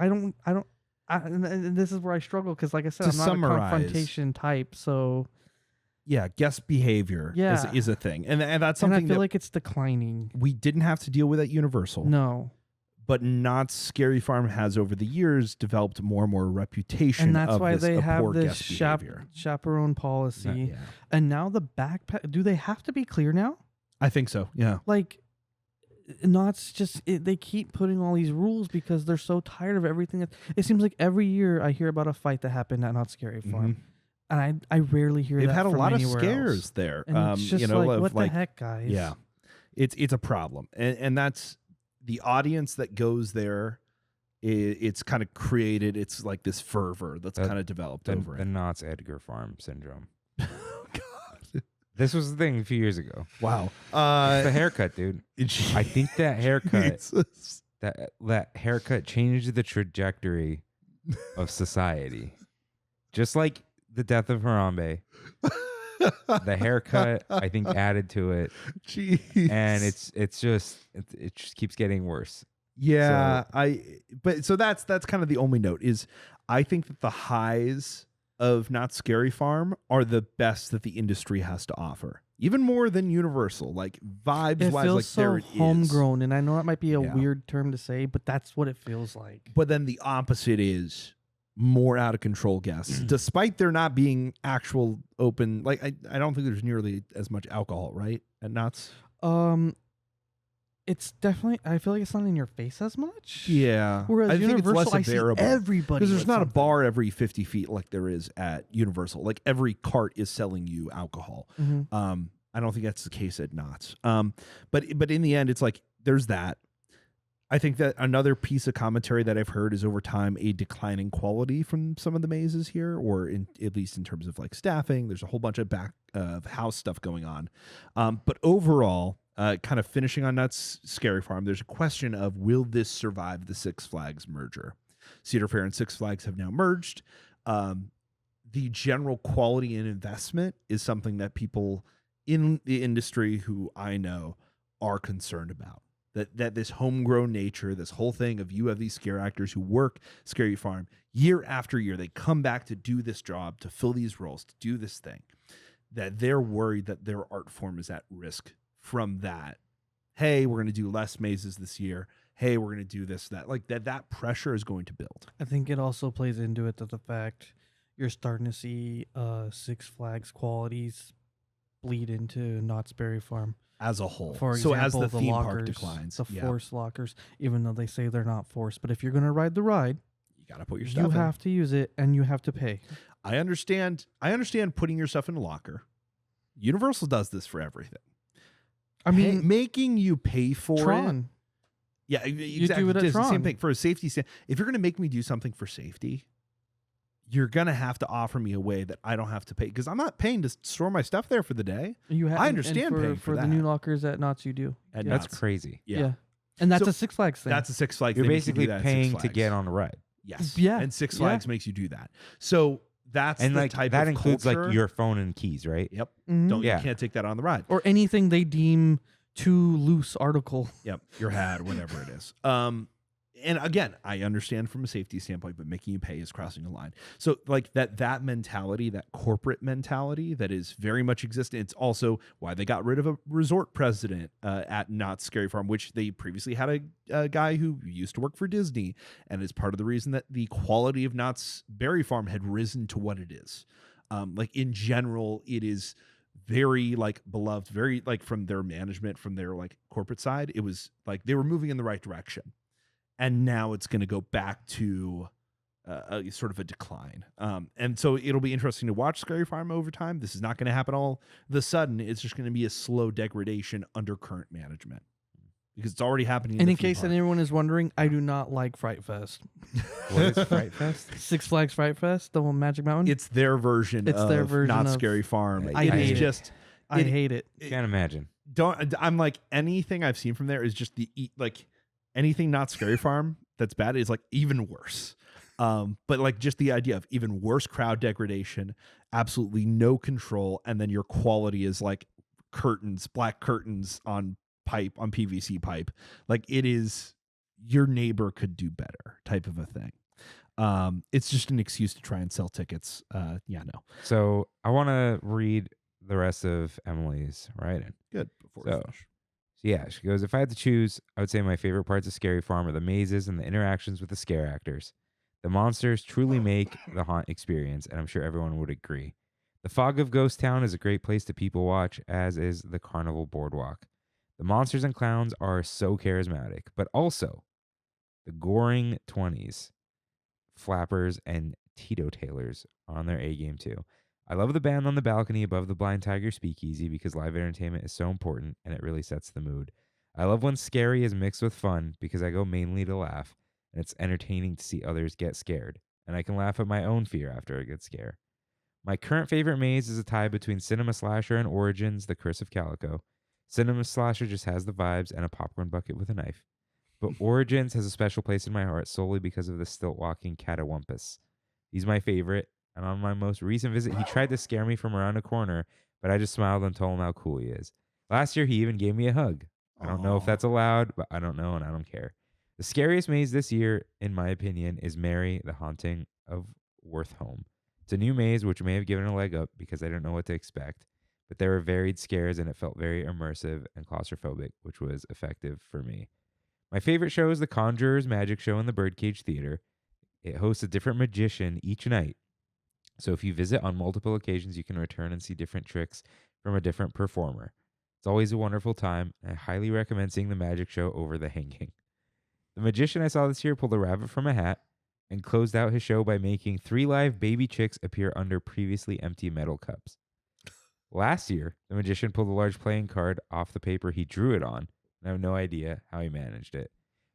And this is where I struggle because, like I said, To I'm not a confrontation type, so... Yeah, guest behavior is a thing. And that's something and I feel like it's declining. we didn't have to deal with at Universal. No. But Not Scary Farm has over the years developed more and more reputation And that's of why this they have poor this guest behavior. chaperone policy. Yeah. And now the backpack, do they have to be clear now? I think so. Yeah. Like, Knott's just, they keep putting all these rules because they're so tired of everything. It seems like every year I hear about a fight that happened at Not Scary Farm. Mhm. And I rarely hear They've that had a from lot of anywhere scares else. there. And it's just what the heck, guys? Yeah. It's a problem. And that's the audience that goes there. It's kind of created, it's like this fervor that's kind of developed over The it. Knott's Edgar Farm syndrome. Oh, God. This was the thing a few years ago. Wow. It's the haircut, dude. I think that haircut, Jesus. that haircut changed the trajectory of society. Just like the death of Harambe, the haircut I think added to it, Jeez. and it just keeps getting worse. Yeah, so that's kind of the only note is I think that the highs of Not Scary Farm are the best that the industry has to offer, even more than Universal. Like vibes It wise, feels like so there it is. homegrown, and I know that might be a Yeah. weird term to say, but that's what it feels like. But then the opposite is more out of control guests, despite there not being actual open. Like I don't think there's nearly as much alcohol, right? At Knott's. It's definitely. I feel like it's not in your face as much. Yeah, Whereas I think it's Universal, less I see available. everybody. Because there's with not a something. bar every 50 feet like there is at Universal. Like every cart is selling you alcohol. Mhm. I don't think that's the case at Knott's. But in the end, it's like there's that. I think that another piece of commentary that I've heard is over time a declining quality from some of the mazes here, or at least in terms of like staffing. There's a whole bunch of back of house stuff going on. But overall, kind of finishing on Knott's Scary Farm, there's a question of will this survive the Six Flags merger? Cedar Fair and Six Flags have now merged. The general quality and investment is something that people in the industry who I know are concerned about. That this homegrown nature, this whole thing of you have these scare actors who work Scary Farm year after year, they come back to do this job, to fill these roles, to do this thing, that they're worried that their art form is at risk from that. Hey, we're going to do less mazes this year. Hey, we're going to do this, that. Like that pressure is going to build. I think it also plays into it that the fact you're starting to see Six Flags qualities bleed into Knott's Berry Farm. As a whole. For so example, as the theme park declines. The force lockers, even though they say they're not forced. But if you're going to ride the ride, you got to put your stuff in. You have to use it and you have to pay. I understand putting your stuff in a locker. Universal does this for everything. I mean, making you pay for Tron. it. Yeah, exactly. You do it at It's the Tron. same thing. For a safety stand, if you're going to make me do something for safety, you're going to have to offer me a way that I don't have to pay, because I'm not paying to store my stuff there for the day. I understand paying for that. the new lockers at Knott's you do. And That's crazy. Yeah. And that's So a Six Flags thing. That's a Six Flags You're thing. You can do basically that at Six paying to Flags. get on a ride. Yes. Yeah. And Six Flags makes you do that. So that's And the like type that of includes culture. like your phone and keys, right? Yep. Mhm. You can't take that on the ride. Or anything they deem too loose article. Yep, your hat, whatever it is. And again, I understand from a safety standpoint, but making you pay is crossing a line. So like that mentality, that corporate mentality that is very much existent. It's also why they got rid of a resort president at Knott's Scary Farm, which they previously had a guy who used to work for Disney, and is part of the reason that the quality of Knott's Berry Farm had risen to what it is. Like in general, it is very like beloved, very like from their management, from their like corporate side, it was like they were moving in the right direction. And now it's going to go back to a sort of a decline. And so it'll be interesting to watch Scary Farm over time. This is not going to happen all of a sudden. It's just going to be a slow degradation under current management, because it's already happening. And in case anyone is wondering, I do not like Fright Fest. What is Fright Fest? Six Flags Fright Fest, the one Magic Mountain. It's their version of Not Scary Farm. I hate it. I hate it. Can't imagine. I'm like, anything I've seen from there is just anything Not Scary Farm that's bad is like even worse. But like just the idea of even worse crowd degradation, absolutely no control, and then your quality is like black curtains on PVC pipe. Like it is, your neighbor could do better type of a thing. It's just an excuse to try and sell tickets. No. So I want to read the rest of Emily's writing. Good. Before we So, finish. yeah, she goes, if I had to choose, I would say my favorite parts of Scary Farm are the mazes and the interactions with the scare actors. The monsters truly make the haunt experience, and I'm sure everyone would agree. The fog of Ghost Town is a great place to people watch, as is the Carnival Boardwalk. The monsters and clowns are so charismatic, but also the goring 20s, flappers, and teetotalers are on their A game too. I love the band on the balcony above the Blind Tiger Speakeasy because live entertainment is so important and it really sets the mood. I love when scary is mixed with fun because I go mainly to laugh, and it's entertaining to see others get scared, and I can laugh at my own fear after a good scare. My current favorite maze is a tie between Cinema Slasher and Origins, The Curse of Calico. Cinema Slasher just has the vibes and a popcorn bucket with a knife. But Origins has a special place in my heart solely because of the stilt-walking Catawampus. He's my favorite, and on my most recent visit, he tried to scare me from around a corner, but I just smiled and told him how cool he is. Last year, he even gave me a hug. I don't know if that's allowed, but I don't know, and I don't care. The scariest maze this year, in my opinion, is Mary, the Haunting of Worthome. It's a new maze, which may have given a leg up because I didn't know what to expect, but there were varied scares, and it felt very immersive and claustrophobic, which was effective for me. My favorite show is the Conjurer's Magic Show in the Birdcage Theater. It hosts a different magician each night. So if you visit on multiple occasions, you can return and see different tricks from a different performer. It's always a wonderful time. I highly recommend seeing the magic show over the hanging. The magician I saw this year pulled a rabbit from a hat and closed out his show by making 3 live baby chicks appear under previously empty metal cups. Last year, the magician pulled a large playing card off the paper he drew it on, and I have no idea how he managed it.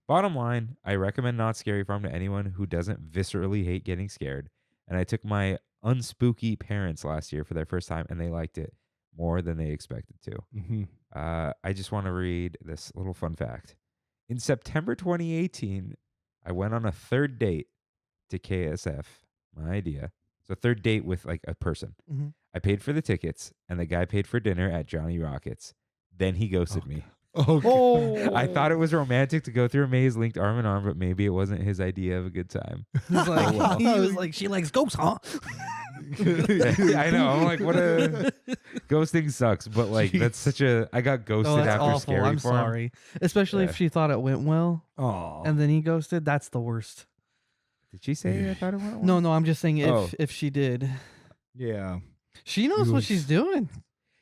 Bottom line, I recommend Not Scary Farm to anyone who doesn't viscerally hate getting scared. And I took my unspooky parents last year for their first time, and they liked it more than they expected to. Mm-hmm. I just want to read this little fun fact. In September 2018, I went on a third date to KSF, my idea. So third date with like a person. Mhm. I paid for the tickets, and the guy paid for dinner at Johnny Rockets. Then he ghosted me. Oh, I thought it was romantic to go through a maze linked arm in arm, but maybe it wasn't his idea of a good time. He's like, well. he was like, she likes ghosts, huh? I know. I'm like, what a ghosting sucks, but like that's such a. I got ghosted Oh, that's after awful. Scary I'm Farm. sorry. Especially Yeah. if she thought it went well Oh, and then he ghosted. That's the worst. Did she say I thought it went well? No, I'm just saying Oh. if she did. yeah. She knows what Oof. she's doing.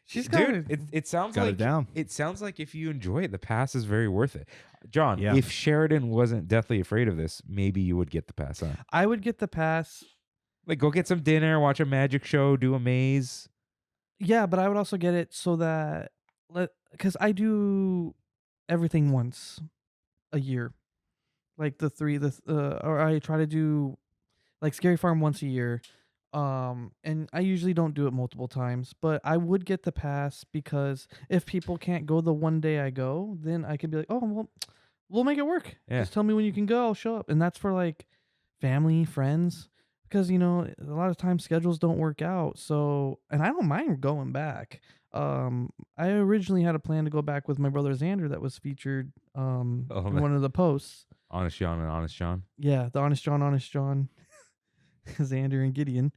She's got Dude, it sounds Got like it down. it sounds like if you enjoy it, the pass is very worth it. John, Yeah. if Sheridan wasn't deathly afraid of this, maybe you would get the pass on. I would get the pass. Like, go get some dinner, watch a magic show, do a maze. Yeah, but I would also get it so that because I do everything once a year, like or I try to do like Scary Farm once a year, and I usually don't do it multiple times. But I would get the pass because if people can't go the one day I go, then I could be like, oh well, we'll make it work. Yeah. Just tell me when you can go, I'll show up, and that's for like family, friends. Because, you know, a lot of times schedules don't work out. So, and I don't mind going back. I originally had a plan to go back with my brother Xander that was featured in man. one of the posts. Honest John and Honest John. Yeah, the Honest John, Xander and Gideon.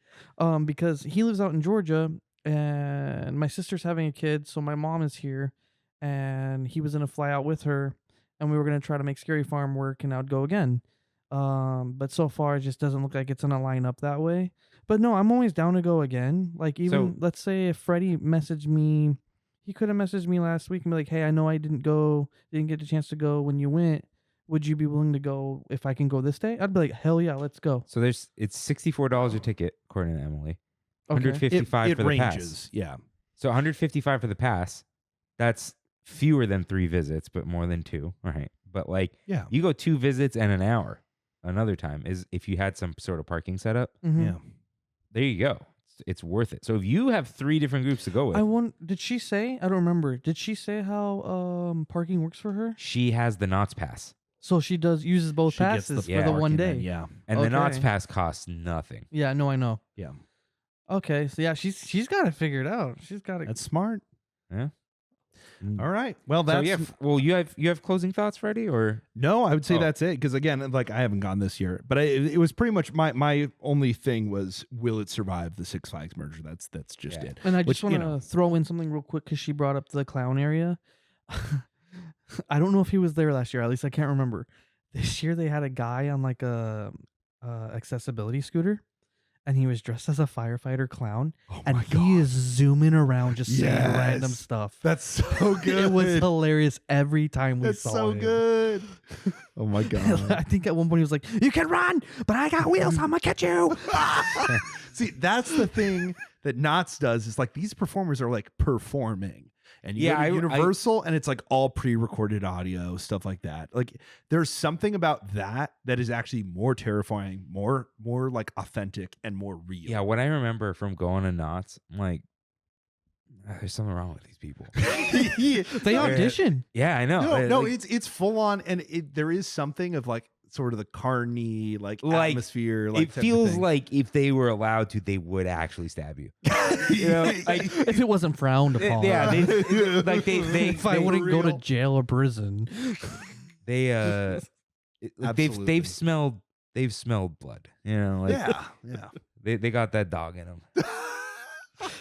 Because he lives out in Georgia and my sister's having a kid. So my mom is here and he was going to fly out with her and we were going to try to make Scary Farm work and I'd go again. But so far it just doesn't look like it's gonna line up that way. But no, I'm always down to go again. Like even let's say if Freddy messaged me, he could have messaged me last week and be like, "Hey, I know I didn't get a chance to go when you went. Would you be willing to go if I can go this day?" I'd be like, "Hell yeah, let's go." So it's $64 a ticket, according to Emily. Okay. $155 for the pass. ranges. Yeah. So $155 for the pass. That's fewer than 3 visits, but more than 2. All right. But like Yeah. you go 2 visits and an hour. Another time is if you had some sort of parking setup. Mhm. Yeah. There you go. It's worth it. So if you have 3 different groups to go with, Did she say? I don't remember. Did she say how parking works for her? she has the Knott's Pass. So she uses both She gets passes the for the one parking day. then, yeah. And the Knott's Okay. Pass costs nothing. Yeah, no, I know. Yeah. Okay, so yeah, she's got it figured out. She's got it. That's smart. Yeah. All right. Well, So that's you have closing thoughts, Freddie, or no. I would say Oh. that's it because again, like I haven't gone this year, but it was pretty much my only thing was will it survive the Six Flags merger? That's just Yeah. it. And I Which, just want you to know. throw in something real quick because she brought up the clown area. I don't know if he was there last year. At least I can't remember. This year they had a guy on like a accessibility scooter, and he was dressed as a firefighter clown, Oh and my he God. is zooming around just saying random Yes. stuff. That's so good. It was hilarious every time we That's saw so him. good. Oh my I God. think at one point he was like, "You can run, but I got wheels. I'm gonna catch you." See, that's the thing that Knott's does is like these performers are like performing. And you Yeah, go to I- Universal and it's like all pre-recorded audio, stuff like that. Like there's something about that is actually more terrifying, more like authentic and more real. yeah. What I remember from going to Knott's, I'm like, there's something wrong with these people. They audition. Yeah, I know. No, Like, it's full on, and there is something of like sort of the carny like atmosphere. it type of feels thing. like if they were allowed to, they would actually stab you. You know, like If it wasn't frowned upon. yeah, like they If I wouldn't go to jail or prison. they've Absolutely. smelled blood. You know, like yeah. they got that dog in them.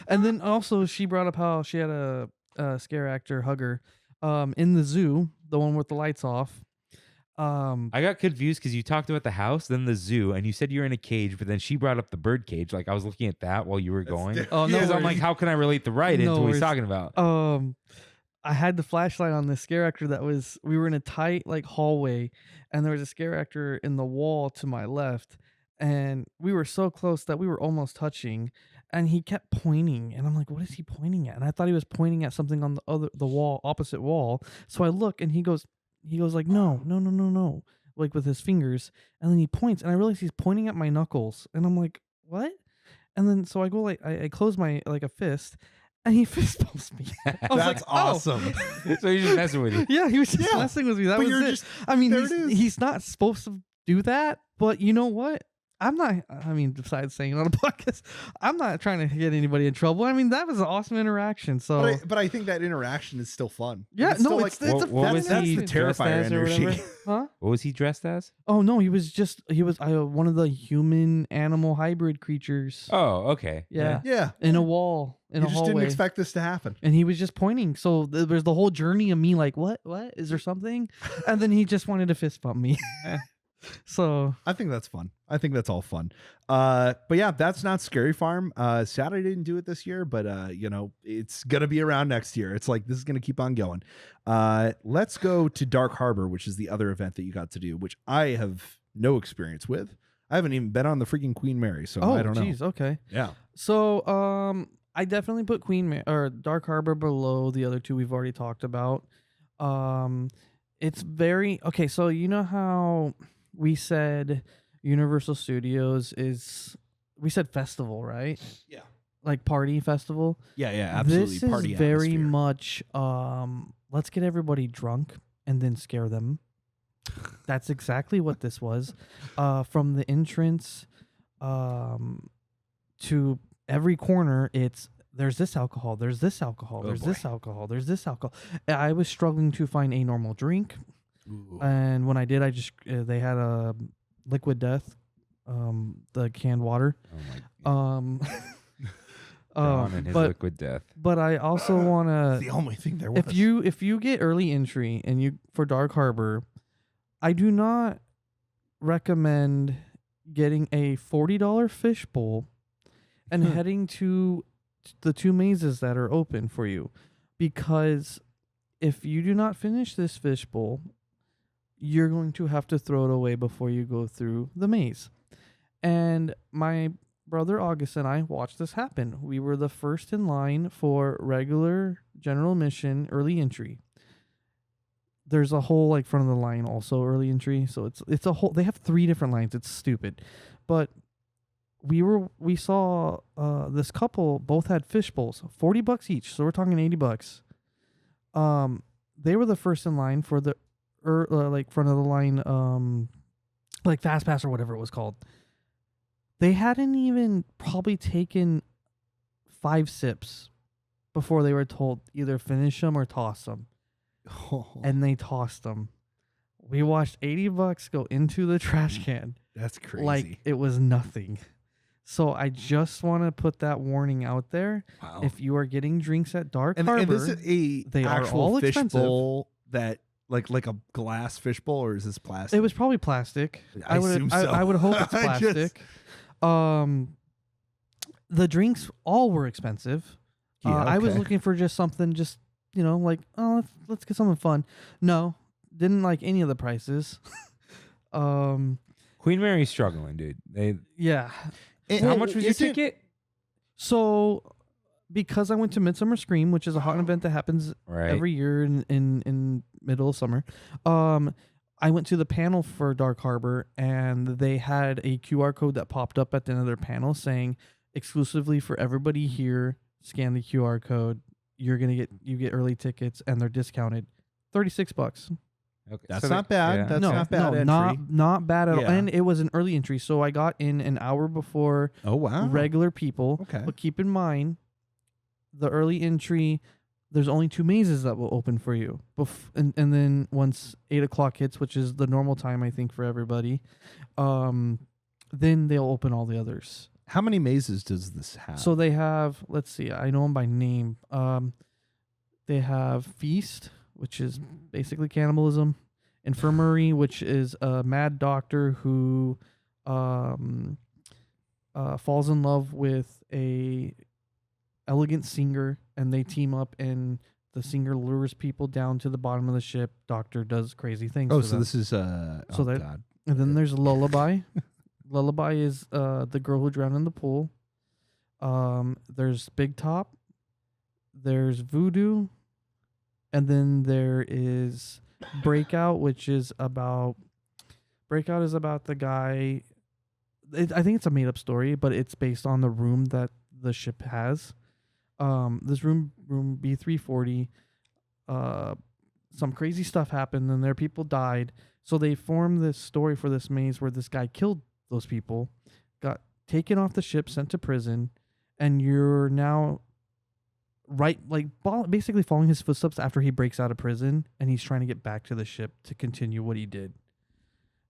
And then also she brought up how she had a scare actor hugger in the zoo, the one with the lights off. I got confused because you talked about the house, then the zoo, and you said you're in a cage, but then she brought up the bird cage. Like I was looking at that while you were going. Oh, no Because I'm like, worries. how can I relate the ride No into what he's worries. talking about? I had the flashlight on the scare actor we were in a tight like hallway and there was a scare actor in the wall to my left and we were so close that we were almost touching and he kept pointing and I'm like, what is he pointing at? And I thought he was pointing at something on the wall, opposite wall. So I look and he goes, he goes like, no, no, no, no, no, like with his fingers, and then he points, and I realize he's pointing at my knuckles, and I'm like, what? And then so I go like I close my like a fist, and he fist bumps me. I was That's like, oh. awesome. So he's just messing with you. Yeah, he was just Yeah. messing with me. That But was you're it. just- I mean, there it is. he's not supposed to do that, but you know what? I'm not. I mean, besides saying it on a podcast, I'm not trying to get anybody in trouble. I mean, that was an awesome interaction. So But I think that interaction is still fun. yeah, It's no, still it's like, it's a What was that's he the dressed Terrifier as or energy. whatever? huh? What was he dressed as? Oh no, he was one of the human animal hybrid creatures. Oh, okay. Yeah. Yeah. In a wall in You a just hallway. didn't expect this to happen. And he was just pointing. So there's the whole journey of me like, what? Is there something? And then he just wanted to fist bump me. So I think that's fun. I think that's all fun. But yeah, that's not Scary Farm. Sad I didn't do it this year, but you know, it's gonna be around next year. It's like this is gonna keep on going. Let's go to Dark Harbor, which is the other event that you got to do, which I have no experience with. I haven't even been on the freaking Queen Mary, so I don't know. geez, okay. Yeah. So I definitely put or Dark Harbor below the other two we've already talked about. It's very okay, so you know how we said Universal Studios we said festival, right? Yeah. Like party festival. Yeah, absolutely. This is Party very atmosphere. much let's get everybody drunk and then scare them. That's exactly what this was. From the entrance to every corner, there's this alcohol, there's this alcohol, Oh, there's boy. this alcohol, there's this alcohol. I was struggling to find a normal drink. Ooh. And when I did, I just they had a Liquid Death, the canned water. Oh my. Dawn and his but liquid death. but I also want It's to the only thing there was. if you get early entry and you for Dark Harbor, I do not recommend getting a $40 fishbowl and heading to the two mazes that are open for you, because if you do not finish this fishbowl, you're going to have to throw it away before you go through the maze. And my brother August and I watched this happen. We were the first in line for regular general admission early entry. There's a whole like front of the line also early entry, so it's a whole. They have 3 different lines. It's stupid, but we saw this couple both had fish bowls, $40 each. So we're talking $80. They were the first in line for the like front of the line, like Fast Pass or whatever it was called. They hadn't even probably taken 5 sips before they were told either finish them or toss them. And they tossed them. We watched $80 go into the trash can That's crazy. like it was nothing. So I just want to put that warning out there. wow. If you are getting drinks at Dark and Harbor, is it a they are actual all fish expensive. bowl that like a glass fish bowl, or is this plastic? it was probably plastic. I assume so. I would hope it's I just- plastic. The drinks all were expensive. Yeah, I was okay. looking for just something, just like, oh, let's get something fun. No, didn't like any of the prices. Queen Mary's struggling, dude. Yeah. How much was your ticket? So, because I went to Midsummer Scream, which is a hot event that happens Right. every year in middle of summer, I went to the panel for Dark Harbor, and they had a QR code that popped up at the end of their panel saying, exclusively for everybody here, scan the QR code. You get early tickets, and they're discounted, $36. Okay. That's so not bad. yeah. That's no, not bad entry. not bad at all. Yeah. And it was an early entry, so I got in an hour before Oh wow. regular people. Okay. But keep in mind, the early entry, there's only 2 mazes that will open for you. And then once 8 o'clock hits, which is the normal time, I think, for everybody, then they'll open all the others. How many mazes does this have? So they have, let's see, I know them by name. They have Feast, which is basically cannibalism. Infirmary, which is a mad doctor who falls in love with a elegant singer, and they team up, and the singer lures people down to the bottom of the ship. Doctor does crazy things. oh, to so them. this is So that- God. And then there's Lullaby. Lullaby is the girl who drowned in the pool. There's Big Top. There's Voodoo. And then there is Breakout, which is about the guy. I think it's a made up story, but it's based on the room that the ship has. This room B340. Some crazy stuff happened, and their people died. So they formed this story for this maze where this guy killed those people, got taken off the ship, sent to prison, and you're now basically following his footsteps after he breaks out of prison, and he's trying to get back to the ship to continue what he did.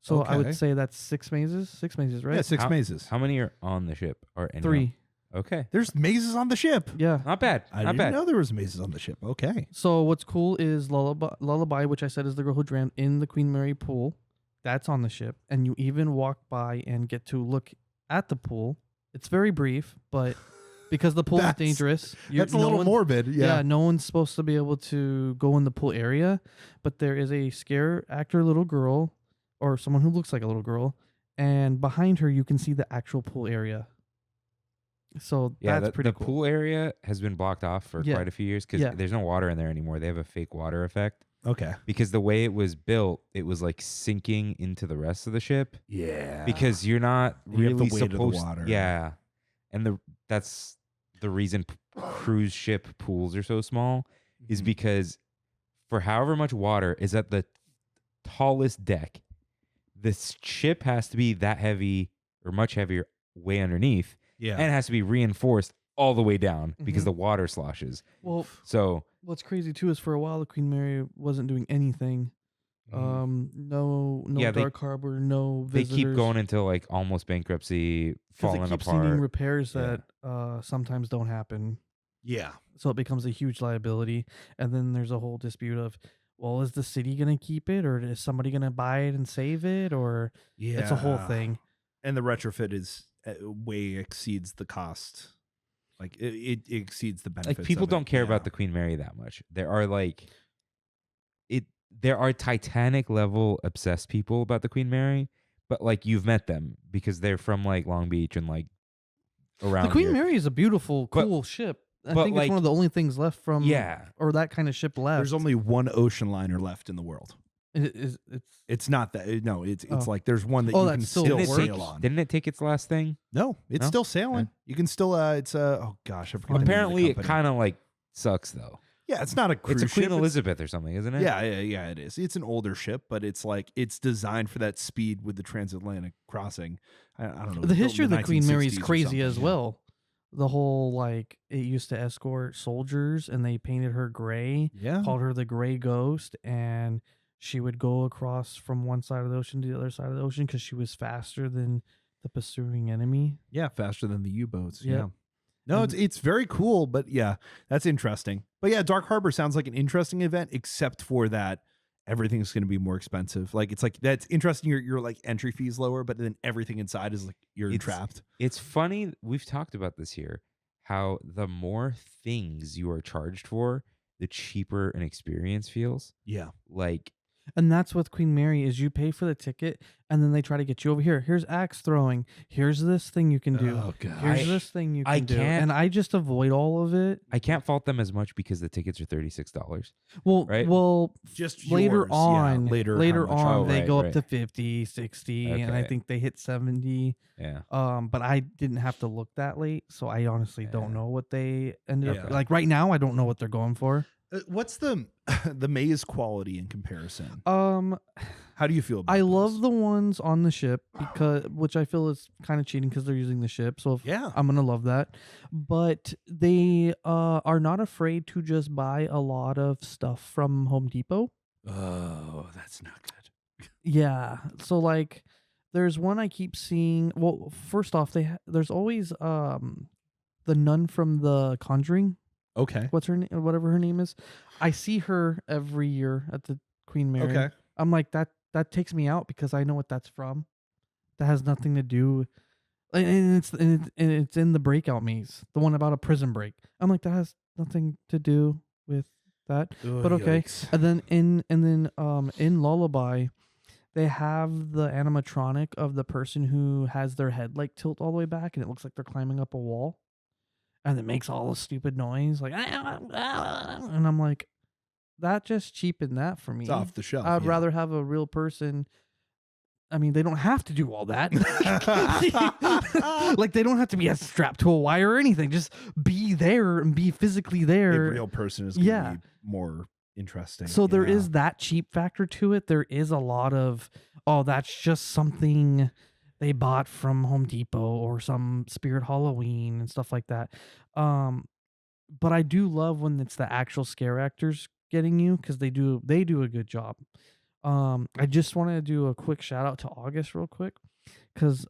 So I Okay. would say that's 6 mazes. 6 mazes, right? Yeah, 6 mazes. How many are on the ship? Or any 3. Okay. There's mazes on the ship. Yeah. Not bad. I Not didn't bad. know there was mazes on the ship. Okay. So what's cool is Lullaby, which I said is the girl who drowned in the Queen Mary pool. That's on the ship, and you even walk by and get to look at the pool. It's very brief, but because the pool is That's- dangerous, That's a little morbid. Yeah, Yeah. no one's supposed to be able to go in the pool area, but there is a scare actor little girl, or someone who looks like a little girl, and behind her you can see the actual pool area. So Yeah, that's pretty the cool. pool area has been blocked off for Yeah. quite a few years because Yeah. there's no water in there anymore. They have a fake water effect Okay. because the way it was built, it was like sinking into the rest of the ship Yeah. because you're not You have the really weight of the supposed. water. Yeah, and that's the reason cruise ship pools are so small is Mhm. because for however much water is at the tallest deck, this ship has to be that heavy or much heavier way underneath. Yeah. And it has to be reinforced all the way down because Mhm. the water sloshes. Well, So what's crazy too is for a while the Queen Mary wasn't doing anything. No Yeah, they- dark harbor, no they visitors. keep going into like almost bankruptcy, 'Cause falling it keeps apart. needing repairs Yeah. that sometimes don't happen. Yeah. So it becomes a huge liability. And then there's a whole dispute of, well, is the city going to keep it, or is somebody going to buy it and save it? Or Yeah. it's a whole thing. And the retrofit is way exceeds the cost. Like it exceeds the benefits. Like people of it. don't care Yeah. about the Queen Mary that much. There are there are Titanic level obsessed people about the Queen Mary, but like you've met them because they're from like Long Beach and like around The Queen here. Mary is a beautiful, But- cool ship. I but, think it's one like- of the only things left from, Yeah. or that kind of ship left. There's only one ocean liner left in the world. It's It's not that. No, it's Oh. like there's one that Oh, you that can still still Didn't it, sail take, on. didn't it take its last thing? No, it's No? still sailing. You can still. It's oh gosh, I forgot. Apparently, it kind of like sucks though. Yeah, it's not a cruise It's a Queen ship. Elizabeth or something, isn't it? Yeah, it is. It's an older ship, but it's like it's designed for that speed with the transatlantic crossing. I don't know. it was the built history in of the Queen Mary is 1960s or crazy something, as yeah. well. The whole, like, it used to escort soldiers, and they painted her gray, Yeah, called her the Gray Ghost, and she would go across from one side of the ocean to the other side of the ocean because she was faster than the pursuing enemy. yeah, faster than the U-boats. Yeah. Yeah. No, And- it's very cool, but yeah, that's interesting. But yeah, Dark Harbor sounds like an interesting event, except for that everything's going to be more expensive. Like it's like that's interesting. Your like entry fees lower, but then everything inside is like you're It's- trapped. It's funny. We've talked about this here. How the more things you are charged for, the cheaper an experience feels. Yeah, Like And that's with Queen Mary is you pay for the ticket, and then they try to get you over here. Here's axe throwing. Here's this thing you can do. Oh god. Here's this thing you can I do. can't- And I just avoid all of it. I can't fault them as much because the tickets are $36. Well, Right? Just later yours, yeah, on, later later how much- on, Oh, they right, go right. up to 50, 60, and I Okay. think they hit 70. Yeah. But I didn't have to look that late, so I honestly Yeah. don't know what they ended Yeah. up like. Right now, I don't know what they're going for. What's the the maze quality in comparison? How do you feel about I those? love the ones on the ship because, which I feel is kind of cheating because they're using the ship. So Yeah. I'm gonna love that. But they are not afraid to just buy a lot of stuff from Home Depot. Oh, that's not good. Yeah. So like, there's one I keep seeing. Well, first off, there's always the nun from The Conjuring. Okay. What's her name? Whatever her name is. I see her every year at the Queen Mary. Okay. I'm like that takes me out because I know what that's from. That has nothing to do, and it's in the breakout maze, the one about a prison break. I'm like that has nothing to do with that. But okay. Yikes. And then in Lullaby, they have the animatronic of the person who has their head like tilt all the way back, and it looks like they're climbing up a wall, and it makes all the stupid noise like, and I'm like, that just cheapened that for me. It's off the shelf. I'd yeah. rather have a real person. I mean, they don't have to do all that. Like, they don't have to be strapped to a wire or anything. Just be there and be physically A there. real person is going to Yeah. be more interesting. So there yeah. is that cheap factor to it. There is a lot of, oh, that's just something they bought from Home Depot or some Spirit Halloween and stuff like that. But I do love when it's the actual scare actors getting you, because they do a good job. I just want to do a quick shout out to August real quick, because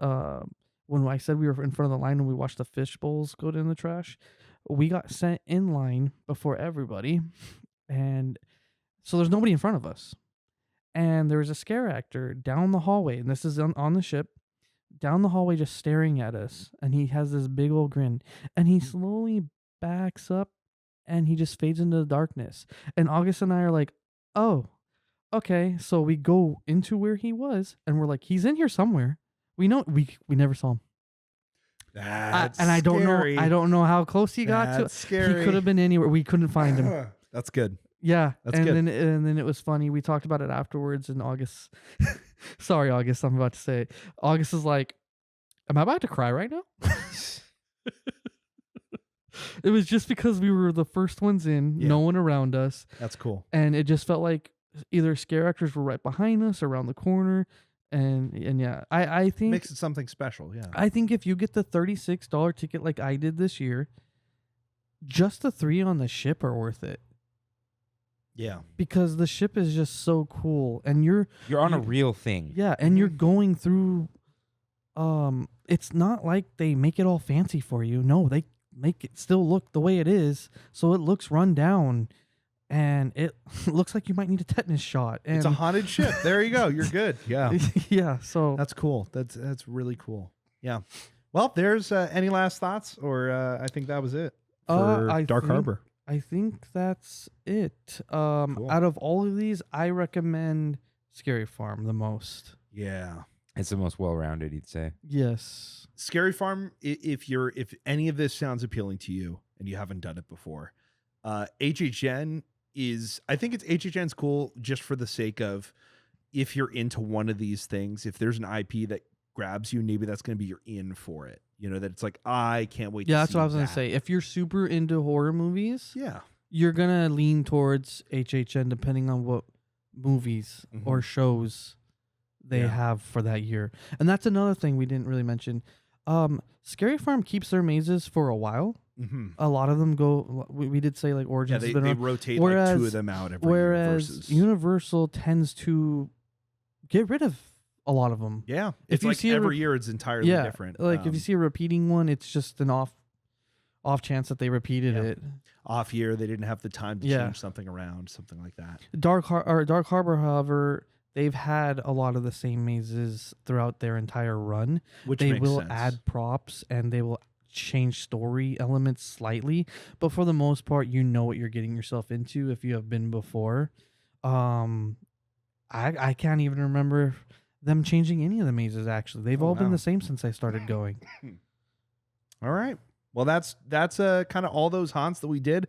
when I said we were in front of the line when we watched the fish bowls go in the trash, we got sent in line before everybody, and so there's nobody in front of us, and there was a scare actor down the hallway, and this is on the ship, down the hallway just staring at us, and he has this big old grin, and he slowly backs up, and he just fades into the darkness, and August and I are like, oh. Okay, so we go into where he was, and we're like, he's in here somewhere. We know we never saw him. That's And I don't scary. know. I don't know how close he got That's to. scary. He could have been anywhere. We couldn't find him. That's good. Yeah, That's and good. then it was funny. We talked about it afterwards, and August. Sorry, August. I'm about to say it. August is like, am I about to cry right now? It was just because we were the first ones in, Yeah. no one around us, That's cool. and it just felt like either scare actors were right behind us, around the corner, and yeah, I think Makes it something special. Yeah. I think if you get the $36 ticket like I did this year, just the 3 on the ship are worth it, Yeah. because the ship is just so cool, and you're on a you- real thing. yeah, and you're going through. It's not like they make it all fancy for you. No, they make it still look the way it is, so it looks run down. And it looks like you might need a tetanus shot. And It's a haunted ship. There you go. You're good. Yeah. yeah. So That's cool. That's really cool. Yeah. Well, there's any last thoughts, or I think that was it for I Dark think- Harbor. I think that's it. Out of all of these, I recommend Scary Farm the most. Yeah. It's the most well-rounded, you'd say. Yes. Scary Farm. If any of this sounds appealing to you and you haven't done it before, HHN is. I think HHN's cool just for the sake of, if you're into one of these things, if there's an IP that grabs you, maybe that's going to be your in for it. You know, that it's like, I can't wait. Yeah, to that's see what I was gonna that. say. If you're super into horror movies, Yeah. you're gonna lean towards HHN depending on what movies or shows they Yeah. have for that year. And that's another thing we didn't really mention. Scary Farm keeps their mazes for a while. Mm-hmm. A lot of them go. We did say like Yeah, Origins they has been around. rotate like 2 Whereas- of them out every year Whereas versus. Universal tends to get rid of a lot of them. Yeah, if it's you like see a every re- year it's entirely Yeah, different. like if you see a repeating one, it's just an off chance that they repeated Yeah. it. off year, they didn't have the time to Yeah. change something around, something like that. Dark Harbor, however, they've had a lot of the same mazes throughout their entire run. Which They makes will sense. add props and they will change story elements slightly, but for the most part, you know what you're getting yourself into if you have been before. I can't even remember them changing any of the mazes. Actually, they've Oh, all been wow. the same since I started going. All right. Well, that's kind of all those haunts that we did.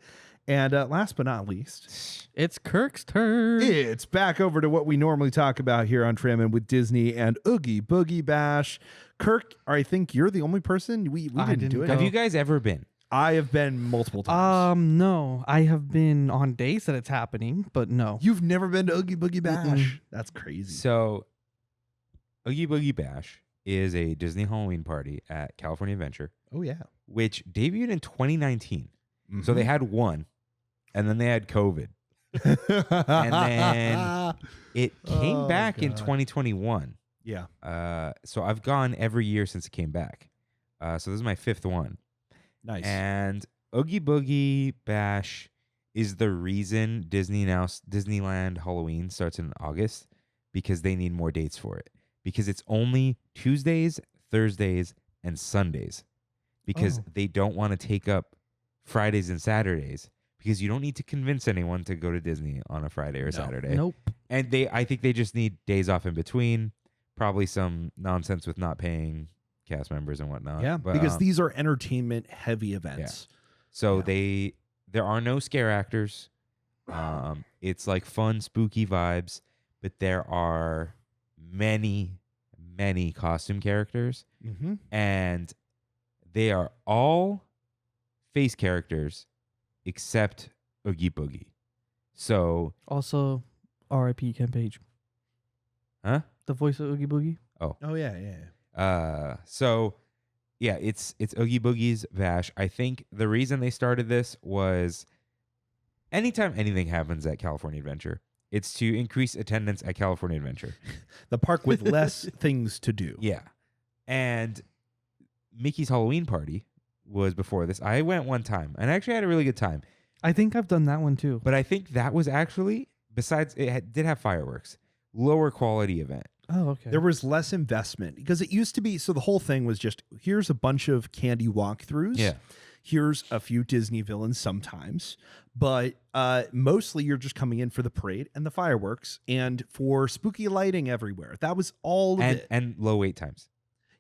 And last but not least, It's Kirk's turn. it's back over to what we normally talk about here on Trammin' with Disney and Oogie Boogie Bash. Kirk, I think you're the only person we I didn't do didn't it. go. Have you guys ever been? I have been multiple times. No, I have been on days that it's happening, but no. You've never been to Oogie Boogie Bash? That's crazy. So, Oogie Boogie Bash is a Disney Halloween party at California Adventure, Oh yeah. which debuted in 2019. So they had one, and then they had COVID. And then it came Oh, back in God. 2021. Yeah. So I've gone every year since it came back. So this is my 5th one. Nice. And Oogie Boogie Bash is the reason Disneyland Halloween starts in August, because they need more dates for it. Because it's only Tuesdays, Thursdays, and Sundays. Because Oh. they don't want to take up Fridays and Saturdays. Because you don't need to convince anyone to go to Disney on a Friday or Saturday. Nope. And I think they just need days off in between. Probably some nonsense with not paying cast members and whatnot. yeah, But, because these are entertainment heavy events. So Yeah. there are no scare actors. It's like fun, spooky vibes, but there are many, many costume characters, Mm-hmm. and they are all face characters except Oogie Boogie. So, Also, R.I.P. Ken Page, huh? the voice of Oogie Boogie. Oh yeah. So yeah, it's Oogie Boogie's Vash. I think the reason they started this was anytime anything happens at California Adventure, it's to increase attendance at California Adventure. The park with less things to do. Yeah. And Mickey's Halloween party was before this. I went one time and I actually had a really good time. I think I've done that one too. But I think that was actually, besides did have fireworks, lower quality event. Oh, okay. There was less investment because it used to be. So the whole thing was just here's a bunch of candy walkthroughs. Yeah. Here's a few Disney villains sometimes, but mostly you're just coming in for the parade and the fireworks and for spooky lighting everywhere. That was all of it. And low wait times.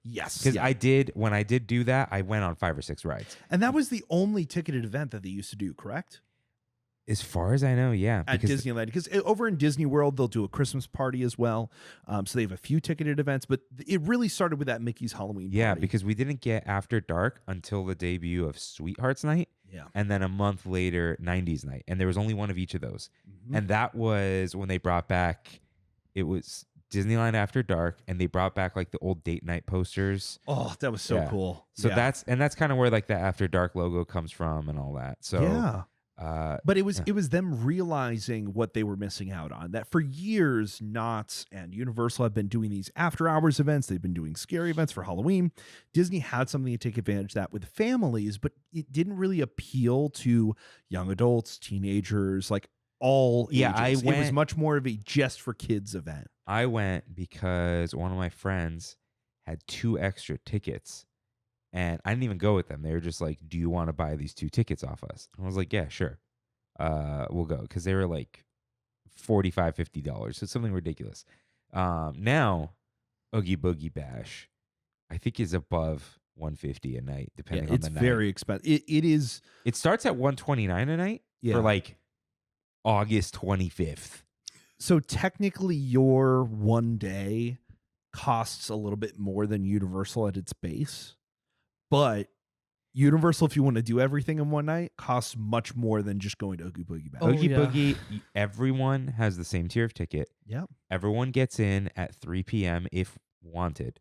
Yes. Because when I did do that, I went on 5 or 6 rides. And that was the only ticketed event that they used to do, correct? As far as I know, yeah. At Disneyland. Because over in Disney World, they'll do a Christmas party as well. So they have a few ticketed events, but it really started with that Mickey's Halloween Yeah, party. because we didn't get After Dark until the debut of Sweethearts Night. Yeah. And then a month later, 90s Night. And there was only one of each of those. Mhm. And that was when they brought back, it was Disneyland After Dark, and they brought back like the old date night posters. Oh, that was so Yeah. cool. So Yeah. that's kind of where like the After Dark logo comes from and all that. So yeah. But it was yeah. it was them realizing what they were missing out on. That for years, Knott and Universal have been doing these after hours events. They've been doing scary events for Halloween. Disney had something to take advantage of that with families, but it didn't really appeal to young adults, teenagers, like all Yeah, ages. It was went- much more of a just for kids event. I went because one of my friends had 2 extra tickets. And I didn't even go with them. They were just like, "Do you want to buy these 2 tickets off us?" And I was like, "Yeah, sure. We'll go." Because they were like $45, $50. So it's something ridiculous. Now, Oogie Boogie Bash, I think is above $150 a night, depending on It's the night. very expensive. It is. It starts at $129 a night Yeah. for like August 25th. So technically, your one day costs a little bit more than Universal at its base, but Universal, if you want to do everything in one night, costs much more than just going to Oogie Boogie Bash. Oh, Oogie yeah. Boogie, everyone has the same tier of ticket. Yep. Everyone gets in at 3 p.m. if wanted.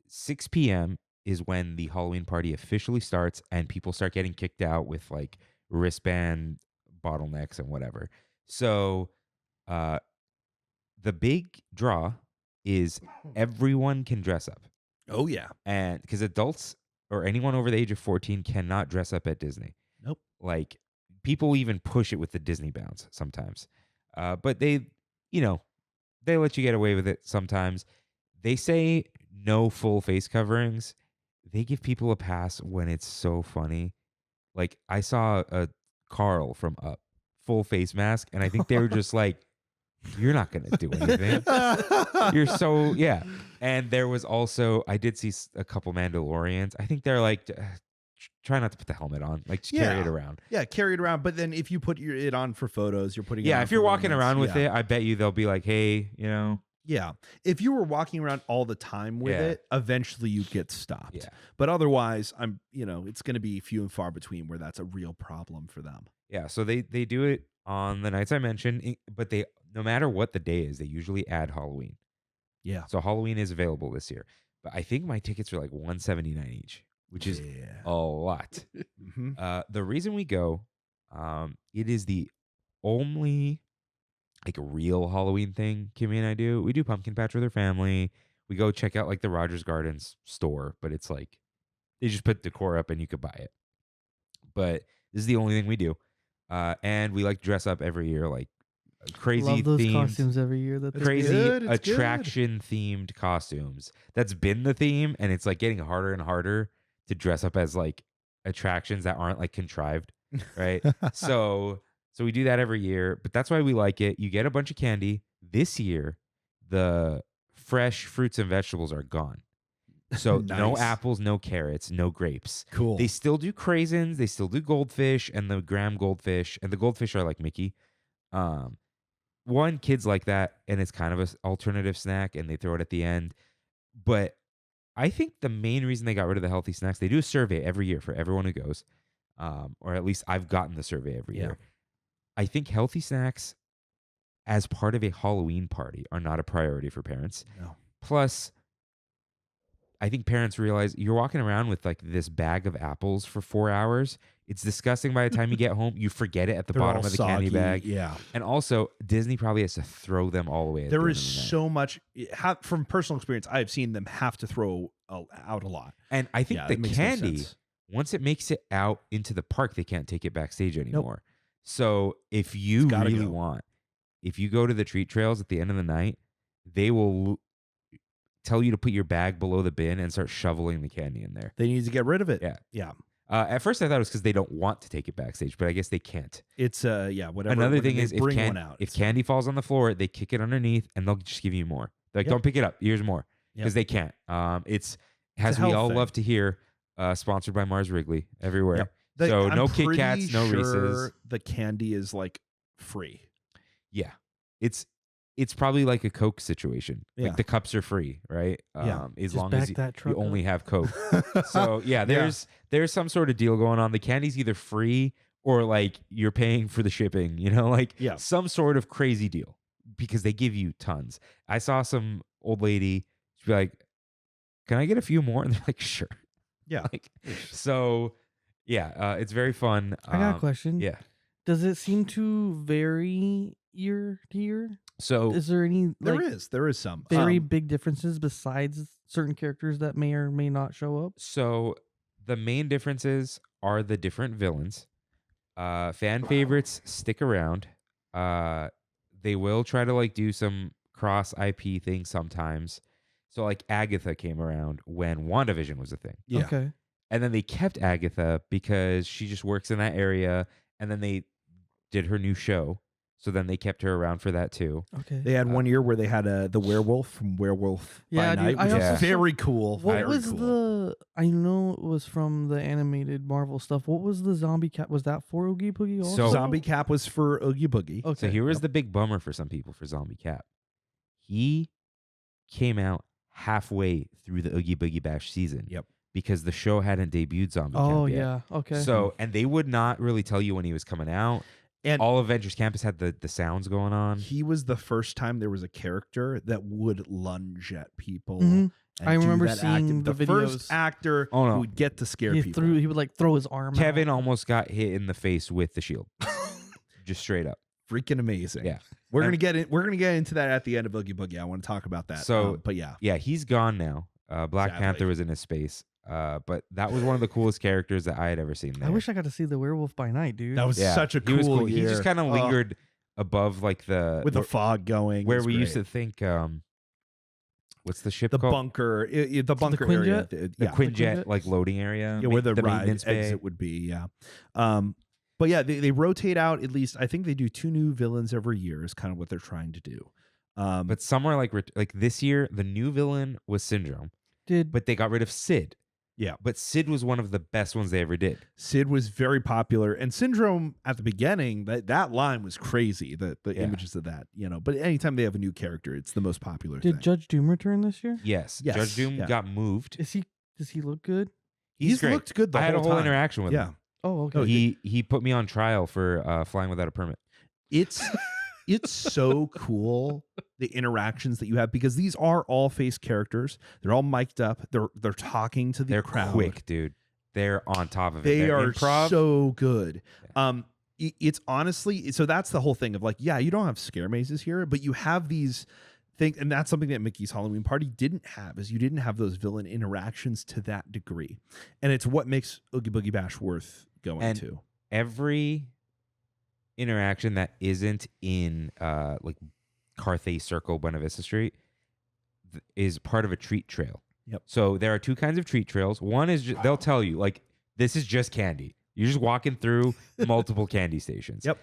6 p.m. is when the Halloween party officially starts and people start getting kicked out with like wristband bottlenecks and whatever. So the big draw is everyone can dress up. Oh yeah. And because adults or anyone over the age of 14 cannot dress up at Disney. Nope. Like people even push it with the Disney bounce sometimes. But they let you get away with it sometimes. They say no full face coverings. They give people a pass when it's so funny. Like I saw a Carl from Up full face mask, and I think they were just like, "You're not going to do anything. You're so yeah." And there was also, I did see a couple Mandalorians. I think they're like, try not to put the helmet on, like just carry it around. Yeah, carry it around. But then if you put it on for photos, you're putting it Yeah, on if you're for walking moments. around with Yeah. it, I bet you they'll be like, "Hey, Yeah. If you were walking around all the time with Yeah. it, eventually you'd get stopped. Yeah. But otherwise, it's going to be few and far between where that's a real problem for them. Yeah." So they do it on the nights I mentioned, but they, no matter what the day is, they usually add Halloween. Yeah. So Halloween is available this year, but I think my tickets are like $179 each, which is a lot. Mhm. The reason we go, it is the only like real Halloween thing Kimmy and I do. We do pumpkin patch with her family. We go check out like the Rogers Gardens store, but it's like they just put decor up and you could buy it. But this is the only thing we do. And we like dress up every year, like crazy Love those themed, costumes every year. That they crazy good, it's good. attraction themed costumes. That's been the theme, and it's like getting harder and harder to dress up as like attractions that aren't like contrived, right? So we do that every year, but that's why we like it. You get a bunch of candy. This year, the fresh fruits and vegetables are gone. So no Nice. apples, no carrots, no grapes. Cool. They still do craisins. They still do goldfish and the graham goldfish. And the goldfish are like Mickey. One, kids like that, and it's kind of an alternative snack, and they throw it at the end. But I think the main reason they got rid of the healthy snacks, they do a survey every year for everyone who goes, or at least I've gotten the survey every year. I think healthy snacks as part of a Halloween party are not a priority for parents. No. Plus, I think parents realize you're walking around with like this bag of apples for 4 hours. It's disgusting by the time you get home. You forget it at the They're bottom all of the candy soggy, bag. Yeah. And also, Disney probably has to throw them all away. There is so much from personal experience. I've seen them have to throw out a lot. And I think the that makes no candy, sense. once it makes it out into the park, they can't take it backstage anymore. So if you gotta really go. want, if you go to the treat trails at the end of the night, they will tell you to put your bag below the bin and start shoveling the candy in there. They need to get rid of it. Yeah. Yeah. At first, I thought it was because they don't want to take it backstage, but I guess they can't. It's whatever. Another when thing they is bring one out. if candy falls on the floor, they kick it underneath and they'll just give you more. They're like, Yep. don't pick it up. Here's more. Yep. Because they can't. It's a as we health all thing. love to hear, sponsored by Mars Wrigley everywhere. Yep. So I'm no Kit pretty Kats, no Reese's. sure the candy is like free. Yeah. It's probably like a Coke situation. Yeah. Like the cups are free, right? Yeah. As Just long back as that truck you only up. have Coke. So yeah, there's some sort of deal going on. The candy's either free or like you're paying for the shipping, like Yeah. some sort of crazy deal because they give you tons. I saw some old lady, she'd be like, can I get a few more? And they're like, sure. Yeah. Like, so yeah, it's very fun. I got a question. Yeah. Does it seem to vary year to year? So Is there any There is some very big differences besides certain characters that may or may not show up? So the main differences are the different villains. Fan favorites stick around. They will try to like do some cross IP things sometimes. So like Agatha came around when WandaVision was a thing. Yeah. Okay. And then they kept Agatha because she just works in that area. And then they did her new show. So then they kept her around for that too. Okay. They had one year where they had the werewolf from Werewolf Yeah, by dude, Night, I which also is saw- very cool. What very was cool. the? I know it was from the animated Marvel stuff. What was the zombie cat? Was that for Oogie Boogie also? So- Zombie Cap was for Oogie Boogie. Okay. So here was the big bummer for some people for Zombie Cap. He came out halfway through the Oogie Boogie Bash season. Yep. Because the show hadn't debuted Zombie Oh Cap yet. yeah. Okay. So, and they would not really tell you when he was coming out. And All of Avengers Campus had the sounds going on. he was the first time there was a character that would lunge at people. Mhm. and I do remember that seeing acting. the first videos. actor Oh, no. who would get to scare people. he would like throw his arm. Kevin out. almost got hit in the face with the shield. Just straight up. Freaking amazing. Yeah. We're And- gonna get it. We're gonna get into that at the end of Oogie Boogie. I want to talk about that. So- but yeah, Yeah, he's gone now. Black Sadly. Panther was in his space. But that was one of the coolest characters that I had ever seen there. I wish I got to see the Werewolf by Night, dude. that was Yeah, such a he was cool year. He just kind of lingered above like the with the fog going. where It was we used great. to think what's the ship the called? bunker, the bunker Quinjet? area, The yeah, Quinjet like loading area. yeah, where the ride maintenance bay. exit would be. Yeah, but yeah, they rotate out at least. I think they do 2 new villains every year. Is kind of what they're trying to do. But somewhere like this year, the new villain was Syndrome, Did but they got rid of Sid. Yeah. But Sid was one of the best ones they ever did. Sid was very popular, and Syndrome at the beginning, that line was crazy. The Yeah. images of that, But anytime they have a new character, it's the most popular did thing. Judge Doom return this year? Yes. Yes, Judge Doom yeah. got moved. Does he look good? He's great. looked good the I had a whole whole time. interaction with Yeah, him. Oh, okay. Oh, He put me on trial for flying without a permit. it's it's so cool the interactions that you have because these are all face characters. They're all mic'd up. They're talking to the They're crowd. quick, dude. They're on top of it. They They're are improv. so good. It's honestly so that's the whole thing of like, yeah, you don't have scare mazes here, but you have these things, and that's something that Mickey's Halloween Party didn't have, is you didn't have those villain interactions to that degree, and it's what makes Oogie Boogie Bash worth going And to. Every interaction that isn't in like Carthay Circle, Buena Vista Street, is part of a treat trail. Yep. So there are 2 kinds of treat trails. One is they'll tell you like this is just candy. You're just walking through multiple candy stations. Yep.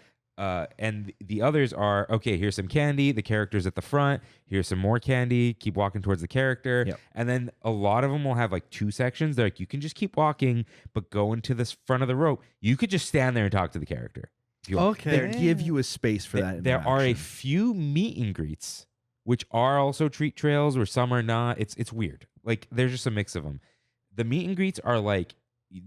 And the others are, okay, here's some candy. The character's at the front. Here's some more candy. Keep walking towards the character. Yep. And then a lot of them will have like 2 sections. They're like, you can just keep walking, but go into this front of the rope. You could just stand there and talk to the character. Okay. They give you a space for that. There are a interaction. few meet and greets, which are also treat trails, where some are not. It's weird. Like there's just a mix of them. The meet and greets are like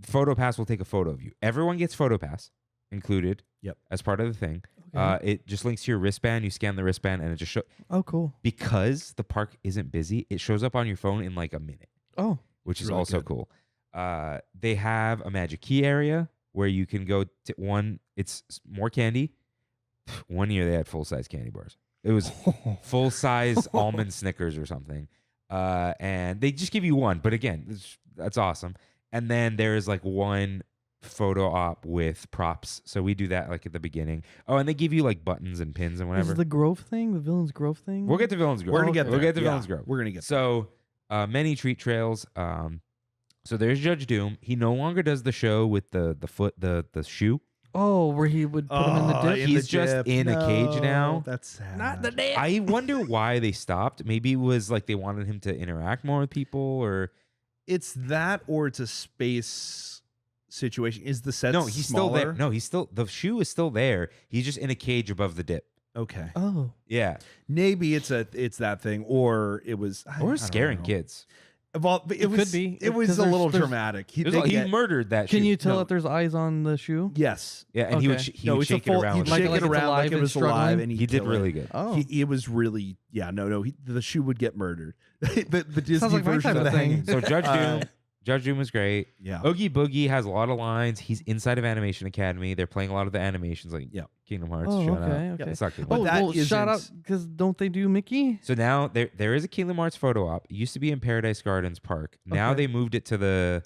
photo pass will take a photo of you. Everyone gets photo pass included. Yep. As part of the thing. Okay. It just links to your wristband. You scan the wristband, and it just shows. Oh, cool. Because the park isn't busy, it shows up on your phone in like a minute, Oh, which is Really also good. cool. They have a magic key area where you can go to one. It's more candy. One year they had full size candy bars. It was full size almond Snickers or something. And they just give you one, but again, that's awesome. And then there's like one photo op with props. So we do that like at the beginning. Oh, and they give you like buttons and pins and is whatever. it the Grove thing, the Villains Grove thing? We'll get to Villains Grove. We're gonna get We'll there. get to Yeah, Villains Grove. We're gonna get So many treat trails. So there's Judge Doom. He no longer does the show with the foot, the shoe. Oh, where he would put him in the dip. He's just in a cage now. That's sad. Not the dip. I wonder why they stopped. Maybe it was like they wanted him to interact more with people, or It's that, or it's a space situation. Is the set no, he's still there. No, he's still, the shoe is still there. He's just in a cage above the dip. Okay. Oh, Yeah. Maybe it's that thing, or it was I Or don't scaring know. kids. Well, it was, could be. It was 'Cause a little there's- dramatic. He they get- murdered that shoe. can you tell No. if there's eyes on the shoe? Yes. Yeah, and he would, Okay. he would it's a shake full. it around. He'd with Like- shake like it it's around alive like it and was alive, struggling? and He did really good. Oh, It was really, no. The shoe would get murdered. the Disney Sounds like my version type of of the thing. hanging. So Judge Doom was great. Yeah. Oogie Boogie has a lot of lines. He's inside of Animation Academy. They're playing a lot of the animations, like Yeah. Kingdom Hearts. Oh, Shut okay, up. okay. It's not Kingdom But Oh, Hearts. that well, shout out isn't- because don't they do Mickey? So now there is a Kingdom Hearts photo op. It used to be in Paradise Gardens Park. Now Okay. they moved it to the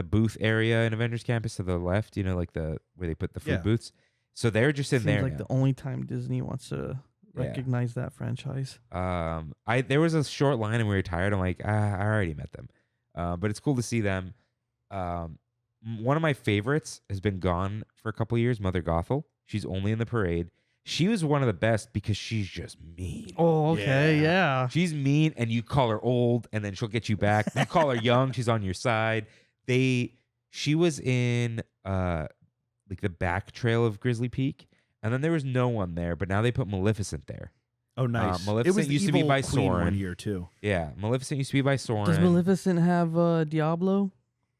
booth area in Avengers Campus to the left. You know, like where they put the food Yeah. booths. So they're just in Seems there like now. the only time Disney wants to Yeah. recognize that franchise. There was a short line and we were tired. I'm like, I already met them, but it's cool to see them. One of my favorites has been gone for a couple years. Mother Gothel. She's only in the parade. She was one of the best because she's just mean. Oh, okay, yeah. She's mean, and you call her old, and then she'll get you back. You call her young, she's on your side. She was in like the back trail of Grizzly Peak, and then there was no one there, but now they put Maleficent there. Oh, nice. Maleficent it was the used to be evil by queen Soren. one year too. Yeah, Maleficent used to be by Soren. Does Maleficent have Diablo?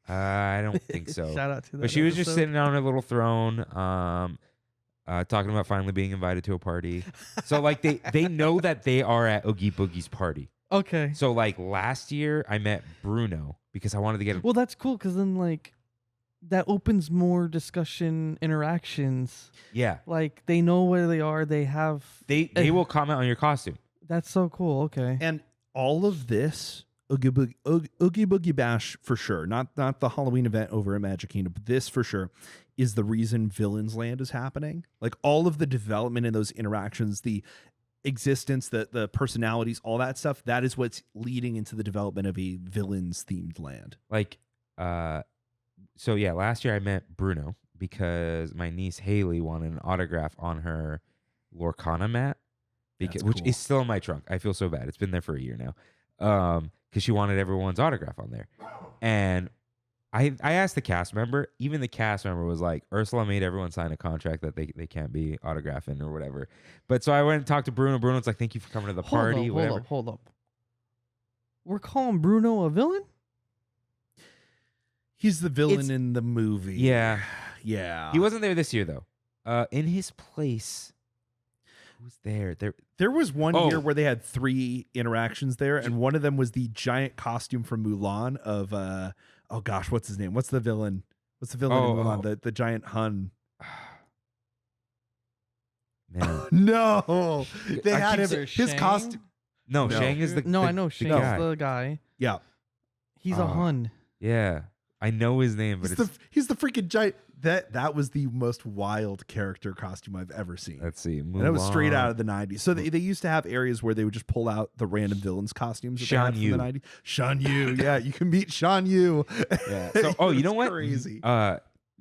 I don't think so. Shout out to that. But she was just episode. sitting on her little throne, talking about finally being invited to a party. So like they know that they are at Oogie Boogie's party. Okay. So like last year I met Bruno because I wanted to get him. Well, that's cool because then like that opens more discussion interactions. Yeah, Like they know where they are. They have. they will comment on your costume. That's so cool. Okay. And all of this, Oogie Boogie Bash for sure. Not the Halloween event over at Magic Kingdom, but this for sure is the reason Villains Land is happening. Like all of the development in those interactions, the existence, the personalities, all that stuff, that is what's leading into the development of a villains themed land. Like, so yeah, last year I met Bruno because my niece Haley wanted an autograph on her Lorcana mat, That's which cool. is still in my trunk. I feel so bad. It's been there for a year now. Because she wanted everyone's autograph on there. And I asked the cast member, even the cast member was like, Ursula made everyone sign a contract that they can't be autographing or whatever. But so I went and talked to Bruno. Bruno's like, thank you for coming to the party, whatever. Hold up. We're calling Bruno a villain? He's the villain It's- in the movie. Yeah. Yeah. He wasn't there this year, though. In his place, who's there? There was one Oh. year where they had 3 interactions there, and one of them was the giant costume from Mulan of oh gosh, what's his name? What's the villain? What's the villain in Mulan? The giant Hun. Man. No, they I had keep him. saying His costume. No, No. Shang is the No, the- I know the Shane's guy. the guy. Yeah, He's a Oh. Hun. Yeah. I know his name, but he's the freaking giant. That was the most wild character costume I've ever seen. let's see. And it was straight Mulan. out of the 90s. So they used to have areas where they would just pull out the random villains costumes that they Shan had from Yu. the 90s. Shan Yu. Yeah, you can meet Shan Yu. Yeah. So, oh, you know It's what? Crazy.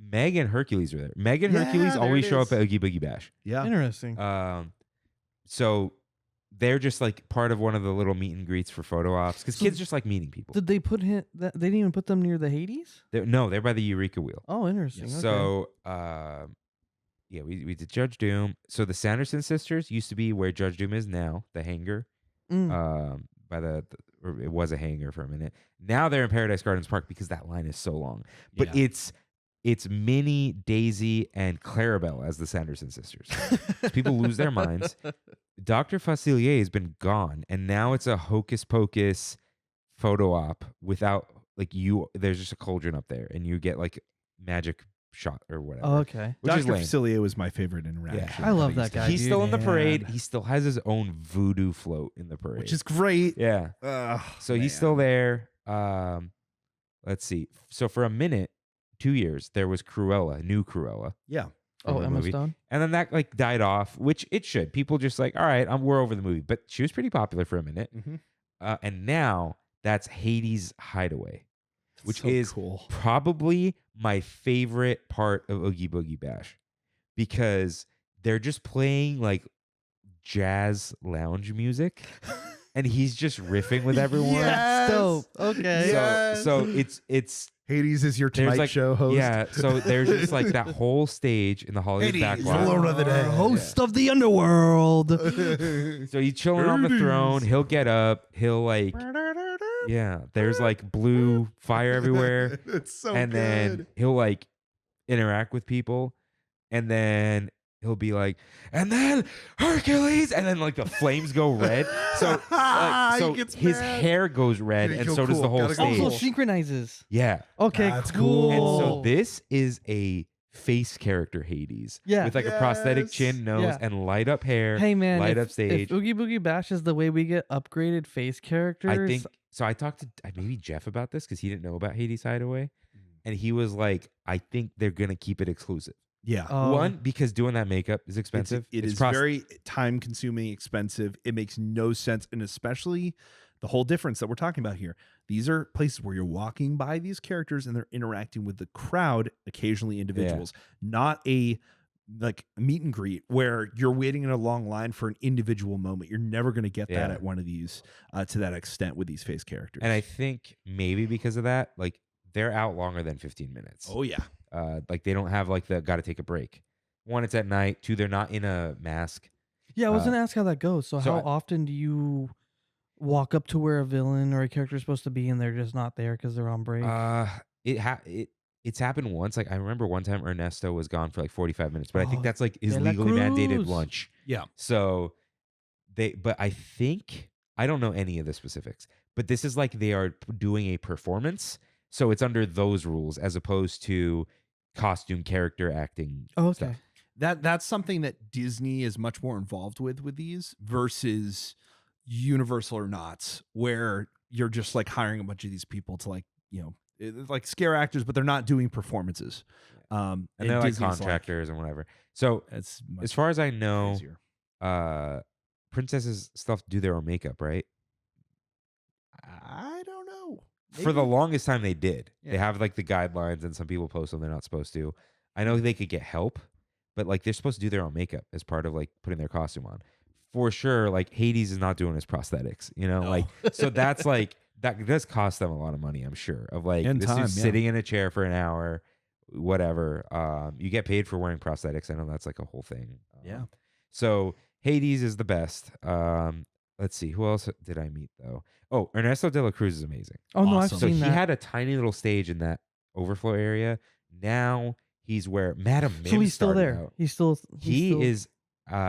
Meg and Hercules are there. Meg and Yeah, Hercules there always it show is. up at Oogie Boogie Bash. Yeah. Interesting. So they're just like part of one of the little meet and greets for photo ops because So kids just like meeting people. Did they put him? They didn't even put them near the Hades. They're by the Eureka Wheel. Oh, interesting. Okay. So we did Judge Doom. So the Sanderson sisters used to be where Judge Doom is now, the hangar. By or it was a hangar for a minute. Now they're in Paradise Gardens Park because that line is so long. But it's Minnie, Daisy, and Clarabelle as the Sanderson sisters. So people lose their minds. Dr. Facilier has been gone, and now it's a hocus pocus photo op without there's just a cauldron up there, and you get like magic shot or whatever. Oh, okay. Which is Dr. lame. Facilier was my favorite interaction. I love that guy. He's still in the parade. Man. He still has his own voodoo float in the parade, Which is great. yeah. So he's still there. Let's see. So for a minute, 2 years, there was Cruella, new Cruella. Yeah. from Oh, the Emma movie. Stone. And then that like died off, which it should. People just like, all right, we're over the movie. But she was pretty popular for a minute. And now that's Hades' Hideaway, which So is cool. probably my favorite part of Oogie Boogie Bash because they're just playing like jazz lounge music and he's just riffing with everyone. Yes. Dope. Okay. So it's Hades is your there's Tonight like Show host. yeah, so there's just like that whole stage in the Hollywood Hades, backlot. Lord of the Dead. Host of the underworld. So he's chilling on the throne. He'll get up. He'll like yeah. There's like blue fire everywhere. It's so And then he'll like interact with people, and then he'll be like, and then Hercules, and then like the flames go red. So He gets his mad. hair goes red, Yeah, and go so does cool. the whole Gotta go stage. Also cool. synchronizes. Yeah, Okay, That's cool. and cool. so this is a face character Hades, Yeah. with like a prosthetic Yes. chin, nose, Yeah. and light up hair. Hey man, light if, up stage. if Oogie Boogie Bash is the way we get upgraded face characters, I think so. I talked to maybe Jeff about this because he didn't know about Hades Hideaway, and he was like, "I think they're gonna keep it exclusive." Yeah. One, because doing that makeup is expensive. It It's is pros- very time consuming, expensive. It makes no sense. And especially the whole difference that we're talking about here. These are places where you're walking by these characters and they're interacting with the crowd, occasionally individuals, not a like meet and greet where you're waiting in a long line for an individual moment. You're never going to get that Yeah. at one of these to that extent with these face characters. And I think maybe because of that, like they're out longer than 15 minutes. oh yeah. Like they don't have like the got to take a break. One, it's at night. Two, they're not in a mask. yeah, I was gonna ask how that goes. So, so how I- often do you walk up to where a villain or a character is supposed to be, and they're just not there because they're on break? It's happened once. Like I remember one time Ernesto was gone for like 45 minutes, but I think Oh, that's like his De La legally mandated Cruz. lunch. Yeah. So but I think I don't know any of the specifics, but this is like they are doing a performance, so it's under those rules as opposed to costume character acting. Oh, stuff. okay. That's something that Disney is much more involved with these versus Universal or Knott, where you're just like hiring a bunch of these people to like, like scare actors, but they're not doing performances. And they're like Disney's contractors and whatever. So It's as far as I know, easier. princesses stuff do their own makeup, right? I don't know. For the longest time they did. They Yeah. have like the guidelines, and some people post them they're not supposed to. I know they could get help, but like they're supposed to do their own makeup as part of like putting their costume on. For sure, like Hades is not doing his prosthetics, No. like so that's like that does cost them a lot of money, I'm sure. Of like And this time, dude's yeah. sitting in a chair for an hour, whatever. You get paid for wearing prosthetics. I know that's like a whole thing. Yeah. So Hades is the best. Let's see, who else did I meet though? Oh, Ernesto de la Cruz is amazing. Oh no, I've Awesome. So seen he that. had a tiny little stage in that overflow area. Now he's where Madame Mim So he's still started there. out. He's still. He still, is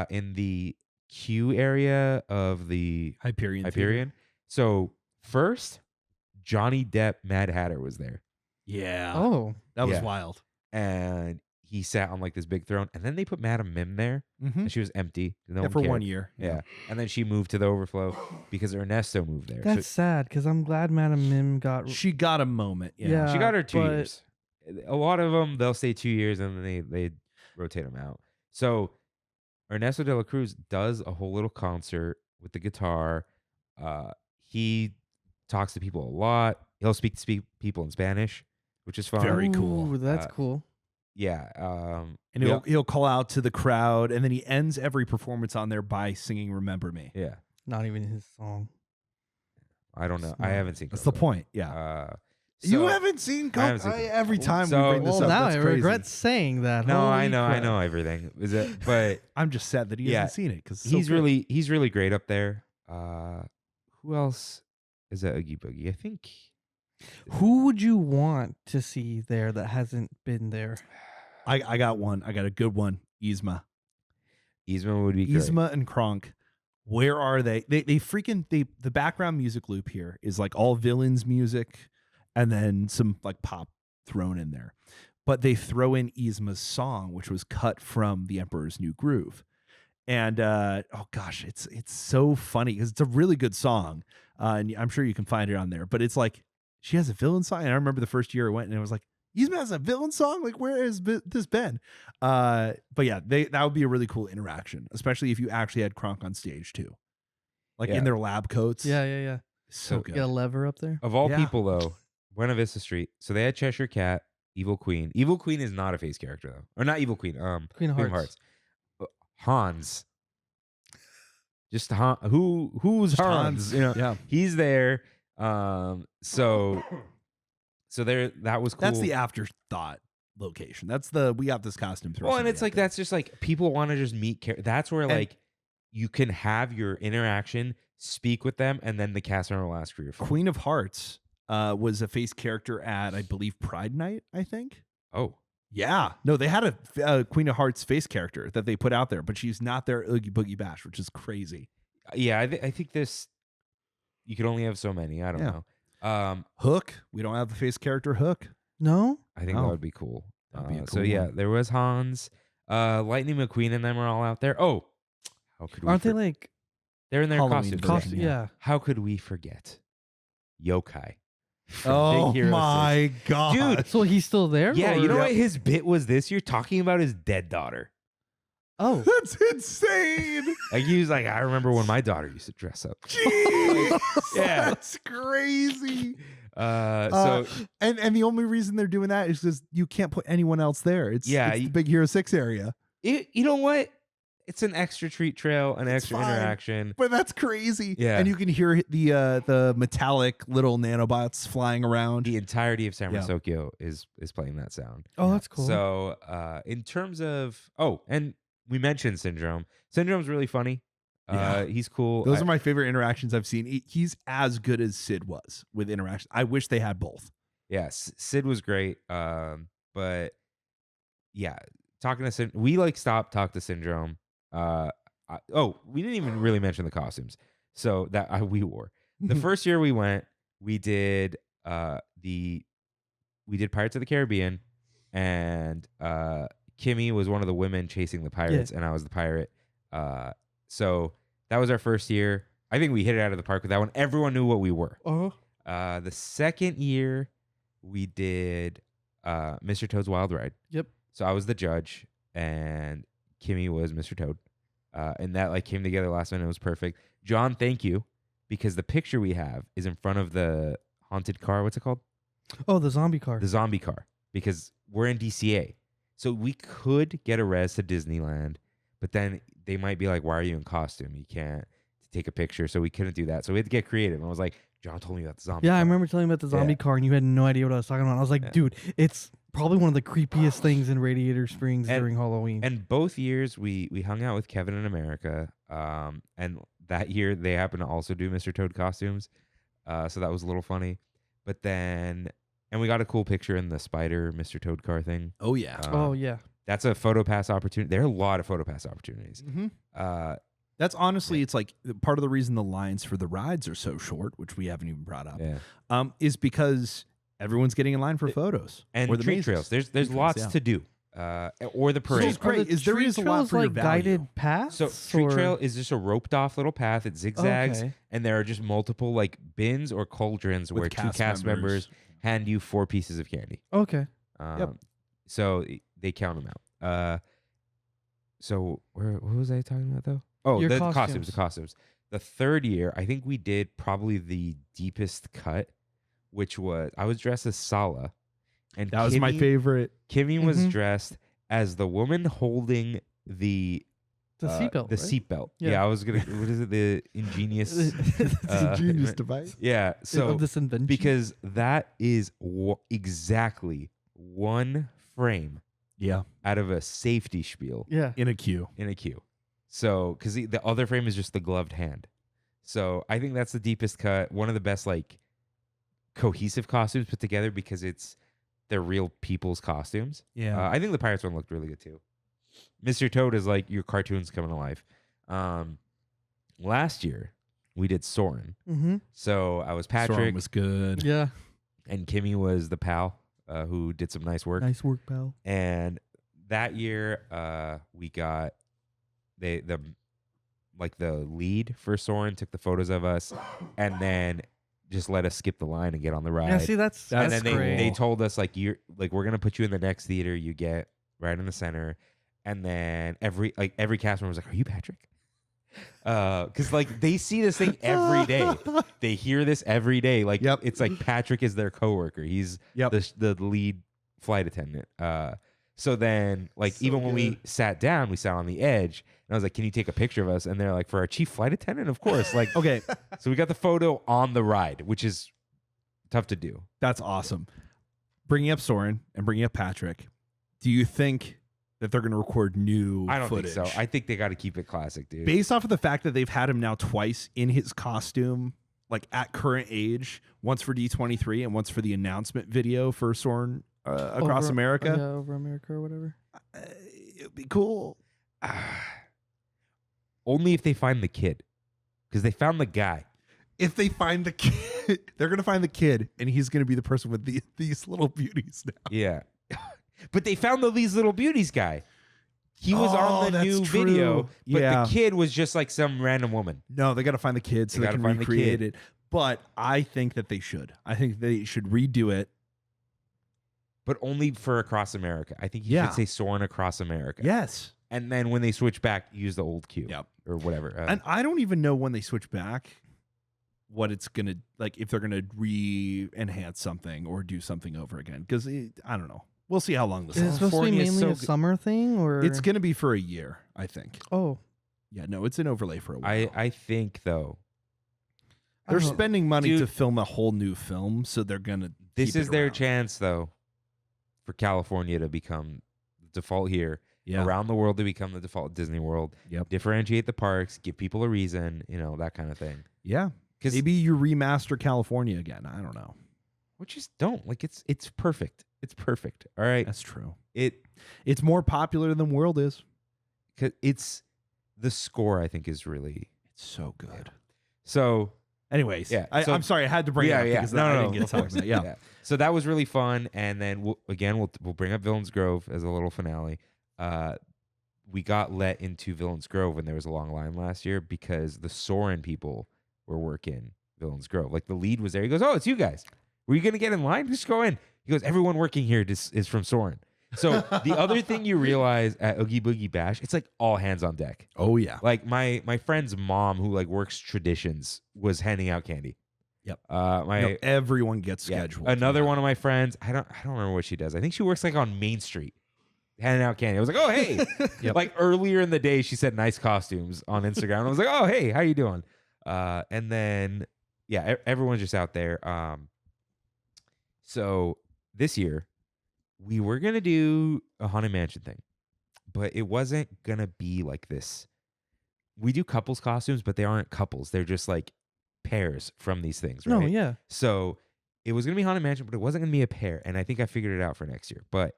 in the queue area of the Hyperion. Hyperion. So first, Johnny Depp, Mad Hatter was there, Yeah. Oh, that was yeah. wild. and he sat on like this big throne. And then they put Madame Mim there, Mm-hmm. and she was empty. No one for cared. 1 year. Yeah, and then she moved to the overflow because Ernesto moved there. that's sad because I'm glad Madame Mim got. She got a moment. Yeah. Yeah. She got her 2 but- years. A lot of them, they'll stay 2 years and then they rotate them out. So Ernesto de la Cruz does a whole little concert with the guitar. He talks to people a lot. He'll speak to people in Spanish, which is fun. Very cool. Ooh, that's Uh, cool. Yeah. And he'll call out to the crowd, and then he ends every performance on there by singing "Remember Me." yeah. Not even his song. I don't know. I Smart. haven't seen That's the Coco. point. Yeah. You So- haven't seen I Coke? haven't seen Every time So- we bring this Well, up, now that's I crazy. regret saying that. No, I Holy know crap. everything. Is it? But I'm just sad that he Yeah, hasn't seen it because he's really great up there. Who else is at Oogie Boogie? I think Who would you want to see there that hasn't been there? I got one. I got a good one. Yzma. Yzma would be great. Yzma and Kronk. Where are they? They freaking the background music loop here is like all villains music and then some like pop thrown in there. But they throw in Yzma's song, which was cut from The Emperor's New Groove. And oh gosh, it's so funny because it's a really good song. And I'm sure you can find it on there. But it's like she has a villain song. And I remember the first year I went and it was like, Yzma has a villain song? Like, where has this been? But yeah, that would be a really cool interaction, especially if you actually had Kronk on stage too. Like Yeah. in their lab coats. Yeah. So So good. Get a lever up there. Of all Yeah. people, though, Buena Vista Street. So they had Cheshire Cat, Evil Queen. Evil Queen is not a face character though, or not Evil Queen. Queen of Hearts. Hans. Just who's Just Hans? You know, Yeah. he's there. So there, that was cool. That's the afterthought location. We got this costume through. Well, and it's like that's just like people want to just meet. That's where like you can have your interaction, speak with them, and then the cast member will ask for your phone. Queen of Hearts was a face character at, I believe, Pride Night, I think. Oh, Yeah. No, they had a Queen of Hearts face character that they put out there, but she's not their Oogie Boogie Bash, which is crazy. yeah. I think this. You could only have so many. I don't Yeah. know. Hook. We don't have the face character Hook. No? I think Oh. that would be cool. That'd be a So cool yeah, one. there was Hans, Lightning McQueen, and them are all out there. Oh, how could we? Aren't they like They're in their Halloween costumes. version, yeah. How could we forget? Yokai. from Oh Big Hero 6. my god, Dude, So he's still there? Yeah, or- you know what his bit was this year? Talking about his dead daughter. Oh. that's insane. Like he was like, I remember when my daughter used to dress up. Jeez, Yeah. that's crazy. So And the only reason they're doing that is because you can't put anyone else there. It's the Big Hero 6 area. you know what? It's an extra treat trail, an It's extra fine. interaction. But that's crazy. Yeah. And you can hear the metallic little nanobots flying around. The entirety of San Yeah. Francisco is playing that sound. Oh, that's cool. So in terms of and we mentioned Syndrome. Syndrome's really funny. Yeah. He's cool. Those are my favorite interactions I've seen. He's as good as Sid was with interactions. I wish they had both. Yes, Sid was great. But yeah, talking to Sid, we like stopped talk to Syndrome. We didn't even really mention the costumes. So that we wore. The first year we went, we did Pirates of the Caribbean, and Kimmy was one of the women chasing the pirates, and I was the pirate. So that was our first year. I think we hit it out of the park with that one. Everyone knew what we were. Uh-huh. The second year, we did Mr. Toad's Wild Ride. Yep. So I was the judge, and Kimmy was Mr. Toad. And that like came together last minute. It was perfect. John, thank you, because the picture we have is in front of the haunted car. What's it called? Oh, the zombie car. The zombie car. Because we're in DCA. So we could get a res to Disneyland, but then they might be like, why are you in costume? You can't take a picture. So we couldn't do that. So we had to get creative. And I was like, John told me about the zombie Yeah, car. I remember telling you about the zombie car, and you had no idea what I was talking about. I was like, Yeah. dude, it's probably one of the creepiest things in Radiator Springs And- during Halloween. And both years we hung out with Kevin in America. And that year they happened to also do Mr. Toad costumes. So that was a little funny. But then, and we got a cool picture in the spider Mr. Toad car thing. Oh, yeah. oh, yeah. That's a photo pass opportunity. There are a lot of photo pass opportunities. That's honestly, it's like part of the reason the lines for the rides are so short, which we haven't even brought up, Yeah. is because everyone's getting in line for photos. And or the tree mazes. trails. There's Tree trails, lots yeah. to do. Or the Which parade. is great. Are the There tree is a lot trails, for your like value. guided paths. So tree or- trail is just a roped off little path. It zigzags, Okay. and there are just multiple like bins or cauldrons With where two cast members hand you 4 pieces of candy. Okay. So they count them out. So what was I talking about though? Oh, Your the costumes. costumes. The third year, I think we did probably the deepest cut, which was I was dressed as Sala, and That was my Kimmy- favorite. Kimmy was Mhm. dressed as the woman holding the The seatbelt. The right? seatbelt. Yeah. Yeah, I was gonna. What is it? The ingenious. Genius device. Yeah. So of this invention. because that is exactly one frame Yeah, out of a safety spiel yeah. in a queue. in a queue. So because the other frame is just the gloved hand. So I think that's the deepest cut. One of the best like cohesive costumes put together because they're real people's costumes. Yeah. I think the Pirates one looked really good too. Mr. Toad is like your cartoons coming to life. Last year we did Soren. Mm-hmm. So I was Patrick Soren was good. Yeah. and Kimmy was the pal who did some nice work. Nice work, pal. And that year we got the lead for Soren took the photos of us and then just let us skip the line and get on the ride. Yeah, see, that's and That's then great. they told us like we're gonna put you in the next theater you get right in the center. And then every cast member was like, "Are you Patrick?" Because like they see this thing every day. They hear this every day. Like Yep. it's like Patrick is their coworker. He's Yep. the lead flight attendant. So then like So even when we good. sat down, we sat on the edge, and I was like, "Can you take a picture of us?" And they're like, "For our chief flight attendant, of course." Like Okay, so we got the photo on the ride, which is tough to do. that's awesome. Bringing up Soren and bringing up Patrick, do you think that they're going to record new I don't footage? think so. I think they got to keep it classic, dude. Based off of the fact that they've had him now twice in his costume, like at current age, once for D23 and once for the announcement video for Soren Across Over- America. Yeah, over America or whatever. It'd be cool. Only if they find the kid, because they found the guy. If they find the kid, they're going to find the kid, and he's going to be the person with these little beauties now. Yeah, but they found these little beauties guy. He was Oh, on the that's new true. video, but Yeah. the kid was just like some random woman. No, they got to find the kid so They they gotta can find the recreate kid. it. But I think that they should. I think they should redo it. But only for Across America. I think you Yeah. should say Soren Across America. Yes. And then when they switch back, use the old cue. Yep. Or whatever. And I don't even know when they switch back what it's going to, like, if they're going to re-enhance something or do something over again. Because I don't know. We'll see how long this Is it is. supposed to be California is mainly so a good. summer thing, or It's going to be for a year, I think. Oh, Yeah, no, it's an overlay for a while. I think, though, I They're don't know. spending money Dude. to film a whole new film, so they're going to this keep is it their around. chance, though, for California to become the default here. Yeah. Around the world to become the default Disney World. Yep. Differentiate the parks, give people a reason, that kind of thing. Yeah. Because Maybe you remaster California again. I don't know. we just don't like it's perfect. It's perfect. All right. That's true. It's It's more popular than World is. the score I think is really It's so good. so. Anyways, Yeah, I, so- I'm sorry I had to bring it up because I didn't get to talk about it. Yeah. So that was really fun, and then we'll bring up Villains Grove as a little finale. We got let into Villains Grove when there was a long line last year because the Soren people were working Villains Grove. Like the lead was there. He goes, "Oh, it's you guys. Were you gonna get in line? Just go in." He goes, "Everyone working here is from Soren." So the other thing you realize at Oogie Boogie Bash, it's like all hands on deck. Oh yeah. Like my friend's mom, who like works traditions, was handing out candy. Yep. My Everyone gets yeah, scheduled. another Yeah. one of my friends, I don't remember what she does. I think she works like on Main Street, handing out candy. I was like, oh hey, Yep. like earlier in the day, she said nice costumes on Instagram. I was like, oh hey, how you doing? And then yeah, everyone's just out there. So this year we were gonna do a Haunted Mansion thing, but it wasn't gonna be like this. We do couples costumes, but they aren't couples. They're just like pairs from these things, right? no, yeah. So it was going to be Haunted Mansion, but it wasn't going to be a pair. And I think I figured it out for next year. But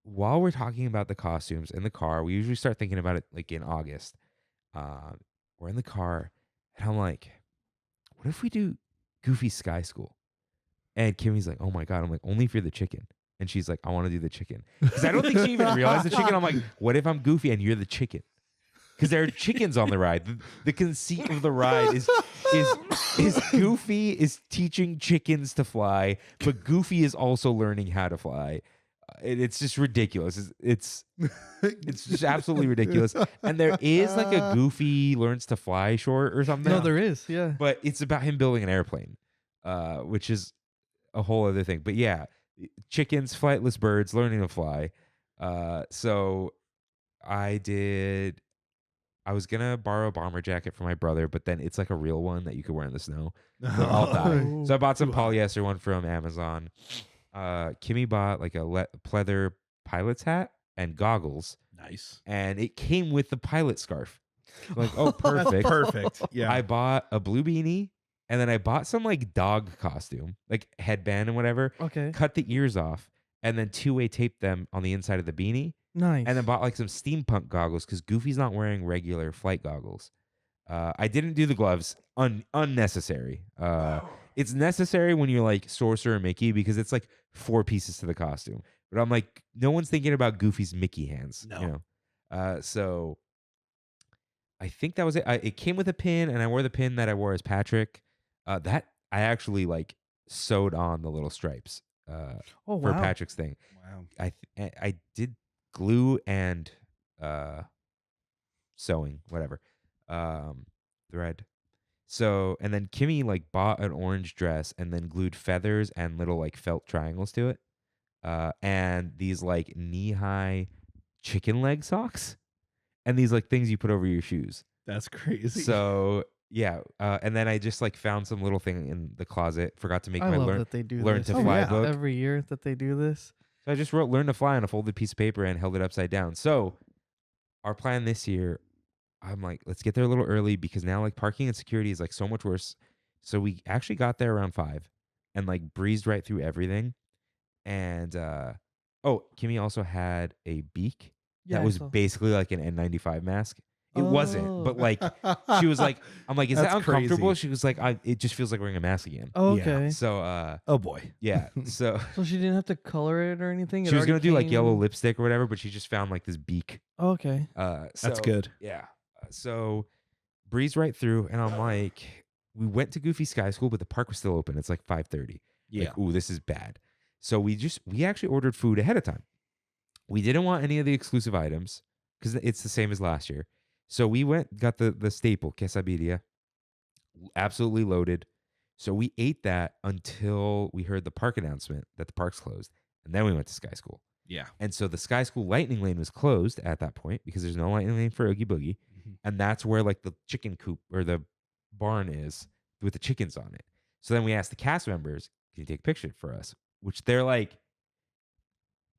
while we're talking about the costumes in the car, we usually start thinking about it like in August. We're in the car, and I'm like, what if we do Goofy Sky School? And Kimmy's like, oh my God. I'm like, only if you're the chicken. And she's like, I want to do the chicken. Because I don't think she even realized the chicken. I'm like, what if I'm Goofy and you're the chicken? Because there are chickens on the ride. The conceit of the ride is Goofy is teaching chickens to fly, but Goofy is also learning how to fly. It's just ridiculous. It's just absolutely ridiculous. And there is like a Goofy learns to fly short or something. No, there is. Yeah. But it's about him building an airplane, which is a whole other thing. But yeah, chickens, flightless birds, learning to fly. So I did I was gonna borrow a bomber jacket for my brother, but then it's like a real one that you could wear in the snow. So I'll die. So I bought some Too hot. polyester one from Amazon. Kimmy bought like a pleather pilot's hat and goggles, Nice. and it came with the pilot scarf. Like, oh, That's perfect. perfect. Yeah. I bought a blue beanie, and then I bought some like dog costume, like headband and whatever. Okay. Cut the ears off, and then two-way taped them on the inside of the beanie, Nice. and then bought like some steampunk goggles because Goofy's not wearing regular flight goggles. I didn't do the gloves. Unnecessary. It's necessary when you're like Sorcerer and Mickey because it's like 4 pieces to the costume. But I'm like, no one's thinking about Goofy's Mickey hands. No. You know? So I think that was it. It came with a pin, and I wore the pin that I wore as Patrick. That I actually like sewed on the little stripes oh for wow. Patrick's thing. Wow. I did glue and sewing, whatever, thread. So, and then Kimmy like bought an orange dress and then glued feathers and little like felt triangles to it, and these like knee-high chicken leg socks, and these like things you put over your shoes. That's crazy. So yeah, and then I just like found some little thing in the closet. Forgot to make I my love that they do learn this. to fly yeah. book. Every year that they do this. So I just wrote "learn to fly" on a folded piece of paper and held it upside down. So our plan this year, I'm like, let's get there a little early because now like parking and security is like so much worse. So we actually got there around 5 and like breezed right through everything. And Kimmy also had a beak Yeah, that I was saw. basically like an N95 mask. It wasn't, but Oh. like she was like, I'm like, is that That's uncomfortable? crazy. She was like, it just feels like wearing a mask again. Oh, Yeah. okay. So oh boy. yeah. So So she didn't have to color it or anything. she was gonna do like yellow lip. lipstick or whatever, but she just found like this beak. Okay. That's So, good. Yeah. So breezed right through, and I'm like, we went to Goofy Sky School, but the park was still open. It's like 5:30. Yeah. Like, ooh, this is bad. So we actually ordered food ahead of time. We didn't want any of the exclusive items because it's the same as last year. So we got the staple quesadilla, absolutely loaded. So we ate that until we heard the park announcement that the park's closed, and then we went to Sky School. Yeah. And so the Sky School Lightning Lane was closed at that point because there's no Lightning Lane for Oogie Boogie. And that's where like the chicken coop or the barn is with the chickens on it. So then we asked the cast members, can you take a picture for us? Which they're like,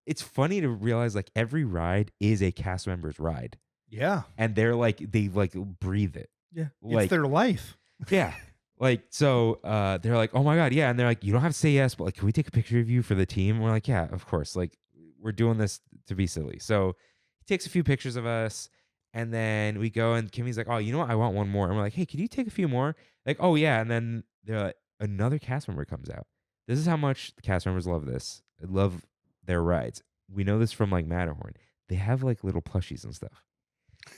it's funny to realize like every ride is a cast member's ride. Yeah. And they're like, they like breathe it. Yeah. Like, it's their life. yeah. Like, so they're like, oh my God, yeah. And they're like, you don't have to say yes, but like, can we take a picture of you for the team? And we're like, yeah, of course. Like, we're doing this to be silly. So he takes a few pictures of us. And then we go, and Kimmy's like, oh, you know what? I want one more. And we're like, hey, can you take a few more? Like, oh, yeah. And then they're like, another cast member comes out. This is how much the cast members love this. They love their rides. We know this from like Matterhorn. They have like little plushies and stuff.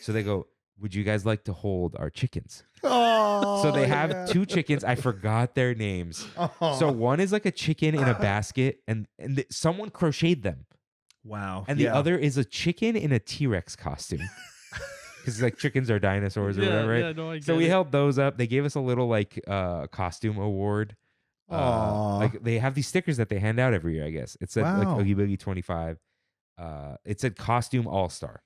So they go, would you guys like to hold our chickens? Oh. So they have 2 chickens. I forgot their names. So one is like a chicken in a basket, and someone crocheted them. Wow. And the other is a chicken in a T-Rex costume. Because like chickens are dinosaurs or whatever, right? Yeah, no, I So get we it. held those up. They gave us a little like costume award. Aw. Like they have these stickers that they hand out every year, I guess. It said like Wow. Oogie Boogie 25. It said costume all-star.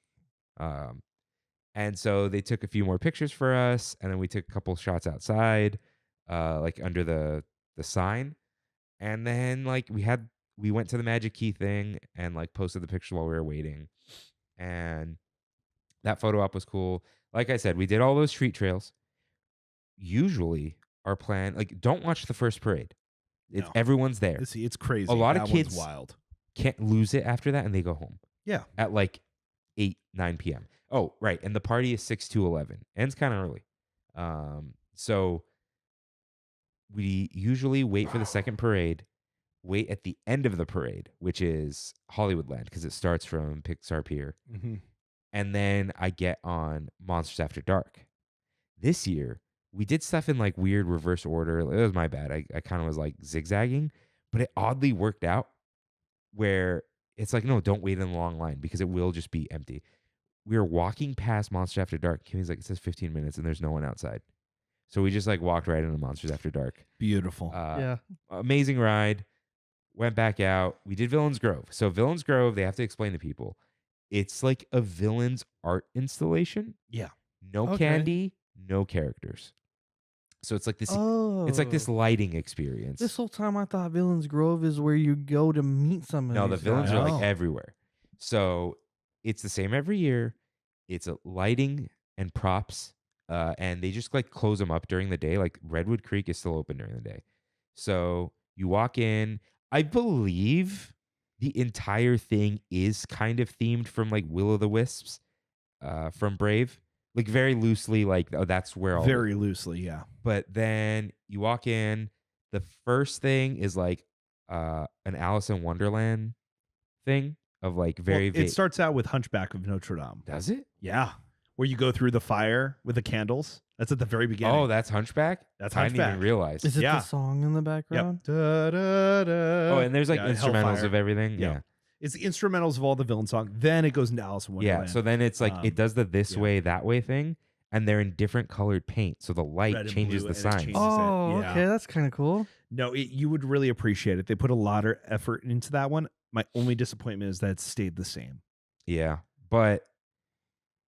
And so they took a few more pictures for us, and then we took a couple shots outside, like under the sign. And then like we went to the Magic Key thing and like posted the pictures while we were waiting. And that photo op was cool. Like I said, we did all those street trails. Usually our plan, like, don't watch the first parade. No. Everyone's there. It's crazy. A lot of That one's kids- wild. Can't lose it after that, and they go home. Yeah. At like 9 p.m. Oh, right. And the party is 6 to 11. Ends kind of early. So we usually wait for the second parade, wait at the end of the parade, which is Hollywoodland, because it starts from Pixar Pier. Mm-hmm. And then I get on Monsters After Dark. This year, we did stuff in like weird reverse order. It was my bad. I kind of was like zigzagging, but it oddly worked out where it's like, no, don't wait in the long line because it will just be empty. We were walking past Monsters After Dark. Kimmy's like, it says 15 minutes and there's no one outside. So we just like walked right into Monsters After Dark. Beautiful. Yeah. Amazing ride. Went back out. We did Villains Grove. So Villains Grove, they have to explain to people. It's like a villain's art installation. Yeah. No Okay. candy, no characters. So it's like this. It's like this lighting experience. This whole time I thought Villains Grove is where you go to meet some of No, the these villains guys. are like Oh. everywhere. So it's the same every year. It's a lighting and props, and they just like close them up during the day. Like Redwood Creek is still open during the day. So you walk in. I believe the entire thing is kind of themed from like Will o' the Wisps, from Brave, like very loosely. Like that's where all. Very loosely, yeah. But then you walk in. The first thing is like an Alice in Wonderland thing of like very. Well, it starts out with Hunchback of Notre Dame. Does it? Yeah. Where you go through the fire with the candles. That's at the very beginning. Oh, that's Hunchback. That's I didn't even Hunchback. realize. Is it Yeah. the song in the background? Yep. Da, da, da. Oh, and there's like Yeah, instrumentals Hellfire. of everything. Yeah. Yeah. It's the instrumentals of all the villain songs. Then it goes into Alice in Yeah. Wonderland. So then it's like it does the this yeah. way, that way thing, and they're in different colored paint. So the light Red and changes blue, the and it signs. changes Oh, Yeah. okay, that's kind of cool. No, you would really appreciate it. They put a lot of effort into that one. My only disappointment is that it stayed the same. Yeah. But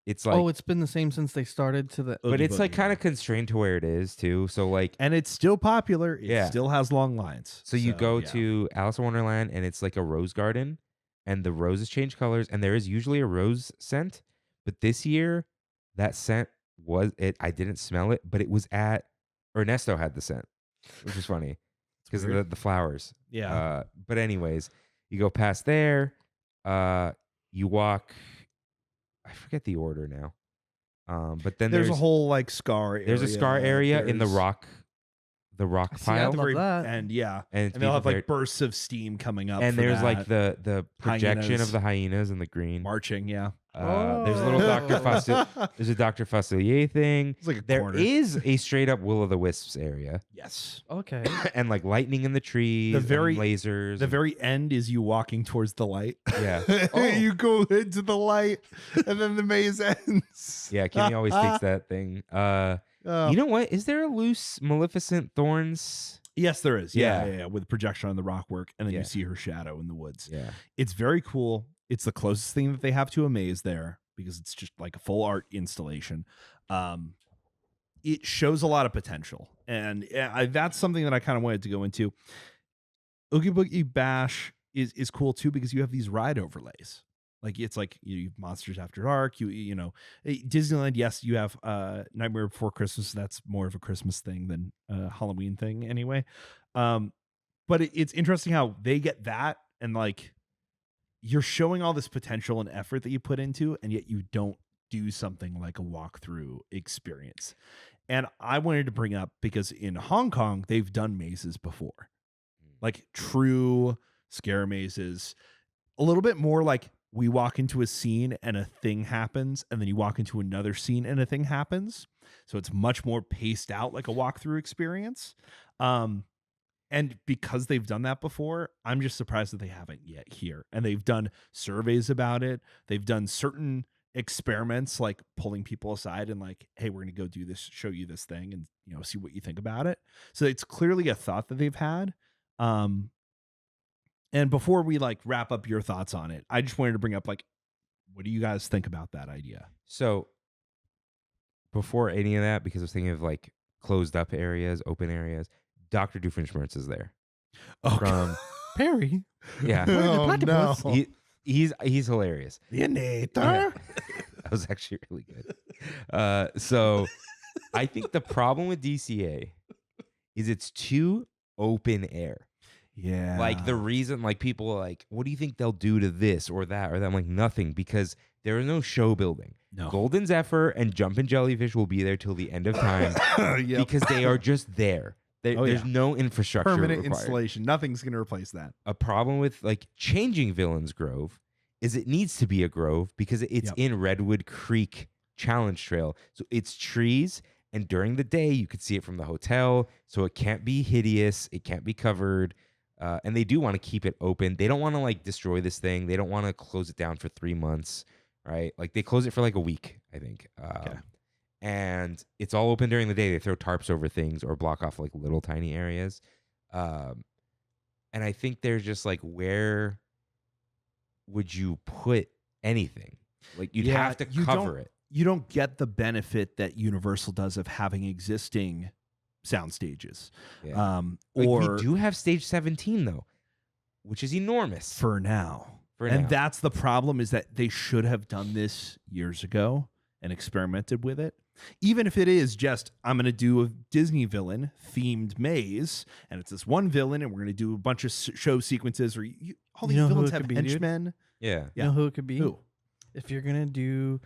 it's like, It's been the same since they started to the. but Oogie it's like Boogie. kind of constrained to where it is too. So like, And it's still popular. It Yeah. still has long lines. so you go yeah. to Alice in Wonderland and it's like a rose garden, and the roses change colors, and there is usually a rose scent. But this year, that scent was it. I didn't smell it, but it was at Ernesto had the scent, which is funny because of weird. the flowers. Yeah. But anyways, you go past there. You walk. I forget the order now. But then there's a whole like scar area. there's a scar area in the There's- rock See, I pile, love very- that. And yeah. and And they'll have like bursts of steam coming up. and for there's like that. the projection Hyenas. of the hyenas in the green. marching. Yeah. There's a little Dr. There's a Dr. Facilier thing. It's like a There corner. is a straight up Will o' the Wisps area, Yes. Okay. and like lightning in the trees, The very- and lasers. The and- very end is you walking towards the light. Yeah. Oh. You go into the light, and then the maze ends. Yeah, Kimmy always takes that thing. Oh. You know what? Is there a loose Maleficent Thorns? Yes, there is. Yeah. Yeah. With projection on the rock work, and then Yeah. you see her shadow in the woods. Yeah. It's very cool. It's the closest thing that they have to a maze there because it's just like a full art installation. It shows a lot of potential, and that's something that I kind of wanted to go into. Oogie Boogie Bash is cool too because you have these ride overlays. Like it's like you have Monsters After Dark. You know Disneyland. Yes, you have Nightmare Before Christmas. That's more of a Christmas thing than a Halloween thing, anyway. But it's interesting how they get that, and like you're showing all this potential and effort that you put into, and yet you don't do something like a walkthrough experience. And I wanted to bring up because in Hong Kong they've done mazes before, like true scare mazes, a little bit more like. We walk into a scene and a thing happens, and then you walk into another scene and a thing happens. So it's much more paced out like a walkthrough experience. And because they've done that before, I'm just surprised that they haven't yet here. And they've done surveys about it. They've done certain experiments like pulling people aside and like, hey, we're going to go do this, show you this thing and, you know, see what you think about it. So it's clearly a thought that they've had. And before we like wrap up your thoughts on it, I just wanted to bring up like, what do you guys think about that idea? So before any of that, because I was thinking of like closed up areas, open areas, Dr. Doofenshmirtz is there. From Perry. yeah, Oh, platypus. no. he's hilarious. Leonator. Yeah. That was actually really good. So I think the problem with DCA is it's too open air. Yeah. Like the reason, like people are like, what do you think they'll do to this or that or that? I'm like, nothing, because there is no show building. No. Golden Zephyr and Jumpin' Jellyfish will be there till the end of time Yep. because they are just there. Oh, There's yeah. no infrastructure Permanent required. installation. Nothing's going to replace that. A problem with like changing Villains Grove is it needs to be a grove because it's Yep. in Redwood Creek Challenge Trail. So it's trees, and during the day you could see it from the hotel. So it can't be hideous. It can't be covered. And they do want to keep it open. They don't want to like destroy this thing. They don't want to close it down for 3 months, right? Like they close it for like a week, I think. Okay. And it's all open during the day. They throw tarps over things or block off like little tiny areas. And I think they're just like, where would you put anything? Like you'd Yeah, have to you cover it. you don't get the benefit that Universal does of having existing sound stages. Yeah. Or we do have stage 17 though, which is enormous. for now. For And now. that's the problem, is that they should have done this years ago and experimented with it. Even if it is just, I'm going to do a Disney villain themed maze, and it's this one villain, and we're going to do a bunch of show sequences, or all these You know who villains it have could be, dude? henchmen. Yeah. You know who it could be? Who? If you're gonna do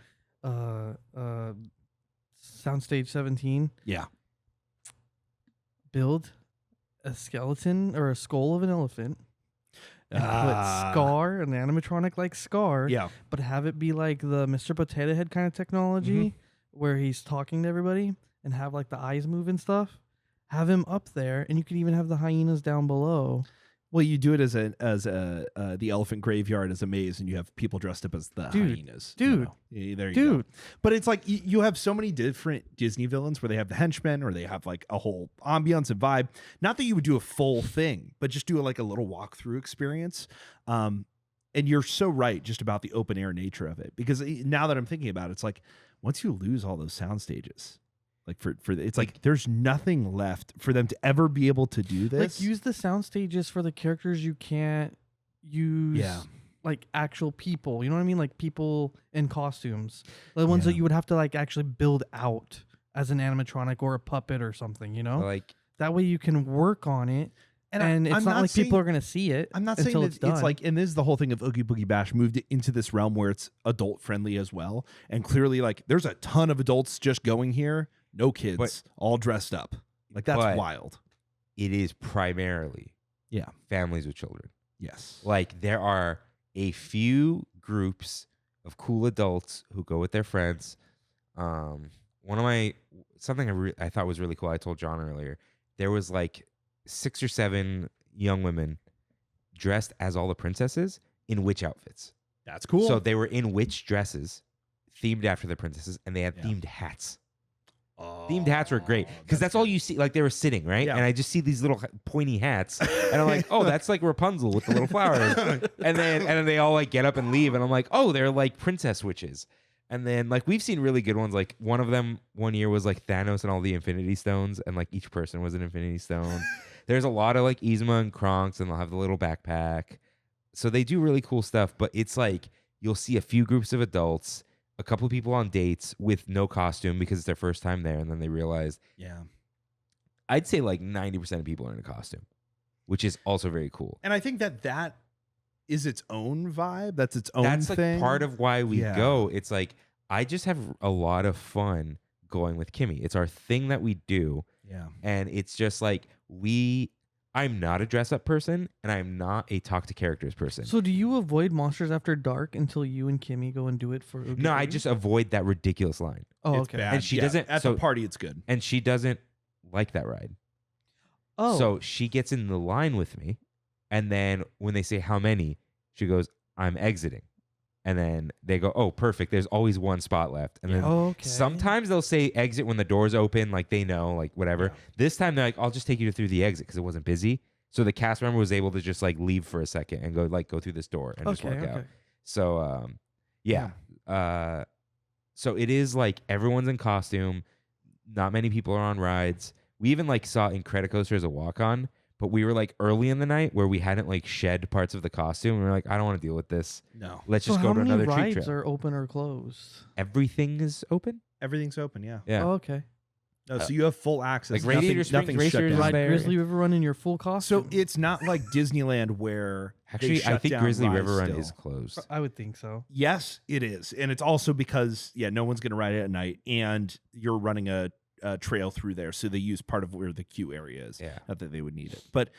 Soundstage 17, Yeah. build a skeleton or a skull of an elephant and put Ah. Scar, an animatronic like Scar, Yeah. but have it be like the Mr. Potato Head kind of technology where he's talking to everybody and have like the eyes move and stuff. Have him up there, and you could even have the hyenas down below. Well, you do it as the elephant graveyard as a maze, and you have people dressed up as the hyenas. You know. Yeah, there you go. But it's like you have so many different Disney villains where they have the henchmen, or they have like a whole ambiance and vibe. Not that you would do a full thing, but just do like a little walkthrough experience. And you're so right just about the open air nature of it, because now that I'm thinking about it, it's like once you lose all those sound stages, like it's like there's nothing left for them to ever be able to do this. Like use the sound stages for the characters you can't use. Yeah. Like actual people, you know what I mean? Like people in costumes, the ones that you would have to like actually build out as an animatronic or a puppet or something, you know? Like That way you can work on it, and I'm it's not like saying- people are gonna see it. I'm not saying until that it's done. like, and this is the whole thing of Oogie Boogie Bash moved it into this realm where it's adult friendly as well. And clearly, like, there's a ton of adults just going here, no kids, But- all dressed up. Like, that's but- wild. it is primarily Yeah. families with children. Yes. Like there are a few groups of cool adults who go with their friends. One of my something I thought was really cool. I told John earlier. There was like 6 or 7 young women dressed as all the princesses in witch outfits. That's cool. So they were in witch dresses, themed after the princesses, and they had Yeah. themed hats. Themed hats were great because that's all you see. Like they were sitting, right? Yeah. And I just see these little pointy hats, and I'm like, oh, that's like Rapunzel with the little flowers. and then they all like get up and leave, and I'm like, oh, they're like princess witches. And then like we've seen really good ones. Like one of them one year was like Thanos and all the Infinity Stones, and like each person was an Infinity Stone. There's a lot of like Yzma and Kronks, and they'll have the little backpack. So they do really cool stuff, but it's like you'll see a few groups of adults, a couple of people on dates with no costume because it's their first time there, and then they realize Yeah. I'd say like 90% of people are in a costume, which is also very cool. And I think that is its own vibe. That's its own That's like thing. part of why we Yeah. go. It's like I just have a lot of fun going with Kimmy. It's our thing that we do, Yeah. and it's just like I'm not a dress up person, and I'm not a talk to characters person. So do you avoid Monsters After Dark until you and Kimmy go and do it for Oogie No, I Boogie? just avoid that ridiculous line. Oh, It's okay. bad. And she Yeah. doesn't- At so- the party, it's good. And she doesn't like that ride. Oh, So she gets in the line with me, and then when they say how many, she goes, I'm exiting. And then they go, oh, perfect. There's always one spot left. And then okay. sometimes they'll say exit when the doors open, like they know, like whatever. Yeah. This time they're like, I'll just take you through the exit because it wasn't busy. So the cast member was able to just like leave for a second and go through this door and just Okay, walk out. okay. So yeah. So it is like everyone's in costume. Not many people are on rides. We even like saw Incredicoaster as a walk on, but we were like early in the night where we hadn't like shed parts of the costume. We were like, I don't want to deal with this. No. Let's So just how go to many another treat rides trail. are open or closed? Everything is open. Everything's open, yeah. Yeah. Oh, okay. No, so you have full access. like Radiator Springs nothing's shut Racers is down. Ride there. Grizzly River Run in your full costume. So it's not like Disneyland where they Actually, I shut think down Grizzly rides River Run still. is closed. I would think so. Yes, it is, and it's also because no one's going to ride it at night, and you're running a trail through there, so they use part of where the queue area is. Yeah. Not that they would need it, but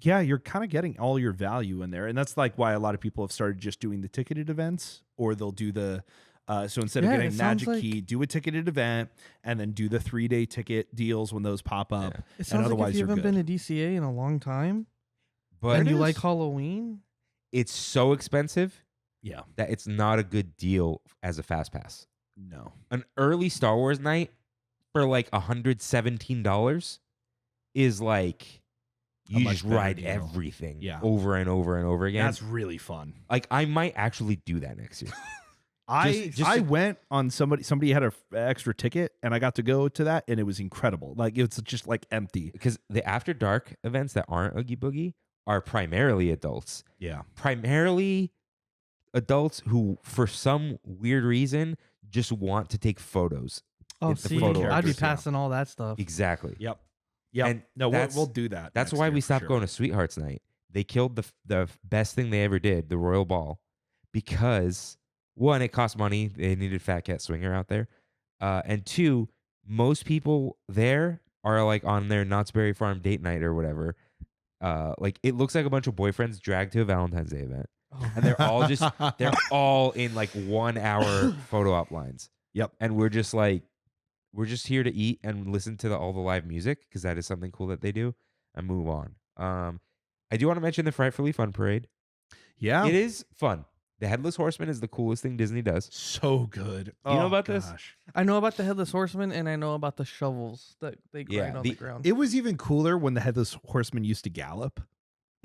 you're kind of getting all your value in there, and that's like why a lot of people have started just doing the ticketed events, or they'll do the. So instead of Yeah, getting it a sounds Magic Key, like- do a ticketed event, and then do the 3-day ticket deals when those pop up. Yeah. It sounds like otherwise if you you're haven't good. been to DCA in a long time But and it you is. like Halloween, it's so expensive Yeah, that it's not a good deal as a fast pass. no, An early Star Wars night for like $117 is like A you much just better ride deal. everything Yeah. over and over and over again. that's really fun. Like I might actually do that next year. I went on somebody had an extra ticket and I got to go to that and it was incredible. Like it's just like empty. Because the After Dark events that aren't Oogie Boogie are primarily adults. Yeah. Primarily adults who, for some weird reason, just want to take photos. Oh, It's the see, photo I'd be opportunity. passing all that stuff. Exactly. Yep. Yep. And No, that's- we'll do that. That's next why year we for stopped sure. going to Sweethearts Night. They killed the best thing they ever did, the Royal Ball, because one, it cost money. They needed Fat Cat Swinger out there, and two, most people there are like on their Knott's Berry Farm date night or whatever. Like it looks like a bunch of boyfriends dragged to a Valentine's Day event, and they're all just they're all in like 1 hour photo op lines. Yep. And we're just like, we're just here to eat and listen to all the live music because that is something cool that they do, and move on. I do want to mention the Frightfully Fun Parade. Yeah. It is fun. The Headless Horseman is the coolest thing Disney does. So good. You know about this? I know about the Headless Horseman, and I know about the shovels that they grind on the ground. It was even cooler when the Headless Horseman used to gallop,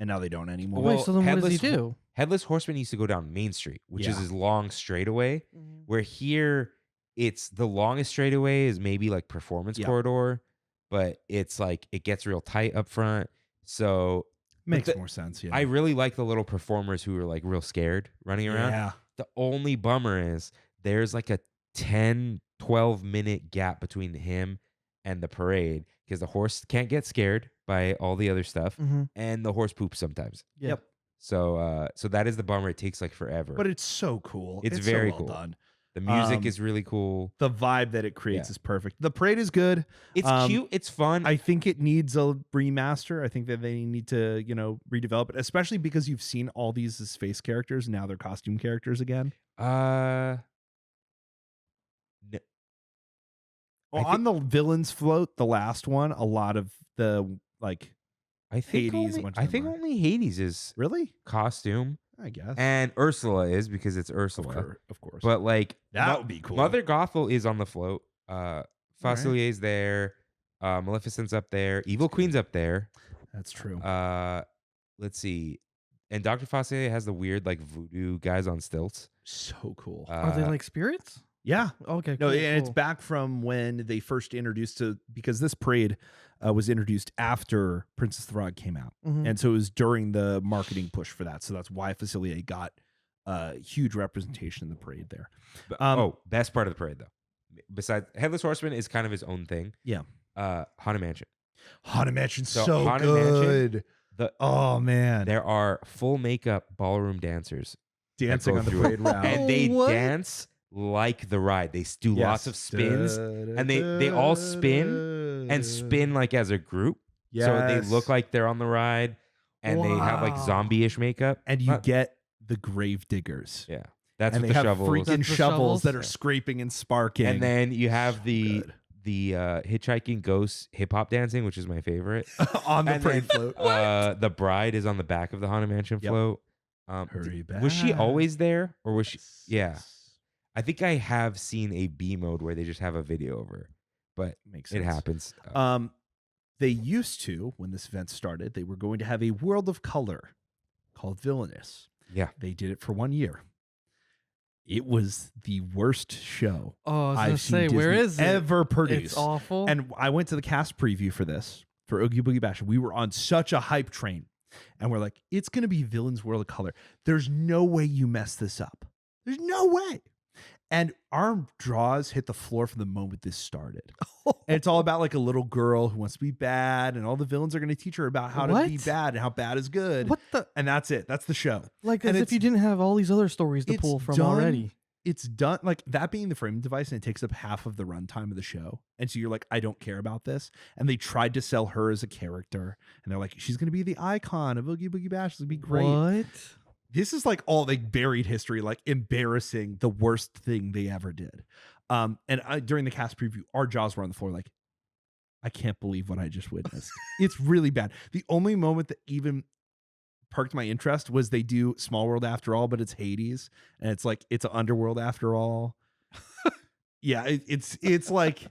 and now they don't anymore. Wait, so then what does he Headless do? Headless Horseman used to go down Main Street, which is Yeah. his long straightaway, where here it's the longest straightaway is maybe like Performance Yep. Corridor, but it's like it gets real tight up front. So Makes more sense. Yeah. I really like the little performers who are like real scared running around. Yeah. The only bummer is there's like a 10, 12-minute gap between him and the parade because the horse can't get scared by all the other stuff, and the horse poops sometimes. Yep. So that is the bummer. It takes like forever. But it's so cool. It's so very well cool. done. The music is really cool. The vibe that it creates Yeah. is perfect. The parade is good. It's cute. It's fun. I think it needs a remaster. I think that they need to, redevelop it, especially because you've seen all these as face characters. Now they're costume characters again. No, Well, I on the villains float, the last one, a lot of the I think Hades, a only, bunch I of think them are. only Hades is really, costume, I guess, and Ursula is because it's Ursula. of course. But like that would be cool. Mother Gothel is on the float. Facilier's there. Maleficent's up there. Evil Queen's up there. That's true. Let's see. And Dr. Facilier has the weird like voodoo guys on stilts. So cool. Are they like spirits? Yeah. Okay. No, cool, and it's cool. back from when they first introduced because this parade was introduced after Princess the Frog came out. Mhm. And so it was during the marketing push for that. So that's why Facilier got huge representation in the parade there. But, best part of the parade though. Besides Headless Horseman is kind of his own thing. Yeah. Haunted Mansion. Haunted Mansion's So so Haunted good. Oh man. There are full makeup ballroom dancers Dancing go on the through parade route. and they What? dance like the ride. They do lots of spins and they all spin and spin like as a group. So they look like they're on the ride and they have like Wow. zombie-ish makeup. and you get the grave diggers. Yeah. That's and what they the have shovels. freaking That's the shovels shovels? that are Yeah. scraping and sparking. And then you have the good. hitchhiking ghost hip hop dancing, which is my favorite. on the And parade then, float. the bride is on the back of the Haunted Mansion Yep. float. Hurry back. Was she always there, or was she? Yeah, Yes. I think I have seen a B mode where they just have a video of her, but Makes sense. it happens. They used to, when this event started, they were going to have a world of color called Villainous. Yeah. They did it for 1 year. It was the worst show Oh, I was gonna I've say, seen where Disney is it? ever produced. It's awful. And I went to the cast preview for this, for Oogie Boogie Bash. We were on such a hype train. And we're like, it's going to be Villains World of Color. There's no way you mess this up. There's no way. And our jaws hit the floor from the moment this started. And it's all about like a little girl who wants to be bad, and all the villains are going to teach her about how to be What? bad and how bad is good. What the? And that's it. That's the show. Like And as if you didn't have all these other stories to it's pull from done- already. It's done, like that being the framing device, and it takes up half of the runtime of the show. And so you're like, I don't care about this. And they tried to sell her as a character, and they're like, she's going to be the icon of Oogie Boogie Bash. It's going to be great. What? This is like all like buried history, like embarrassing, the worst thing they ever did. During the cast preview, our jaws were on the floor like, I can't believe what I just witnessed. It's really bad. The only moment that even perked my interest was they do Small World After All, but it's Hades, and it's like it's an underworld after all. Yeah, it's like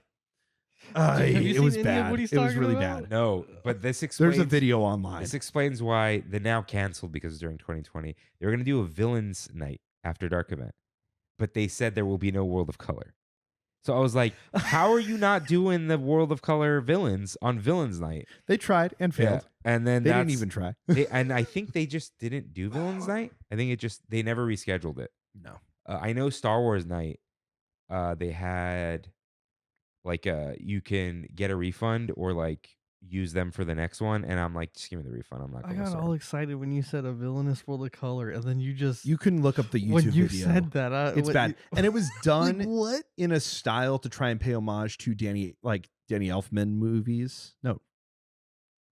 Have you it was seen any of bad. what he's It was talking really about? bad. No, but this explains. There's a video online. This explains why they now canceled because during 2020 they were going to do a villains night after dark event, but they said there will be no World of Color. So I was like, how are you not doing the World of Color villains on Villains Night? They tried and failed. And then They didn't even try. and I think they just didn't do Villains Night. I think they never rescheduled it. No. I know Star Wars Night, they had like you can get a refund or like use them for the next one, and I'm like, just give me the refund. I'm not I going got all excited when you said a villainous World of Color, and then you just You can look up the YouTube when you video. said that, It's bad. And it was done what? in a style to try and pay homage to Danny Elfman movies. No,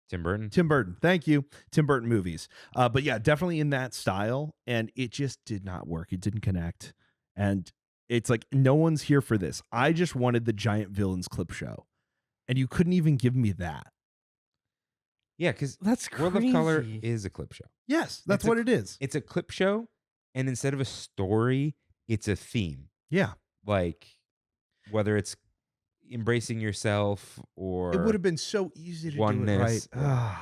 Tim Burton. Tim Burton. Thank you. Tim Burton movies. But yeah, definitely in that style. And it just did not work. It didn't connect. And it's like, no one's here for this. I just wanted the giant villains clip show. And you couldn't even give me that. Yeah, because That's crazy. World of Color is a clip show. Yes, that's It's what it is. It's a clip show, and instead of a story, it's a theme. Yeah. Like whether it's embracing yourself or It would have been so easy to do it oneness. right.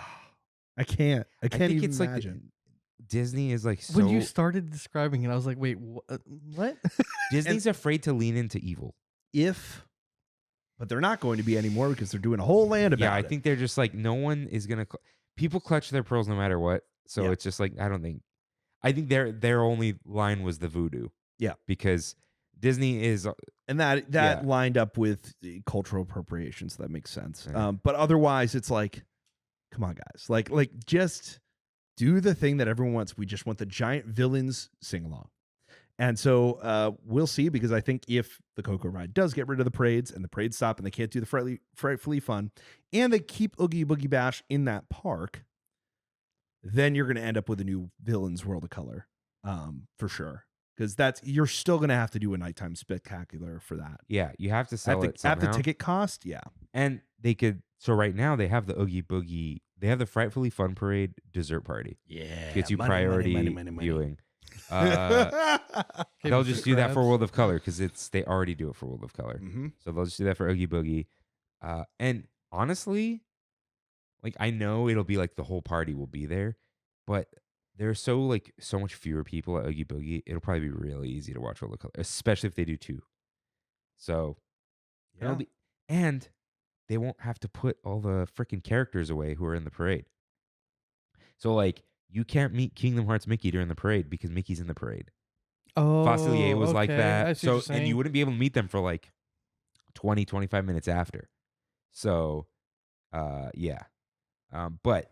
I can't. I can't think even it's imagine. like Disney is like so. When you started describing it, I was like, wait, what? Disney's afraid to lean into evil. But they're not going to be anymore because they're doing a whole land about Yeah, I it. think they're just like no one is gonna. People clutch their pearls no matter what. So Yeah. it's just like I think their only line was the voodoo. Yeah. Because Disney is And that Yeah. lined up with cultural appropriation, so that makes sense. Yeah. But otherwise, it's like, come on, guys, like just do the thing that everyone wants. We just want the giant villains sing along. And so we'll see, because I think if the Coco ride does get rid of the parades and the parades stop and they can't do the frightfully fun, and they keep Oogie Boogie Bash in that park, then you're going to end up with a new Villains World of Color, for sure. Because you're still going to have to do a nighttime spectacular for that. yeah. You have to sell At it the somehow. ticket cost, yeah. And they could. So right now they have the Oogie Boogie. They have the Frightfully Fun Parade dessert party. Yeah. Gets you priority viewing. Okay, They'll Mr. just do that for Krabs. World of Color because they already do it for World of Color. Mm-hmm. So they'll just do that for Oogie Boogie. And honestly, like I know it'll be like the whole party will be there, but there's so much fewer people at Oogie Boogie. It'll probably be really easy to watch World of Color, especially if they do two. So Yeah. and they won't have to put all the freaking characters away who are in the parade. So like you can't meet Kingdom Hearts Mickey during the parade because Mickey's in the parade. Oh, Facilier was like okay, I that. see what So you're and you saying. wouldn't be able to meet them for like 20, 25 minutes after. So yeah. But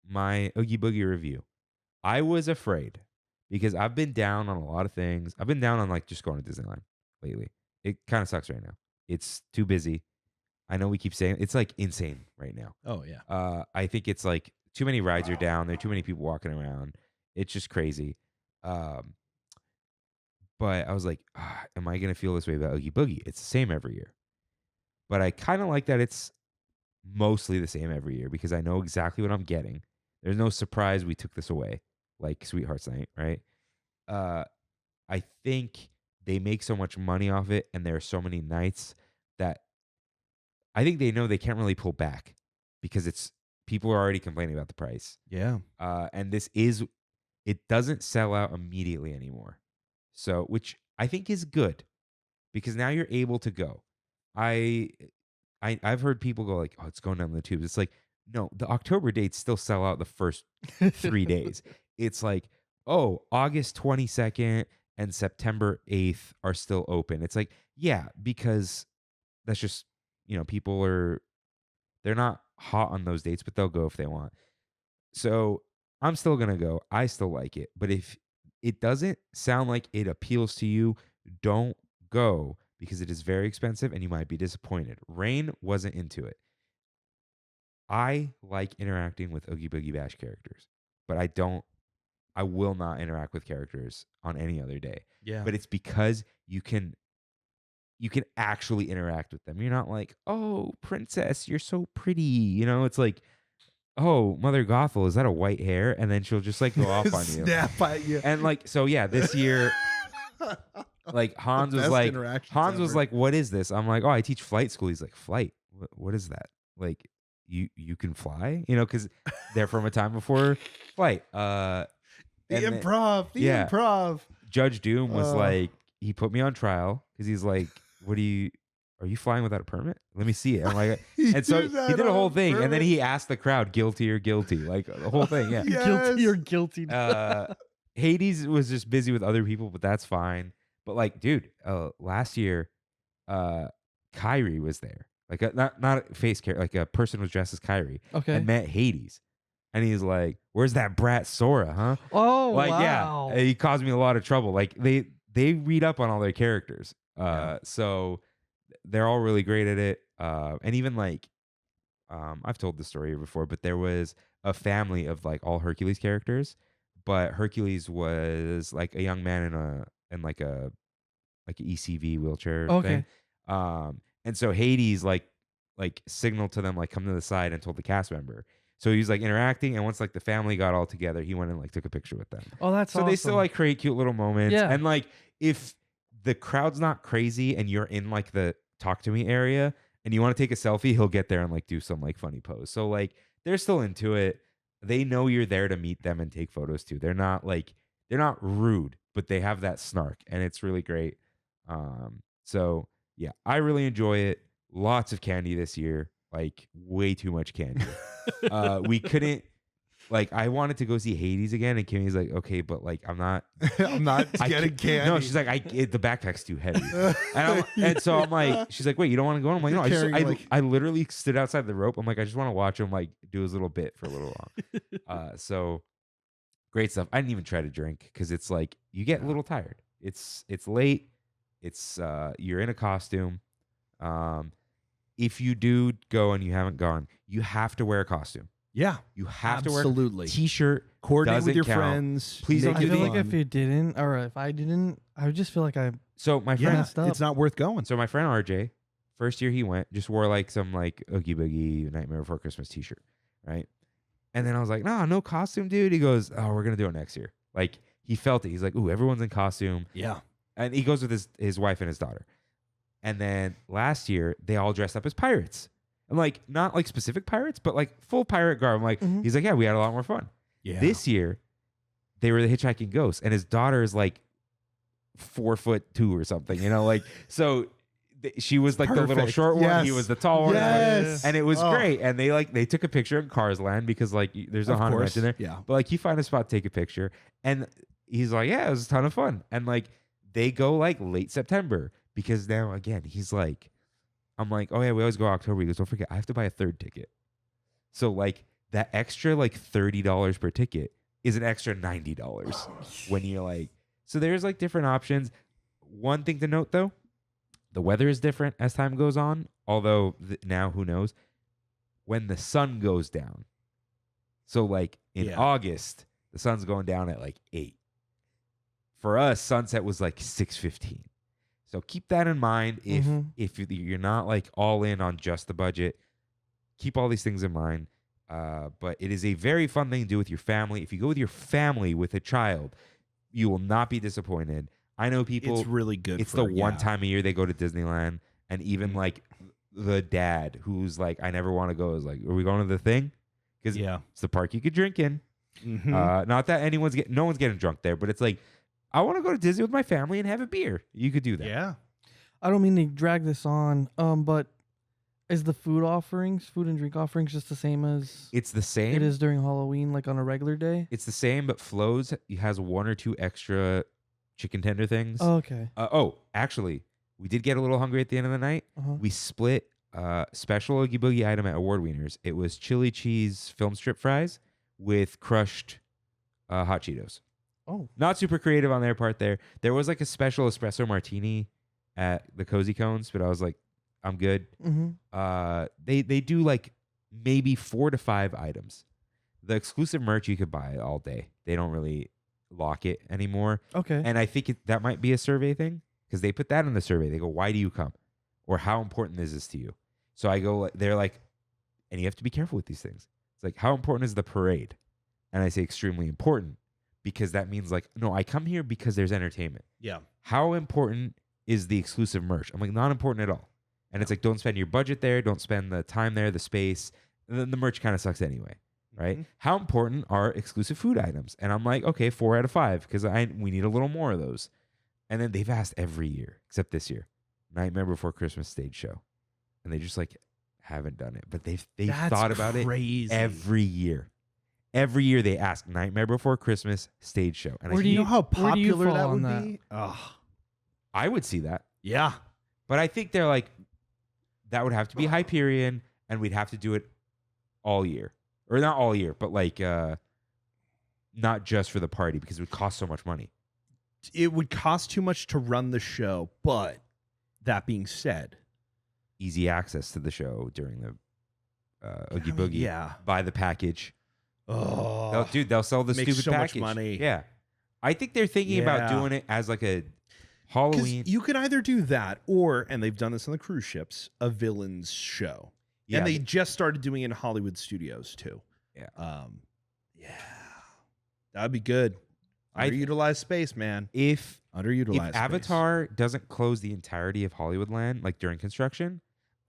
my Oogie Boogie review, I was afraid because I've been down on a lot of things. I've been down on like just going to Disneyland lately. It kind of sucks right now. It's too busy. I know we keep saying it's like insane right now. Oh, yeah. I think it's like too many rides are down. There are too many people walking around. It's just crazy. But I was like, am I going to feel this way about Oogie Boogie? It's the same every year. But I kind of like that it's mostly the same every year because I know exactly what I'm getting. There's no surprise we took this away, like Sweethearts Night, right? I think they make so much money off it, and there are so many nights that I think they know they can't really pull back because people are already complaining about the price. Yeah. And it doesn't sell out immediately anymore. So, which I think is good because now you're able to go. I've heard people go like, oh, it's going down the tubes. It's like, no, the October dates still sell out the first 3 days. It's like, oh, August 22nd and September 8th are still open. It's like, yeah, because that's just, they're not hot on those dates, but they'll go if they want. So I'm still going to go. I still like it. But if it doesn't sound like it appeals to you, don't go because it is very expensive and you might be disappointed. Rain wasn't into it. I like interacting with Oogie Boogie Bash characters, but I will not interact with characters on any other day. Yeah. But it's because you can actually interact with them. You're not like, oh, princess, you're so pretty. It's like, oh, Mother Gothel, is that a white hair? And then she'll just like go off on you. Snap at you. And like, so yeah, this year, like Hans was like, what is this? I'm like, oh, I teach flight school. He's like, flight? What is that? Like, you can fly? Because they're from a time before flight. The improv. Yeah. Improv. Judge Doom was like, he put me on trial because he's like, are you flying without a permit? Let me see it. I'm like, and so he did a whole thing. And then he asked the crowd, guilty or guilty, like the whole thing. Yeah. Guilty or guilty. Hades was just busy with other people, but that's fine. But like, dude, last year, Kyrie was there. Like not a face character, like a person was dressed as Kyrie. Okay. And met Hades. And he's like, where's that brat Sora, huh? Oh, Like, wow. yeah. He caused me a lot of trouble. Like they read up on all their characters. So they're all really great at it. And even like I've told this story before, but there was a family of like all Hercules characters, but Hercules was like a young man in like an ECV wheelchair Okay. thing. And so Hades like signaled to them, like, come to the side, and told the cast member. So he was like interacting, and once like the family got all together, he went and like took a picture with them. Oh, that's so awesome. they still like create cute little moments. Yeah. And like if the crowd's not crazy and you're in like the talk to me area and you want to take a selfie, he'll get there and like do some like funny pose. So like they're still into it. They know you're there to meet them and take photos too. They're not rude, but they have that snark, and it's really great. So yeah, I really enjoy it. Lots of candy this year, like way too much candy. We couldn't, like, I wanted to go see Hades again, and Kimmy's like, okay, but like I'm not getting candy. No, she's like, the backpack's too heavy, and so I'm like, she's like, wait, you don't want to go? I'm like, no, I literally stood outside the rope. I'm like, I just want to watch him like do his little bit for a little long. So great stuff. I didn't even try to drink because it's like you get a little tired. It's late. It's you're in a costume. If you do go and you haven't gone, you have to wear a costume. Yeah, You have absolutely. to wear a t-shirt. Coordinate with doesn't your count. friends. Please don't I do feel the like if you didn't, or if I didn't, I would just feel like I So my Yeah, friend, messed up. it's not worth going. so my friend RJ, first year he went, just wore like some like Oogie Boogie Nightmare Before Christmas t-shirt, right? And then I was like, no costume, dude. He goes, oh, we're gonna do it next year. Like he felt it. He's like, ooh, everyone's in costume. Yeah, And he goes with his wife and his daughter. And then last year, they all dressed up as pirates. And like, not like specific pirates, but like full pirate garb. I'm like, Mhm. He's like, yeah, we had a lot more fun. yeah. This year, they were the hitchhiking ghosts. And his daughter is like 4'2" or something, like, so she was like the little Perfect. short one. He Yes. was the tall one. Yes. And it was Oh. great. And they took a picture in Cars Land because like there's a Of Haunted course. Mansion there. Yeah. But like you find a spot, take a picture. And he's like, yeah, it was a ton of fun. And like they go like late September because now again, he's like, I'm like, oh yeah, we always go October. He goes, don't forget, I have to buy a third ticket. So like that extra like $30 per ticket is an extra $90 when you're like, so there's like different options. One thing to note though, the weather is different as time goes on. Although now who knows when the sun goes down. So like in Yeah. August, the sun's going down at like 8. For us, sunset was like 6:15. So keep that in mind. If you're not like all in on just the budget, keep all these things in mind. But it is a very fun thing to do with your family. If you go with your family with a child, you will not be disappointed. I know people. It's really good. It's the one time a year they go to Disneyland, and even like the dad who's like, I never want to go, is like, are we going to the thing? Because Yeah. it's the park you could drink in. Not that no one's getting drunk there, but it's like, I want to go to Disney with my family and have a beer. You could do that. Yeah. I don't mean to drag this on, but is the food and drink offerings just the same as It's the same. it is during Halloween, like on a regular day? It's the same, but Flo's has 1 or 2 extra chicken tender things. Oh, okay. Actually, we did get a little hungry at the end of the night. Uh-huh. We split special Oogie Boogie item at Award Wieners. It was chili cheese film strip fries with crushed hot Cheetos. Oh, Not super creative on their part there. There was like a special espresso martini at the Cozy Cones, but I was like, I'm good. mm-hmm. They do like maybe 4 to 5 items. The exclusive merch you could buy all day. They don't really lock it anymore. Okay. And I think that might be a survey thing because they put that in the survey. They go, why do you come? Or how important is this to you? So I go, they're like, and you have to be careful with these things. It's like, how important is the parade? And I say extremely important because that means like, no, I come here because there's entertainment. Yeah. How important is the exclusive merch? I'm like, not important at all. And it's like, don't spend your budget there. Don't spend the time there, the space. And then the merch kind of sucks anyway, right? How important are exclusive food items? And I'm like, okay, 4 out of 5 because we need a little more of those. And then they've asked every year, except this year, Nightmare Before Christmas stage show. And they just like haven't done it. But they've That's thought about crazy. it every year. Every year they ask Nightmare Before Christmas stage show. And Where I, do You know how where do you popular fall that on would that? be? Oh, I would see that. yeah. But I think they're like, that would have to be Hyperion, and we'd have to do it all year. Or not all year, but like not just for the party because it would cost so much money. It would cost too much to run the show, but that being said, Easy access to the show during the Oogie I mean, Boogie. yeah. Buy the package. Oh, They'll sell the makes stupid so much package. money. Yeah. I think they're thinking about Yeah. doing it as like a 'cause Halloween. you could either do that or, and they've done this on the cruise ships, a villains show. Yeah. And they just started doing it in Hollywood studios too. Yeah. Yeah. That'd be good. I- Underutilized space, man. if Underutilized space. Avatar doesn't close the entirety of Hollywood land, like during construction,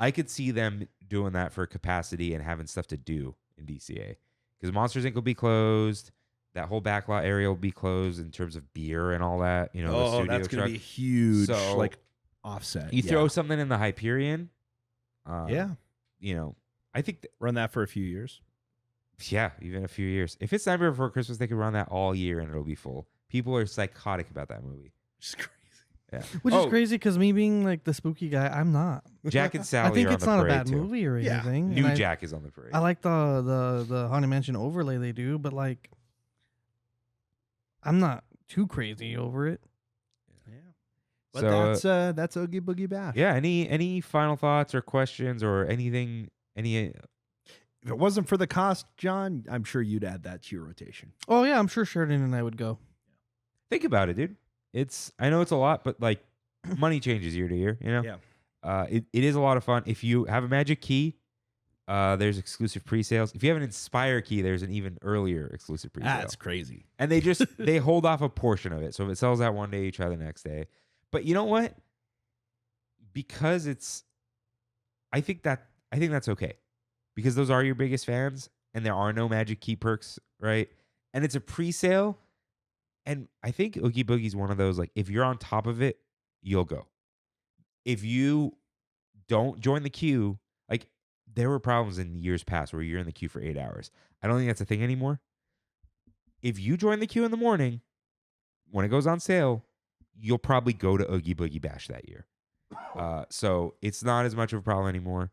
I could see them doing that for capacity and having stuff to do in DCA. Because Monsters Inc. will be closed. That whole backlot area will be closed in terms of beer and all that. You know, the Oh, studio that's going truck. to be a huge, So, like, offset. You Yeah. throw something in the Hyperion. Yeah. You know, I think, Run that for a few years. yeah, even a few years. If it's Nightmare Before Christmas, they could run that all year and it'll be full. People are psychotic about that movie. Just crazy. Yeah. Which Oh, is crazy because me being like the spooky guy, I'm not. Jack and Sally I think are it's on the not a parade bad too. movie or Yeah. anything. New and Jack is on the parade. I like the Haunted Mansion overlay they do, but like, I'm not too crazy over it. Yeah. But So, that's Oogie Boogie Bash. yeah. Any final thoughts or questions or anything? Any? If it wasn't for the cost, John, I'm sure you'd add that to your rotation. Oh yeah, I'm sure Sheridan and I would go. Think about it, dude. I know it's a lot, but like money changes year to year. You know. Yeah. It is a lot of fun. If you have a magic key, there's exclusive pre-sales. If you have an Inspire key, there's an even earlier exclusive pre-sale. That's crazy. And they hold off a portion of it. So if it sells out one day, you try the next day. But you know what? Because I think that's okay. Because those are your biggest fans and there are no magic key perks, right? And it's a pre-sale. And I think Oogie Boogie's one of those, like, if you're on top of it, you'll go. If you don't join the queue, like, there were problems in years past where you're in the queue for 8 hours. I don't think that's a thing anymore. If you join the queue in the morning, when it goes on sale, you'll probably go to Oogie Boogie Bash that year. So it's not as much of a problem anymore.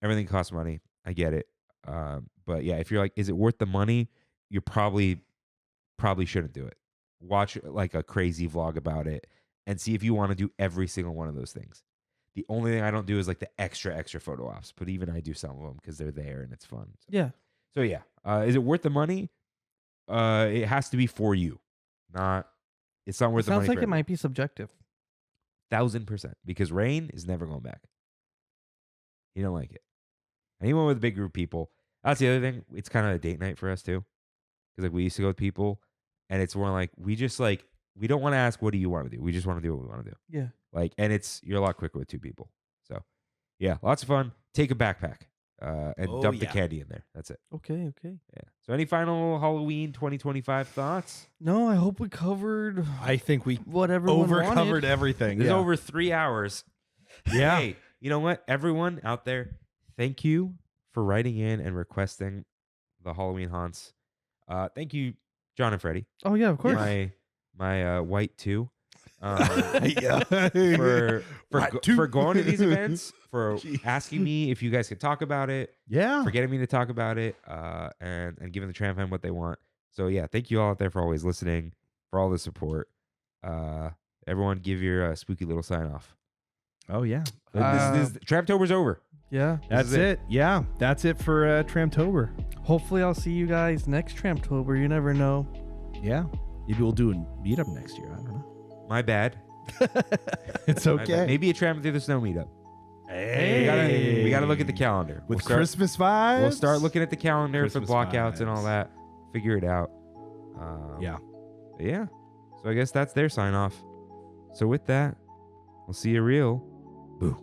Everything costs money. I get it. But yeah, if you're like, is it worth the money? You probably shouldn't do it. Watch like a crazy vlog about it and see if you want to do every single one of those things. The only thing I don't do is like the extra photo ops, but even I do some of them because they're there and it's fun. Yeah. So yeah, is it worth the money? It has to be for you. It's not worth the money. Sounds like for it might be subjective. 1000%, because Rain is never going back. He don't like it. Anyone with a big group of people. That's the other thing. It's kind of a date night for us too, because like we used to go with people, and it's more like we don't want to ask what do you want to do. We just want to do what we want to do. Yeah. Like, and you're a lot quicker with two people. So yeah, lots of fun. Take a backpack and dump the candy in there. That's it. Okay. Yeah. So any final Halloween 2025 thoughts? No, I hope we covered I think we what everyone over-covered wanted. everything. There's Yeah. over 3 hours. Yeah. Hey, you know what? Everyone out there, thank you for writing in and requesting the Halloween haunts. Thank you, John and Freddy. Oh yeah, of course. My white two. Yeah. For going to these events, for Jeez. asking me if you guys could talk about it, Yeah. for getting me to talk about it, and giving the Tram fam what they want. So yeah, thank you all out there for always listening, for all the support. Everyone, give your spooky little sign off. Oh yeah. This Tramtober's over. Yeah. That's is it. it. Yeah. That's it for Tramtober. Hopefully, I'll see you guys next Tramtober. You never know. Yeah. Maybe we'll do a meetup next year. I don't know. My bad. It's My bad. okay. Maybe a Tram through the snow meetup. Hey. We gotta look at the calendar. With We'll start- Christmas vibes. We'll start looking at the calendar Christmas for blockouts and all vibes. that. Figure it out. Yeah. But yeah. So I guess that's their sign off. So with that, we'll see you real. Boo.